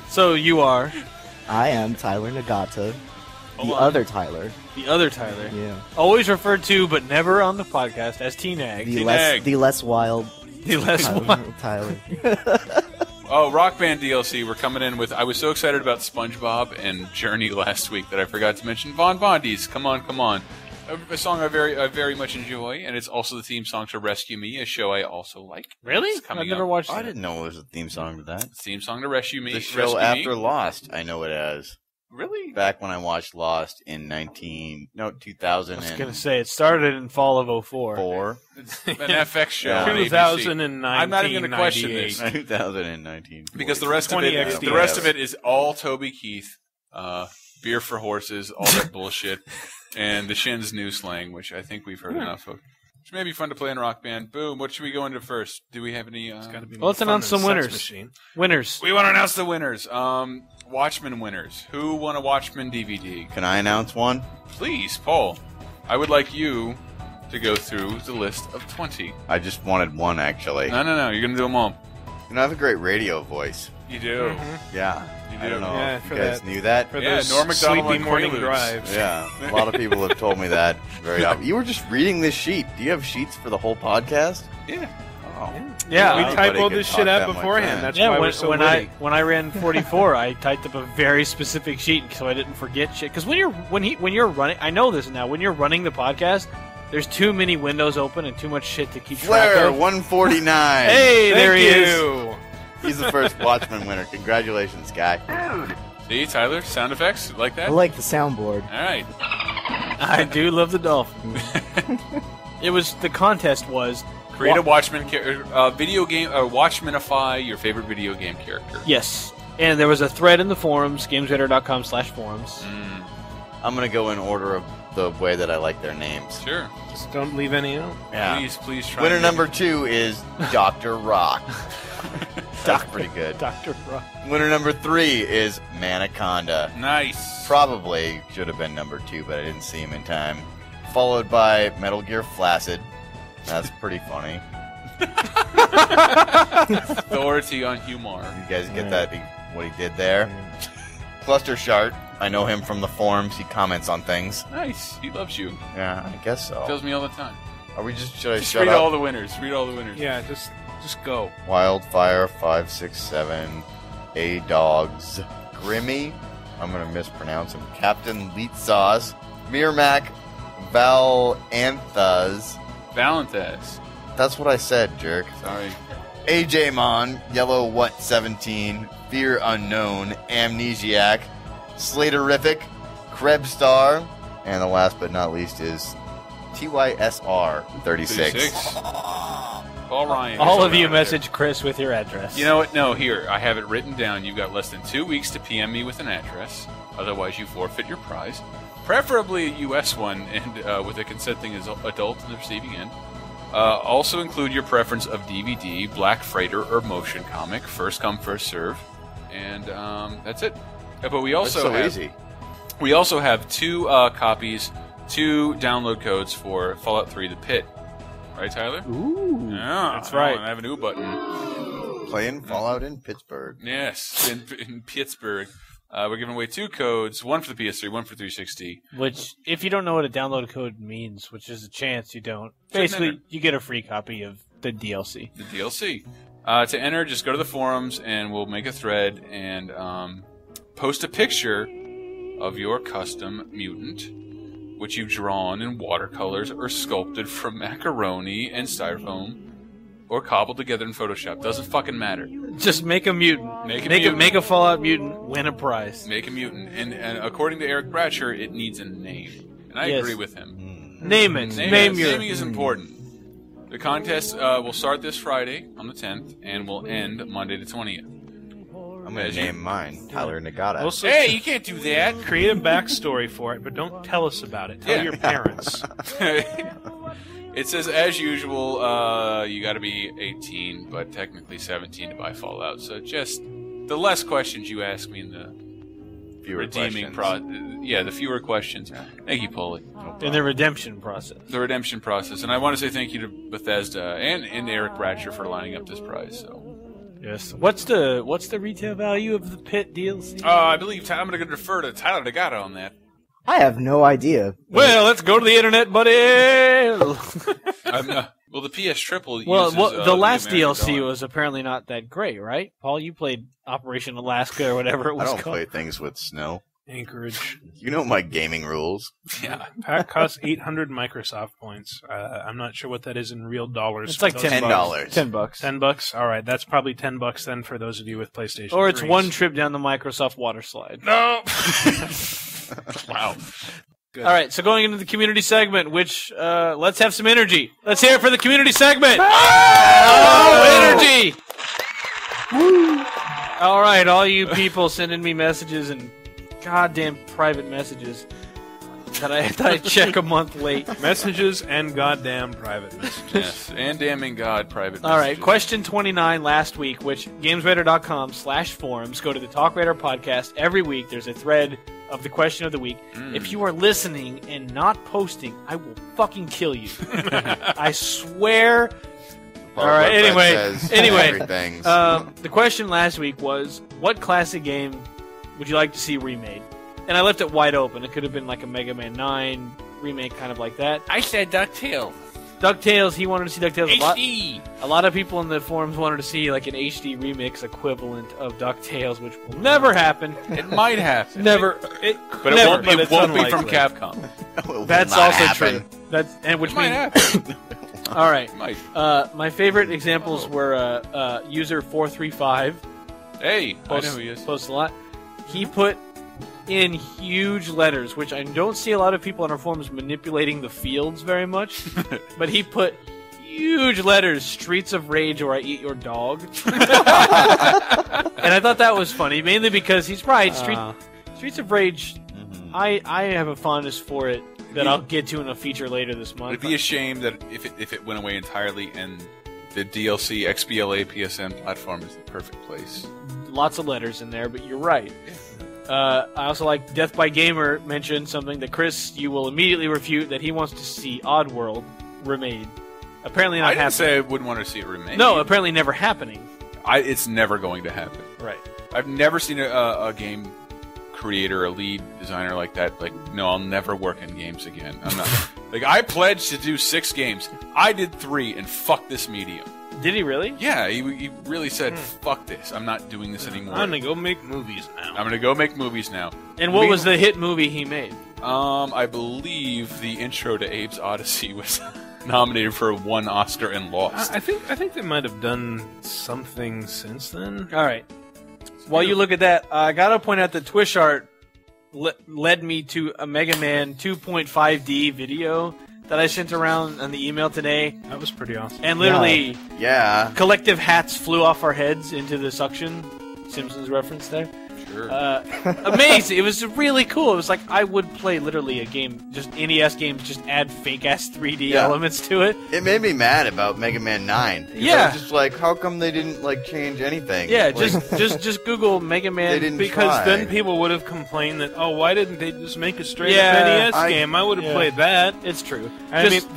So you are? I am Tyler Nagata. The other Tyler. The other Tyler. Yeah. Always referred to, but never on the podcast, as T-Nag. The less wild. The less wild Tyler. Oh, Rock Band DLC. We're coming in with... I was so excited about SpongeBob and Journey last week that I forgot to mention Von Bondi's. Come on, come on. A song I very much enjoy, and it's also the theme song to Rescue Me, a show I also like. Really? I've never watched I that. didn't know it was a theme song to that. Theme song to Rescue Me. The show after Lost, I know it as. Really? Back when I watched Lost in 2000. I was going to say, it started in fall of 04. It's an FX show. Yeah. on ABC. 2019. I'm not even going to question this 2019. because the rest of it is all Toby Keith, beer for horses, all that bullshit, and the Shins new slang, which I think we've heard enough of. Which may be fun to play in Rock Band. Boom. What should we go into first? Do we have any? Let's announce some winners. Winners. We want to announce the winners. Watchmen winners. Who won a Watchmen DVD? Can I announce one? Please, Paul. I would like you to go through the list of 20. I just wanted one, actually. No. You're going to do them all. I have a great radio voice. You do. Yeah. You do. I don't know Yeah, if for you guys that- knew that. For Yeah, those Norm Macdonald sleepy on morning Quaaludes. drives. Yeah, a lot of people have told me that very often. You were just reading this sheet. Do you have sheets for the whole podcast? Yeah. Oh. Yeah, we Anybody typoed could this talk shit out that much, beforehand. man. That's Yeah, why when, we're so when witty. I ran 44, I typed up a very specific sheet so I didn't forget shit. Because when you're running, I know this now. When you're running the podcast, there's too many windows open and too much shit to keep track Flair, of. 149. Hey, there he Thank is. you. He's the first Watchmen winner. Congratulations, guy. See, Tyler, sound effects like that. I like the soundboard. All right. I do love the dolphin. The contest was Create a Watchmen video game. Watchmenify your favorite video game character. Yes, and there was a thread in the forums, gamesradar.com/forums. I'm going to go in order of the way that I like their names. Sure. Just don't leave any out. Yeah. Please try. Winner number 2 is Dr. Rock. That's pretty good. Dr. Rock. Winner number 3 is Manaconda. Nice. Probably should have been number 2, but I didn't see him in time. Followed by Metal Gear Flaccid. That's pretty funny. Authority on humor. You guys get that? What he did there? Cluster Shart. I know him from the forums. He comments on things. Nice. He loves you. Yeah, I guess so. Tells me all the time. Are we just? Should I Just shut read up? all the winners. Read all the winners. Yeah, just go. Wildfire 567. A Dogs. Grimmy. I'm gonna mispronounce him. Captain Leetsauce. Mirmac. Valanthas. Valanthas. That's what I said, jerk. Sorry. AJ Mon, Yellow What 17, Fear Unknown, Amnesiac, Slaterific, Krebstar, and the last but not least is TYSR 36. Paul Ryan. All of you message Chris with your address. You know what? No, here. I have it written down. You've got less than 2 weeks to PM me with an address. Otherwise, you forfeit your prize. Preferably a U.S. one and with a consenting adult in the receiving end. Also include your preference of DVD, Black Freighter, or motion comic. First come, first serve. And that's it. But we also easy. We also have 2 copies, 2 download codes for Fallout 3 The Pit. Right, Tyler? Ooh. Yeah, that's right. I have an ooh button. Playing Fallout in Pittsburgh. Yes, in Pittsburgh. We're giving away 2 codes, one for the PS3, one for 360. Which, if you don't know what a download code means, which is a chance you don't, basically you get a free copy of the DLC. The DLC. To enter, just go to the forums and we'll make a thread and post a picture of your custom mutant, which you've drawn in watercolors or sculpted from macaroni and styrofoam or cobbled together in Photoshop. Doesn't fucking matter. Just make a mutant. Make a Fallout mutant. Win a prize. Make a mutant. And according to Eric Bratcher, it needs a name. And I agree with him. Name it. Naming is important. The contest will start this Friday on the 10th and will end Monday the 20th. I'm going to name mine Tyler Nagata. Also, hey, you can't do that. Create a backstory for it, but don't tell us about it. Tell your parents. It says, as usual, you got to be 18, but technically 17 to buy Fallout. So just the less questions you ask me in the redeeming process. Yeah, the fewer questions. Thank you, Paulie. In the redemption process. The redemption process. And I want to say thank you to Bethesda and Eric Bratcher for lining up this prize. So. Yes. What's the retail value of the Pit DLC? I believe I'm going to defer to Tyler Nagata on that. I have no idea. Well, let's go to the internet, buddy. Well, the PS Triple uses... the last DLC dollar. was apparently not that great, right? Paul, you played Operation Alaska or whatever it was I don't called. play things with snow. Anchorage. You know my gaming rules. Yeah. Pack costs 800 Microsoft points. I'm not sure what that is in real dollars. It's like $10. $10. $10? All right, that's probably $10 then for those of you with PlayStation. Or it's 3s. one trip down the Microsoft water slide. No! Wow. Good. All right, so going into the community segment, which, let's have some energy. Let's hear it for the community segment. Energy! All right, all you people sending me messages and goddamn private messages that I check a month late. Messages and goddamn private messages. Yes, and damning God private messages. All right, question 29 last week, which GamesRadar.com/forums. Go to the TalkRadar podcast. Every week there's a thread of the question of the week. If you are listening and not posting, I will fucking kill you. I swear. All right, anyway. The question last week was, what classic game would you like to see remade? And I left it wide open. It could have been like a Mega Man 9 remake, kind of like that. I said DuckTales. DuckTales, he wanted to see DuckTales HD. A lot of people in the forums wanted to see like an HD remix equivalent of DuckTales, which will never happen. It might happen. Never. It won't be from Capcom. That's also true. Which might happen. All right. Might. My favorite examples were user 435. Hey, I know who he is. Posts a lot. He put in huge letters, which I don't see a lot of people on our forums manipulating the fields very much, but he put huge letters, Streets of Rage or I Eat Your Dog. And I thought that was funny, mainly because he's right. Streets of Rage, I have a fondness for it that I'll get to in a feature later this month. It'd be a shame that if it went away entirely and the DLC XBLA PSN platform is the perfect place. Lots of letters in there, but you're right. I also like Death by Gamer mentioned something that Chris, you will immediately refute, that he wants to see Oddworld remade. Apparently not happening. I didn't say I wouldn't want to see it remade. No, apparently never happening. It's never going to happen. Right. I've never seen a game creator, a lead designer like that. Like, no, I'll never work in games again. I'm not. Like, I pledged to do 6 games. I did 3, and fuck this medium. Did he really? Yeah, he really said, fuck this. I'm not doing this anymore. I'm going to go make movies now. I'm going to go make movies now. And what was the hit movie he made? I believe the intro to Abe's Odyssey was nominated for 1 Oscar and lost. I think they might have done something since then. All right. While you look at that, I got to point out that Twishart led me to a Mega Man 2.5D video that I sent around on the email today. That was pretty awesome. And literally, yeah, collective hats flew off our heads into the suction. Simpsons reference there. Sure. Amazing. It was really cool. It was like I would play literally a game, just NES games, just add fake-ass 3D elements to it. It made me mad about Mega Man 9. Yeah. I was just like, how come they didn't change anything? Yeah, like, just Google Mega Man. They didn't because try. Then people would have complained that, why didn't they just make a straight up NES game? I would have played that. It's true.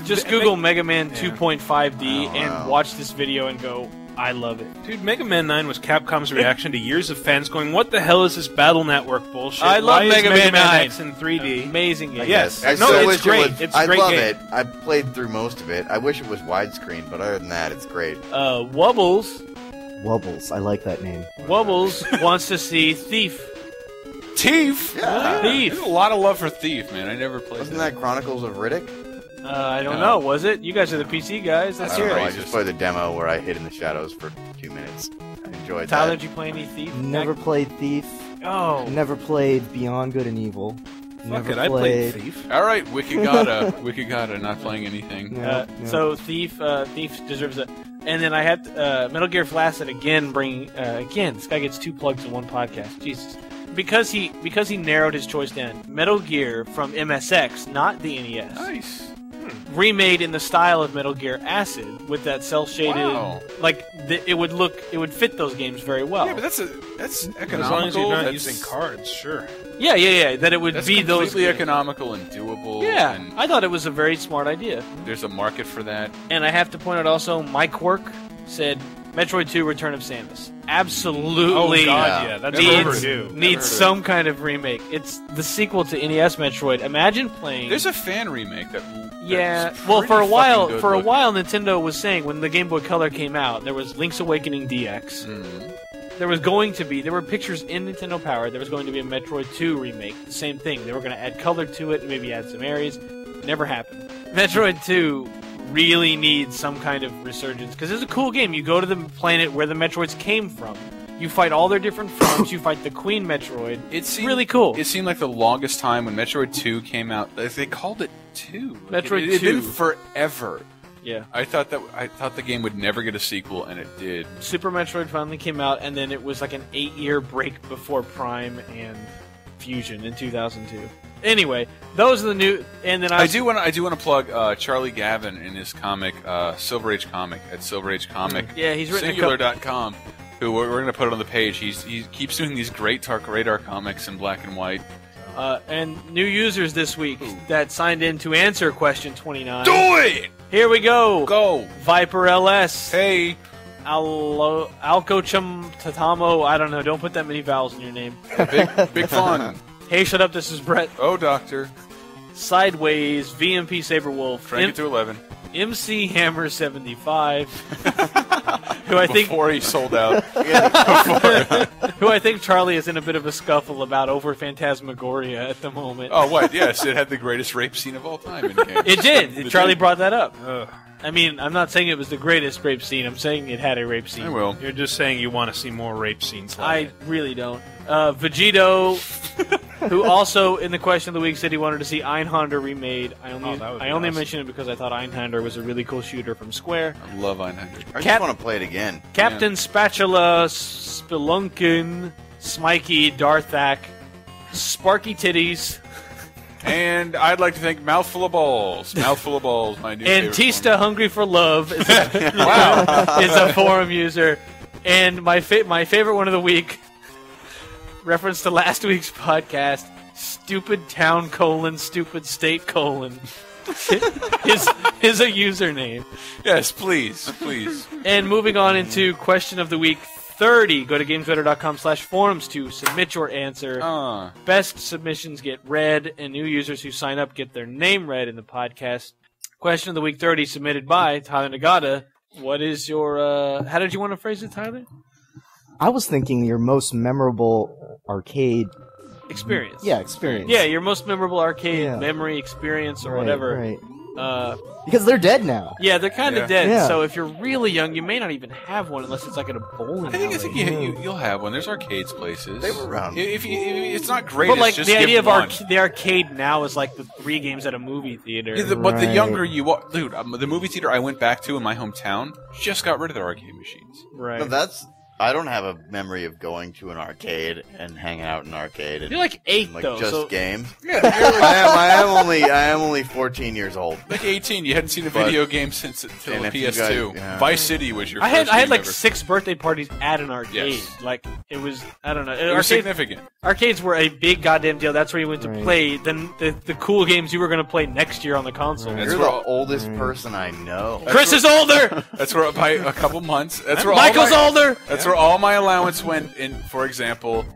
Just Google Mega Man 2.5D and watch this video and go, I love it. Dude, Mega Man 9 was Capcom's reaction to years of fans going, what the hell is this Battle Network bullshit? I love Mega Man 9. X in 3D. Amazing game. Yes. It's great. It's a great love game. it. I played through most of it. I wish it was widescreen, but other than that, it's great. Wubbles. Wubbles. I like that name. Wubbles wants to see Thief. Thief? Yeah. Thief. There's a lot of love for Thief, man. I never played Wasn't that Chronicles of Riddick? I don't know. Was it? You guys are the PC guys. Let's hear it. I just played the demo where I hid in the shadows for 2 minutes. I enjoyed Tyler, that. did you play any Thief? Never played Thief. Oh. Never played Beyond Good and Evil. Fuck it, I played Thief. All right, Wikigata, not playing anything. So Thief deserves it. And then I had Metal Gear Flaccid again. Again, this guy gets 2 plugs in one podcast. Jesus. Because he narrowed his choice down. Metal Gear from MSX, not the NES. Nice. Remade in the style of Metal Gear Acid with that cell shaded, it would fit those games very well. Yeah, but that's economical. As long as you're not using cards, sure. Yeah. That it would be those completely economical and doable. Yeah, and I thought it was a very smart idea. There's a market for that. And I have to point out also, Mike Work said Metroid 2: Return of Samus. Absolutely. Oh god, yeah, that's overdue. Needs some kind of remake. It's the sequel to NES Metroid. Imagine playing. There's a fan remake that. Yeah. Well, for a while, Nintendo was saying when the Game Boy Color came out, there was Link's Awakening DX. there were pictures in Nintendo Power. There was going to be a Metroid 2 remake. The same thing. They were going to add color to it, maybe add some areas. Never happened. Metroid 2 really needs some kind of resurgence because it's a cool game. You go to the planet where the Metroids came from. You fight all their different forms. You fight the Queen Metroid. It's really cool. It seemed like the longest time when Metroid 2 came out. They called it 2. Metroid 2. It's been forever. Yeah. I thought the game would never get a sequel, and it did. Super Metroid finally came out, and then it was like an 8-year break before Prime and Fusion in 2002. Anyway, those are the new. And then I do want to plug Charlie Gavin in his comic Silver Age Comic at Silver Age Comic. Yeah, he's written Singular.com. Who we're going to put it on the page. He keeps doing these great TalkRadar comics in black and white. And new users this week that signed in to answer question 29. Do it! Here we go. Go. Viper LS. Hey. Alcochum Tatamo. I don't know. Don't put that many vowels in your name. Big fun. Hey, shut up. This is Brett. Oh, Doctor. Sideways. VMP Saberwolf. Crank it to 11. MC Hammer 75. Who I think before he sold out. Who I think Charlie is in a bit of a scuffle about over Phantasmagoria at the moment. Oh, what? Yes, it had the greatest rape scene of all time in games. It did. Charlie brought that up. I mean, I'm not saying it was the greatest rape scene. I'm saying it had a rape scene. I will. You're just saying you want to see more rape scenes. I really don't. Vegito, who also in the question of the week said he wanted to see Einhander remade. I only mentioned it because I thought Einhander was a really cool shooter from Square. I love Einhander. I just want to play it again. Captain Spatula, Spelunkin, Smikey, Darthak, Sparky Titties. And I'd like to thank Mouthful of Balls. Mouthful of Balls, my new favorite Tista Hungry for Love is a forum user. And my favorite one of the week, reference to last week's podcast, Stupid Town : Stupid State : is a username. Yes, please. Please. And moving on into question of the week 30, go to GamesRadar.com/forums to submit your answer. Best submissions get read, and new users who sign up get their name read in the podcast. Question of the week 30 submitted by Tyler Nagata. What is your, how did you want to phrase it, Tyler? I was thinking your most memorable arcade experience. Yeah, experience. Yeah, your most memorable arcade memory, experience, or whatever. Right. Because they're dead now. Yeah, they're kind of dead. Yeah. So if you're really young, you may not even have one unless it's like at a bowling alley. I think you'll have one. There's arcades places. They were around. If it's not great, but like just the idea of one. the arcade now is like the 3 games at a movie theater. Yeah, but the younger you are, dude, the movie theater I went back to in my hometown just got rid of their arcade machines. Right. No, I don't have a memory of going to an arcade and hanging out in an arcade. And, you're like 8 like though. Just games. Yeah, I am only 14 years old. Like 18. You hadn't seen a video game since the PS2. Vice City was your. I first had game like ever. 6 birthday parties at an arcade. Yes. Like it was, I don't know. It was significant. Arcades were a big goddamn deal. That's where you went to play. Then the cool games you were going to play next year on the console. You're the oldest person I know. Chris is older. That's where by a couple months. That's where Michael's older. That's where all my allowance went in. For example,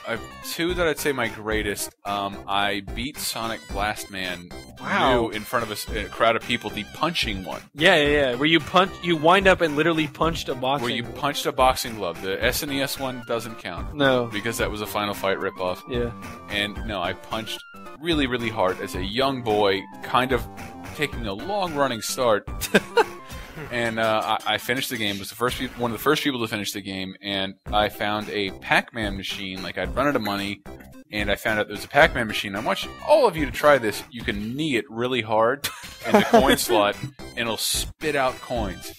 I have 2 that I'd say my greatest. I beat Sonic Blast Man new in front of a crowd of people. The punching one. Yeah. Where you wind up and literally punched a boxing. Where you punched a boxing glove. The SNES one doesn't count. No, because that was a Final Fight ripoff. Yeah. And no, I punched really, really hard as a young boy, kind of taking a long running start. And I finished the game. Was one of the first people to finish the game, and I found a Pac-Man machine. Like I'd run out of money, and I found out there was a Pac-Man machine. I want all of you to try this. You can knee it really hard in the coin slot, and it'll spit out coins.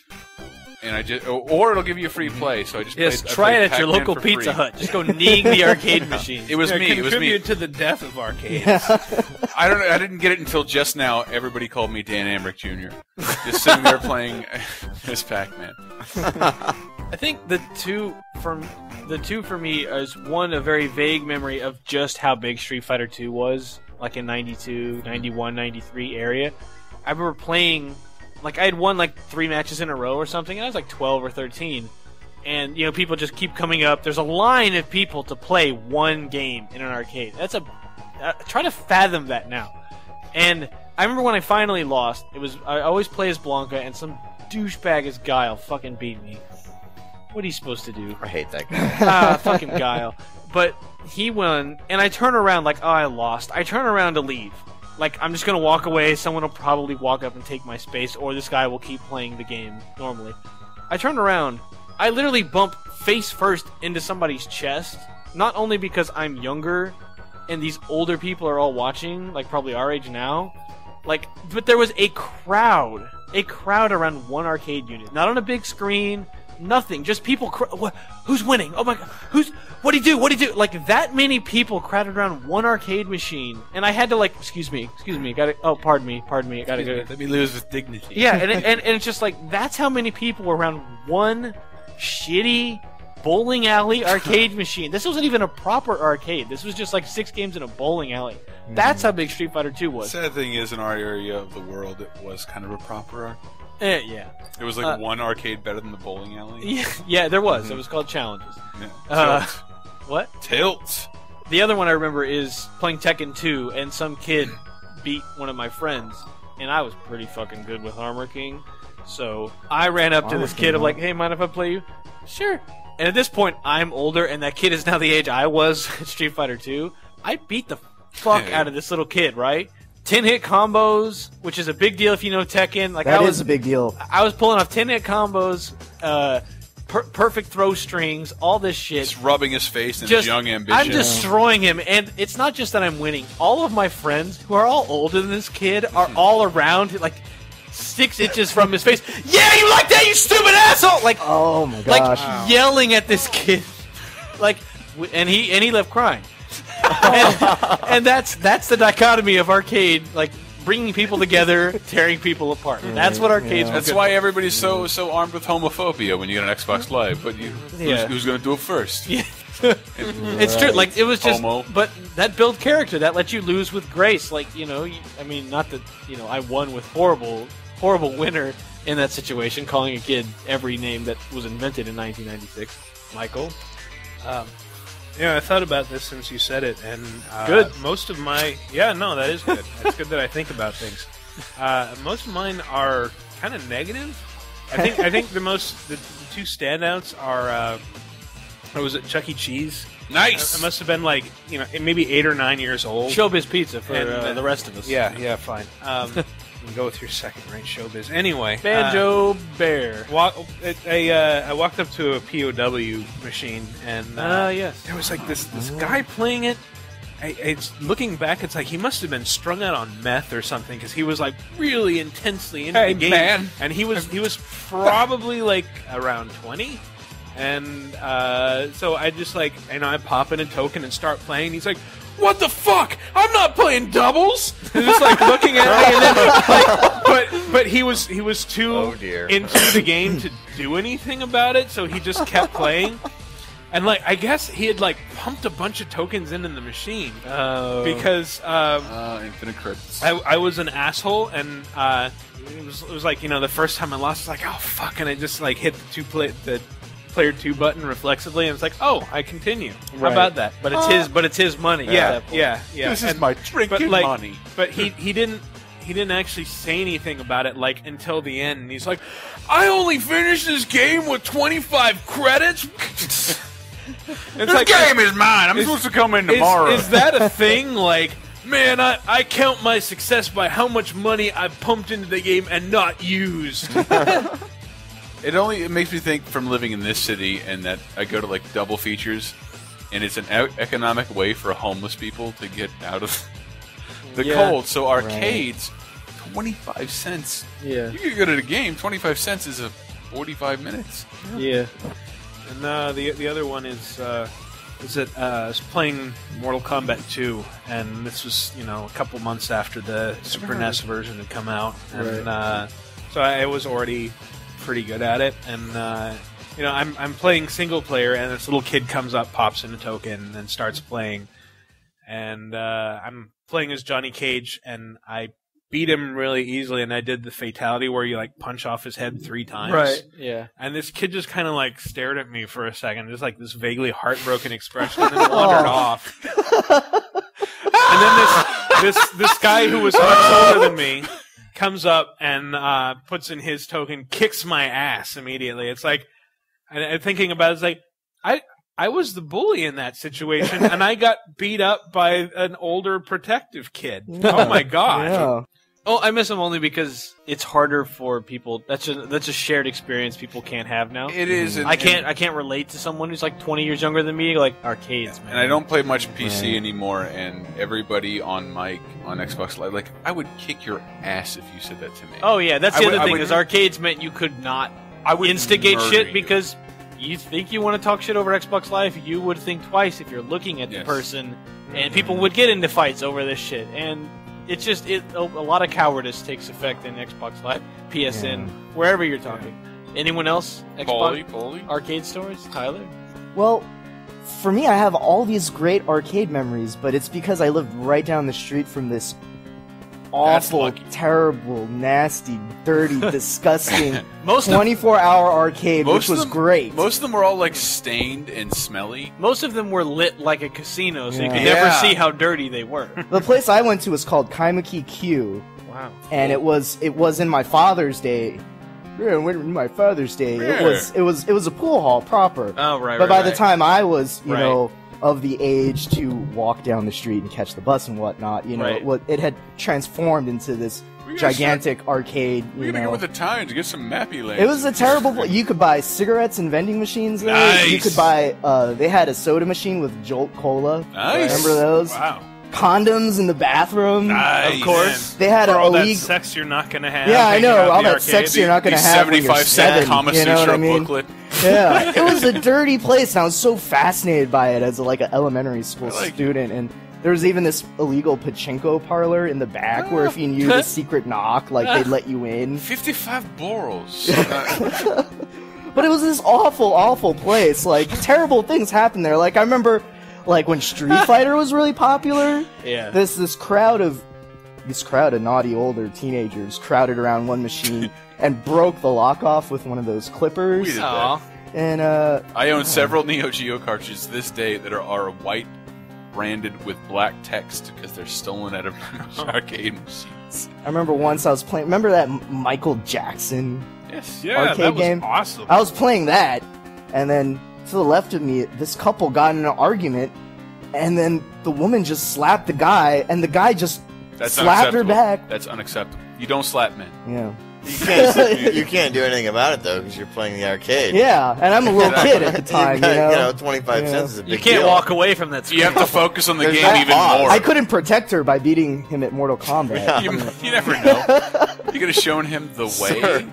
And or it'll give you a free play. So I just try it at Pac-Man your local for Pizza free. Hut. Just go kneeing the arcade machine. It was me. It was me. Contribute to the death of arcades. I don't know. I didn't get it until just now. Everybody called me Dan Ambrick Jr. Just sitting there playing this Pac-Man. I think the two for me is one, a very vague memory of just how big Street Fighter 2 was, like in 92, 91, 93 area. I remember playing, like I had won like 3 matches in a row or something, and I was like 12 or 13. And, you know, people just keep coming up. There's a line of people to play one game in an arcade. Try to fathom that now. And I remember when I finally lost, I always play as Blanca, and some douchebag as Guile fucking beat me. what he's supposed to do. I hate that guy. Fucking Guile. But he won, and I turn around like, oh, I lost. I turn around to leave. Like, I'm just going to walk away. Someone will probably walk up and take my space, or this guy will keep playing the game normally. I turn around. I literally bump face first into somebody's chest, not only because I'm younger and these older people are all watching, like probably our age now, like, but there was a crowd around one arcade unit. Not on a big screen, nothing, just people, who's winning? Oh my god, what'd he do? Like, that many people crowded around one arcade machine, and I had to, like, excuse me, pardon me, I gotta go. Let me lose with dignity. Yeah, and it's just like, that's how many people were around one shitty bowling alley arcade machine. This wasn't even a proper arcade. This was just like 6 games in a bowling alley. That's how big Street Fighter 2 was. Sad thing is, in our area of the world, it was kind of a proper arcade. Yeah. It was like one arcade better than the bowling alley. Yeah, there was. It was called Challenges. Yeah. What? Tilt. The other one I remember is playing Tekken 2, and some kid beat one of my friends, and I was pretty fucking good with Armor King. So I ran up to this kid. I'm like, hey, mind if I play you? Sure. And at this point, I'm older, and that kid is now the age I was at Street Fighter 2. I beat the fuck out of this little kid, right? 10-hit combos, which is a big deal if you know Tekken. Like, That is a big deal. I was pulling off 10-hit combos, perfect throw strings, all this shit. Just rubbing his face in his young ambition. I'm destroying him, and it's not just that I'm winning. All of my friends, who are all older than this kid, are all around, like, 6 inches from his face. Yeah, you like that, you stupid asshole! Like, oh my gosh, like yelling at this kid, like, and he left crying. and that's the dichotomy of arcade, like bringing people together, tearing people apart. That's what arcades. That's why everybody's so armed with homophobia when you get an Xbox Live. But who's going to do it first? Yeah. It's true. Like, it was just, but that built character. That let you lose with grace. Like, I mean, not that I won with horrible winner in that situation, calling a kid every name that was invented in 1996. Michael. Yeah, I thought about this since you said it, and good. Most of my that is good. It's good that I think about things. Most of mine are kind of negative. I think the two standouts are I was at Chuck E. Cheese. Nice. I must have been like maybe 8 or 9 years old. Showbiz Pizza for the rest of us. Yeah, fine. Go with your second, right? Showbiz. Anyway, Banjo Bear. I walked up to a POW machine, and yes, there was like this guy playing it. Looking back, it's like he must have been strung out on meth or something, because he was like really intensely into the game. Man. And he was probably like around 20. And so I just I pop in a token and start playing. He's like, "What the fuck? I'm not playing doubles." He's just like looking at me, and then but he was too into the game to do anything about it, so he just kept playing. And I guess he had pumped a bunch of tokens in the machine because infinite credits. I was an asshole, and it was like the first time I lost, I was like, oh fuck, and I just hit the player 2 button reflexively, and it's like, oh, I continue. Right. How about that? But it's his money. Yeah. This is my drinking money. But he didn't actually say anything about it until the end, and he's like, I only finished this game with 25 credits. This game is mine. I'm supposed to come in tomorrow. Is that a thing? Man, I count my success by how much money I've pumped into the game and not used. It makes me think, from living in this city, and that I go to double features, and it's an economic way for homeless people to get out of the cold. So arcades, 25 cents. Yeah. You can go to the game. 25 cents is 45 minutes. Yeah. And the other one is that I was playing Mortal Kombat 2, and this was a couple months after the Super NES version had come out, and so I was already pretty good at it, and I'm playing single player, and this little kid comes up, pops in a token, and starts playing, and I'm playing as Johnny Cage, and I beat him really easily, and I did the fatality where you punch off his head 3 times. Right. Yeah. And this kid just kind of stared at me for a second, just this vaguely heartbroken expression, and then wandered off. And then this guy who was much older than me comes up and puts in his token, kicks my ass immediately. It's like, And thinking about it, it's like, I was the bully in that situation, and I got beat up by an older protective kid. Oh my god! Yeah. Oh, I miss them only because it's harder for people. That's a shared experience people can't have now. It is. I can't relate to someone who's like 20 years younger than me, like arcades, man. And I don't play much PC anymore, and everybody on mic on Xbox Live, like, I would kick your ass if you said that to me. Oh yeah, that's the other thing, is arcades meant you could not instigate shit because you think you want to talk shit over Xbox Live, you would think twice if you're looking at the person, and people would get into fights over this shit, and it's just a lot of cowardice takes effect in Xbox Live, PSN, wherever you're talking. Anyone else? Xbox Paulie? Arcade stores? Tyler? Well, for me, I have all these great arcade memories, but it's because I lived right down the street from this awful, terrible, nasty, dirty, disgusting 24-hour arcade, which was great. Most of them were all like stained and smelly. Most of them were lit like a casino, so you could never see how dirty they were. The place I went to was called Kaimuki Q. Wow. And it was in my Father's Day. Yeah, when my Father's Day, it was a pool hall proper. Oh right. But by the time I was, you know, of the age to walk down the street and catch the bus and whatnot, you know, it had transformed into this gigantic arcade. We're gonna go with the times to get some mappy lanes. It was a terrible. You could buy cigarettes and vending machines there. Nice. You could buy. They had a soda machine with Jolt Cola. Nice. Remember those? Wow. Condoms in the bathroom. Nice. Of course. They had For all that illegal sex you're not gonna have. Yeah, I know. hanging out All in the that arcade. sex you're not going to have when you're 7. You know what I mean? booklet. Yeah, it was a dirty place, and I was so fascinated by it as like an elementary school student. And there was even this illegal pachinko parlor in the back where if you knew the secret knock, like they'd let you in. 55 borals. But it was this awful, awful place. Like terrible things happened there. Like I remember, like when Street Fighter was really popular. Yeah. This crowd of naughty older teenagers crowded around one machine and broke the lock off with one of those clippers. We did that. And I own several Neo Geo cartridges to this day that are white branded with black text because they're stolen out of arcade machines. I remember once I was playing. Remember that Michael Jackson arcade that was game? awesome. I was playing that, and then to the left of me, this couple got in an argument, and then the woman just slapped the guy, and the guy just slapped her back. That's unacceptable. You don't slap men. Yeah. You can't do anything about it though because you're playing the arcade. Yeah, and I'm a little kid at the time. You know, 25 cents is a big You can't deal. walk away from that. You have to focus on the There's game no even pause. more. I couldn't protect her by beating him at Mortal Kombat. You never know. You could have shown him the way. Sir,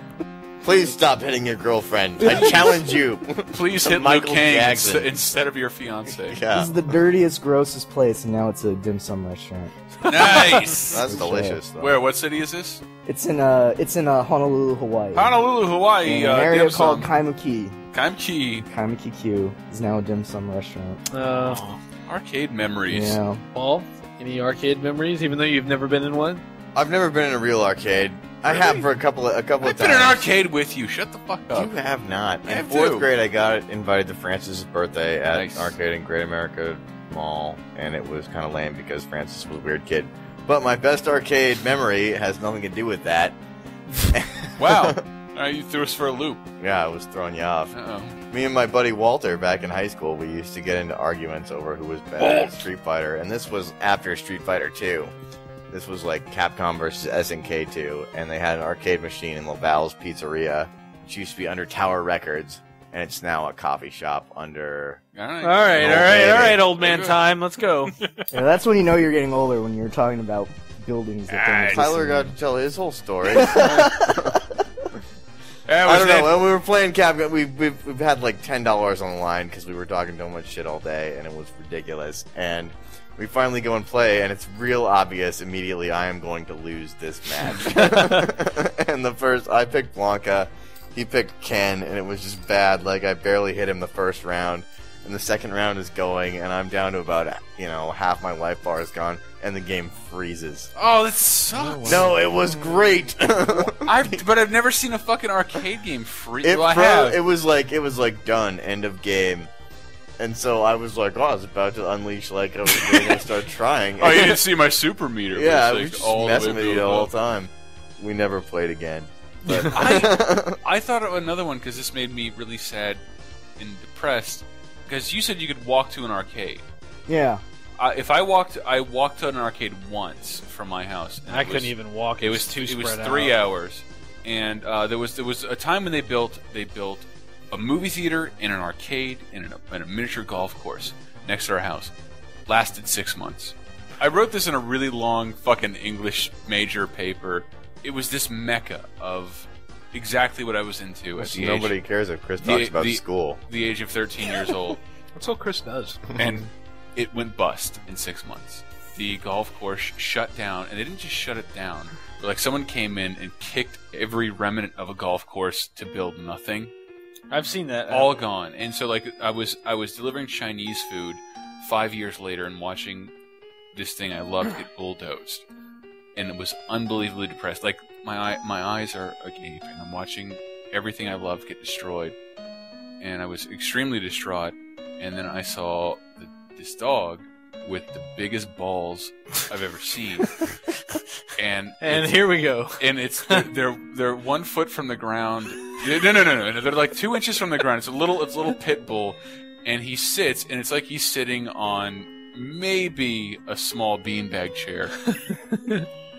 please stop hitting your girlfriend. I challenge you. Please To hit Liu Michael Kang Jackson. instead of your fiance. This is the dirtiest, grossest place, and now it's a dim sum restaurant. Nice. That's delicious. Though. Where? What city is this? It's in Honolulu, Hawaii. Honolulu, Hawaii. In an area dim called sum. Kaimuki. Kaimuki Q is now a dim sum restaurant. Arcade memories. Yeah. Paul, any arcade memories? Even though you've never been in one. I've never been in a real arcade. I have for a couple of times. I've been in an arcade with you. Shut the fuck up. You have not. I In have 4th too. grade, I got invited to Francis' birthday at Nice. an arcade in Great America Mall, and it was kind of lame because Francis was a weird kid. But my best arcade memory has nothing to do with that. Wow. You threw us for a loop. Yeah, I was throwing you off. Uh-oh. Me and my buddy Walter back in high school, we used to get into arguments over who was better at Street Fighter, and this was after Street Fighter 2. This was like Capcom versus SNK 2, and they had an arcade machine in Laval's Pizzeria, which used to be under Tower Records, and it's now a coffee shop under... All right, old man time. Let's go. Yeah, that's when you know you're getting older, when you're talking about buildings that don't exist Tyler anymore. got to tell his whole story. I I don't know. When we were playing Capcom, we've had like $10 on the line because we were talking so much shit all day, and it was ridiculous. And we finally go and play, and it's real obvious immediately I am going to lose this match. And I picked Blanca, he picked Ken, and it was just bad. Like I barely hit him the first round, and the second round is going, and I'm down to about half my life bar is gone, and the game freezes. Oh, that sucks. No, it was great. But I've never seen a fucking arcade game freeze. It was like done, end of game. And so I was like, I was about to unleash, I was really going to start trying. Oh, you didn't see my super meter. Yeah, I but was it's just all the messing way with you the up. whole time. We never played again. But I thought of another one because this made me really sad. and depressed because you said you could walk to an arcade. Yeah. I walked to an arcade once from my house. And I couldn't even walk. It was too It spread was out. 3 hours, and there was a time when they built a movie theater and an arcade and a miniature golf course next to our house. Lasted 6 months. I wrote this in a really long fucking English major paper. It was this mecca of exactly what I was into at the age. Nobody cares if Chris talks about school. The age of 13 years old. That's all Chris does. And it went bust in 6 months. The golf course shut down, and they didn't just shut it down. But like someone came in and kicked every remnant of a golf course to build nothing. I've seen that. All gone. And so like I was delivering Chinese food 5 years later and watching this thing I loved get bulldozed. And it was unbelievably depressed. Like my eyes are agape, and I'm watching everything I loved get destroyed. And I was extremely distraught. And then I saw this dog with the biggest balls I've ever seen. And here we go. And they're 1 foot from the ground. No. They're like 2 inches from the ground. It's a little pit bull, and he sits, and it's like he's sitting on maybe a small beanbag chair.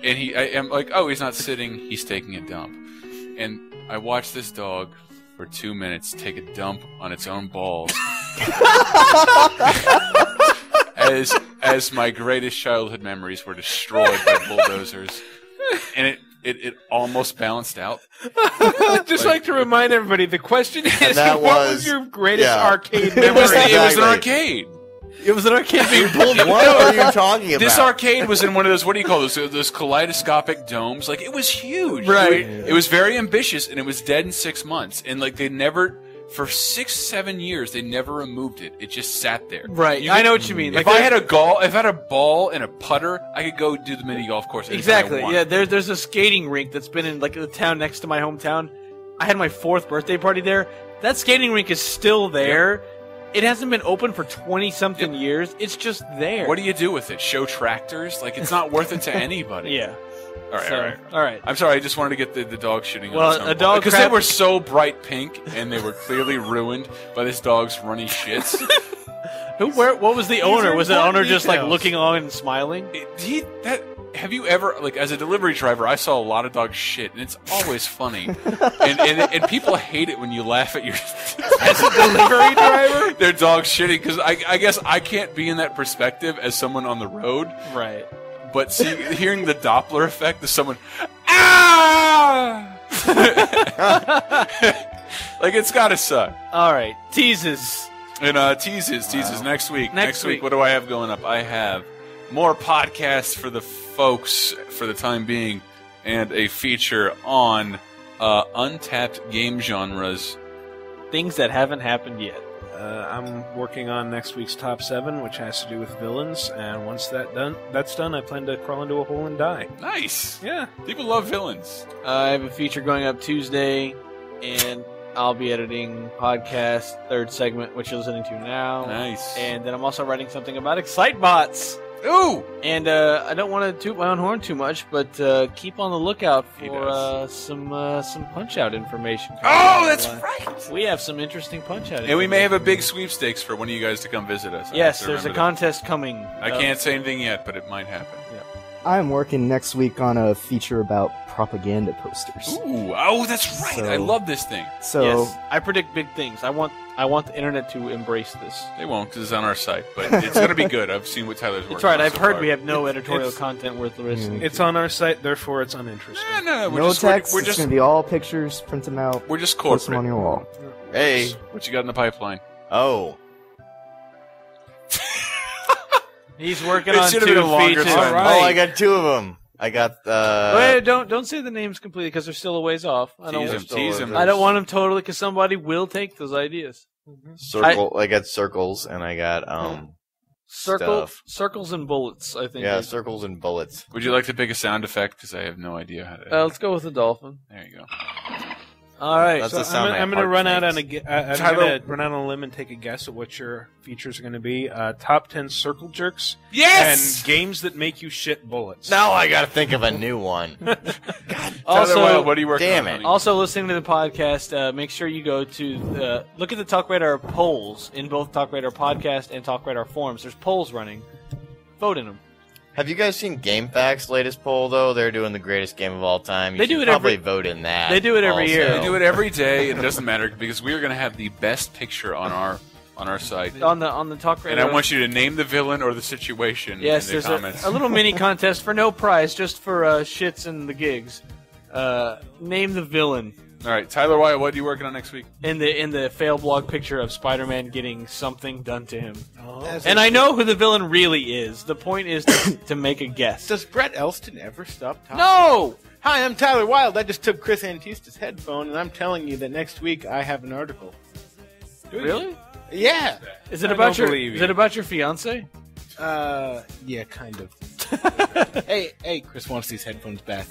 And I'm like, oh, he's not sitting, he's taking a dump. And I watched this dog for 2 minutes take a dump on its own balls. as my greatest childhood memories were destroyed by bulldozers. And it almost balanced out. Just like to remind everybody, the question is, what was your greatest arcade memory? It was an arcade. It was an arcade being pulled. What are you talking about? This arcade was in one of those, what do you call those kaleidoscopic domes? Like, it was huge. Right. It was very ambitious, and it was dead in 6 months. And like, they never, for 6-7 years, they never removed it. It just sat there. Right. I know what you mean. If Like, I had a ball and a putter, I could go do the mini golf course. Exactly. Yeah. There's a skating rink that's been in like the town next to my hometown. I had my 4th birthday party there. That skating rink is still there. Yep. It hasn't been open for 20-something years. It's just there. What do you do with it? Show tractors? Like, it's not worth it to anybody. Yeah. All right. I'm sorry. I just wanted to get the dog shitting on a dog because they were so bright pink and they were clearly ruined by this dog's runny shits. What was the owner? Was the owner just like looking on and smiling? Have you ever, like, as a delivery driver, I saw a lot of dogs shit, and it's always funny. and people hate it when you laugh at your as a delivery driver. Their dog's shitting because I guess I can't be in that perspective as someone on the road. Right. But hearing the Doppler effect of someone, ah! Like, it's gotta suck. All right, Teases. And Teases next week. Next week, what do I have going up? I have more podcasts for the folks for the time being, and a feature on untapped game genres. Things that haven't happened yet. I'm working on next week's top 7, which has to do with villains, and once that's done, I plan to crawl into a hole and die. Nice. Yeah. People love villains. I have a feature going up Tuesday, and I'll be editing podcast 3rd segment, which you're listening to now. Nice. And then I'm also writing something about Excitebots. Ooh! And I don't want to toot my own horn too much, but keep on the lookout for some Punch-Out information. Oh, that's right! We have some interesting Punch-Out And we may have a big sweepstakes for one of you guys to come visit us. Yes, there's a contest coming. I can't say anything yet, but it might happen. Yeah. I'm working next week on a feature about propaganda posters. Ooh, oh, that's right. I love this thing. So yes, I predict big things. I want the internet to embrace this. They won't, because it's on our site, but it's going to be good. I've seen what Tyler's working on. That's right. I've so heard far. We have no editorial content worth listening. It's on our site, therefore it's uninteresting. No, no text. It's going to be all pictures. Print them out. We're just post them corporate. on your wall. Hey, what you got in the pipeline? Oh. He's working on 2 features. Right. Oh, I got 2 of them. I got. Wait, don't say the names completely because they're still a ways off. Tease him. I don't want them totally because somebody will take those ideas. I got circles and I got circles and bullets. I think. Yeah, circles and bullets. Would you like to pick a sound effect? Because I have no idea how to. Let's go with the dolphin. There you go. All right. That's So the sound I'm my going to heart run out makes. on a limb and take a guess at what your features are going to be. Top 10 circle jerks. Yes! And games that make you shit bullets. Now I got to think of a new one. Also, what are you working Damn on? it. Also, listening to the podcast, make sure you go to look at the TalkRadar polls in both TalkRadar podcast and TalkRadar forums. There's polls running. Vote in them. Have you guys seen GameFAQ's latest poll, though? They're doing the greatest game of all time. You They do should it probably every- vote in that. They do it every year. They do it every day. It doesn't matter because we are going to have the best picture on our site. On the TalkRadar. And I want you to name the villain or the situation Yes, in the there's comments. a little mini contest for no prize, just for shits and the gigs. Name the villain. All right, Tyler Wyatt, what are you working on next week? In the fail blog picture of Spider-Man getting something done to him. Oh. And I know who the villain really is. The point is to make a guess. Does Brett Elston ever stop talking? No! Hi, I'm Tyler Wilde. I just took Chris Antista's headphone, and I'm telling you that next week I have an article. Really? Yeah. Is it I about don't your believe Is you. it about your fiance? Yeah, kind of. Hey, Chris wants these headphones back.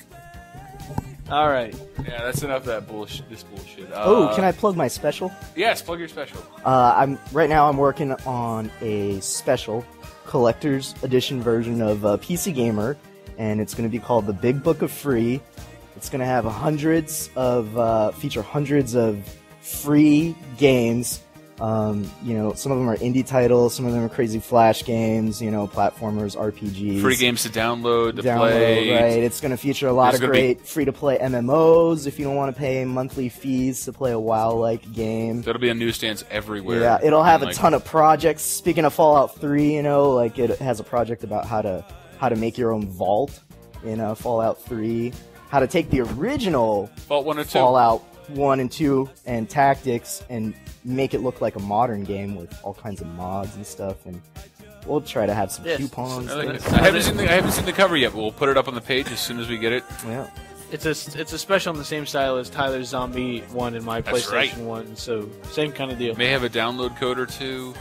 All right. Yeah, that's enough of that bullshit. This bullshit. Can I plug my special? Yes, plug your special. Right now I'm working on a special collector's edition version of PC Gamer, and it's going to be called the Big Book of Free. It's going to have feature hundreds of free games. Some of them are indie titles, some of them are crazy flash games, platformers, RPGs. Free games to download, to play. Right. It's going to feature a lot There's of gonna be- great free-to-play MMOs if you don't want to pay monthly fees to play a WoW-like game. That'll be on newsstands everywhere. Yeah, it'll have And, a ton of projects. Speaking of Fallout 3, it has a project about how to make your own vault in Fallout 3, how to take the original Fallout 1 and 2. Fallout 1 and 2 and tactics and make it look like a modern game with all kinds of mods and stuff, and we'll try to have some coupons. I haven't seen the cover yet, but we'll put it up on the page as soon as we get it. Yeah. It's a special in the same style as Tyler's Zombie one and my That's PlayStation right. one, so same kind of deal. May have a download code or two.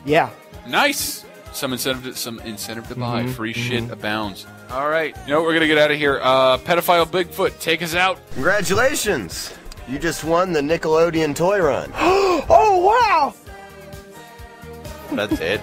Yeah. Nice. Some incentive to buy. Mhm, Free mhm. shit abounds. All right. You know what? We're gonna get out of here. Pedophile Bigfoot, take us out. Congratulations! You just won the Nickelodeon Toy Run. Oh, wow! That's it.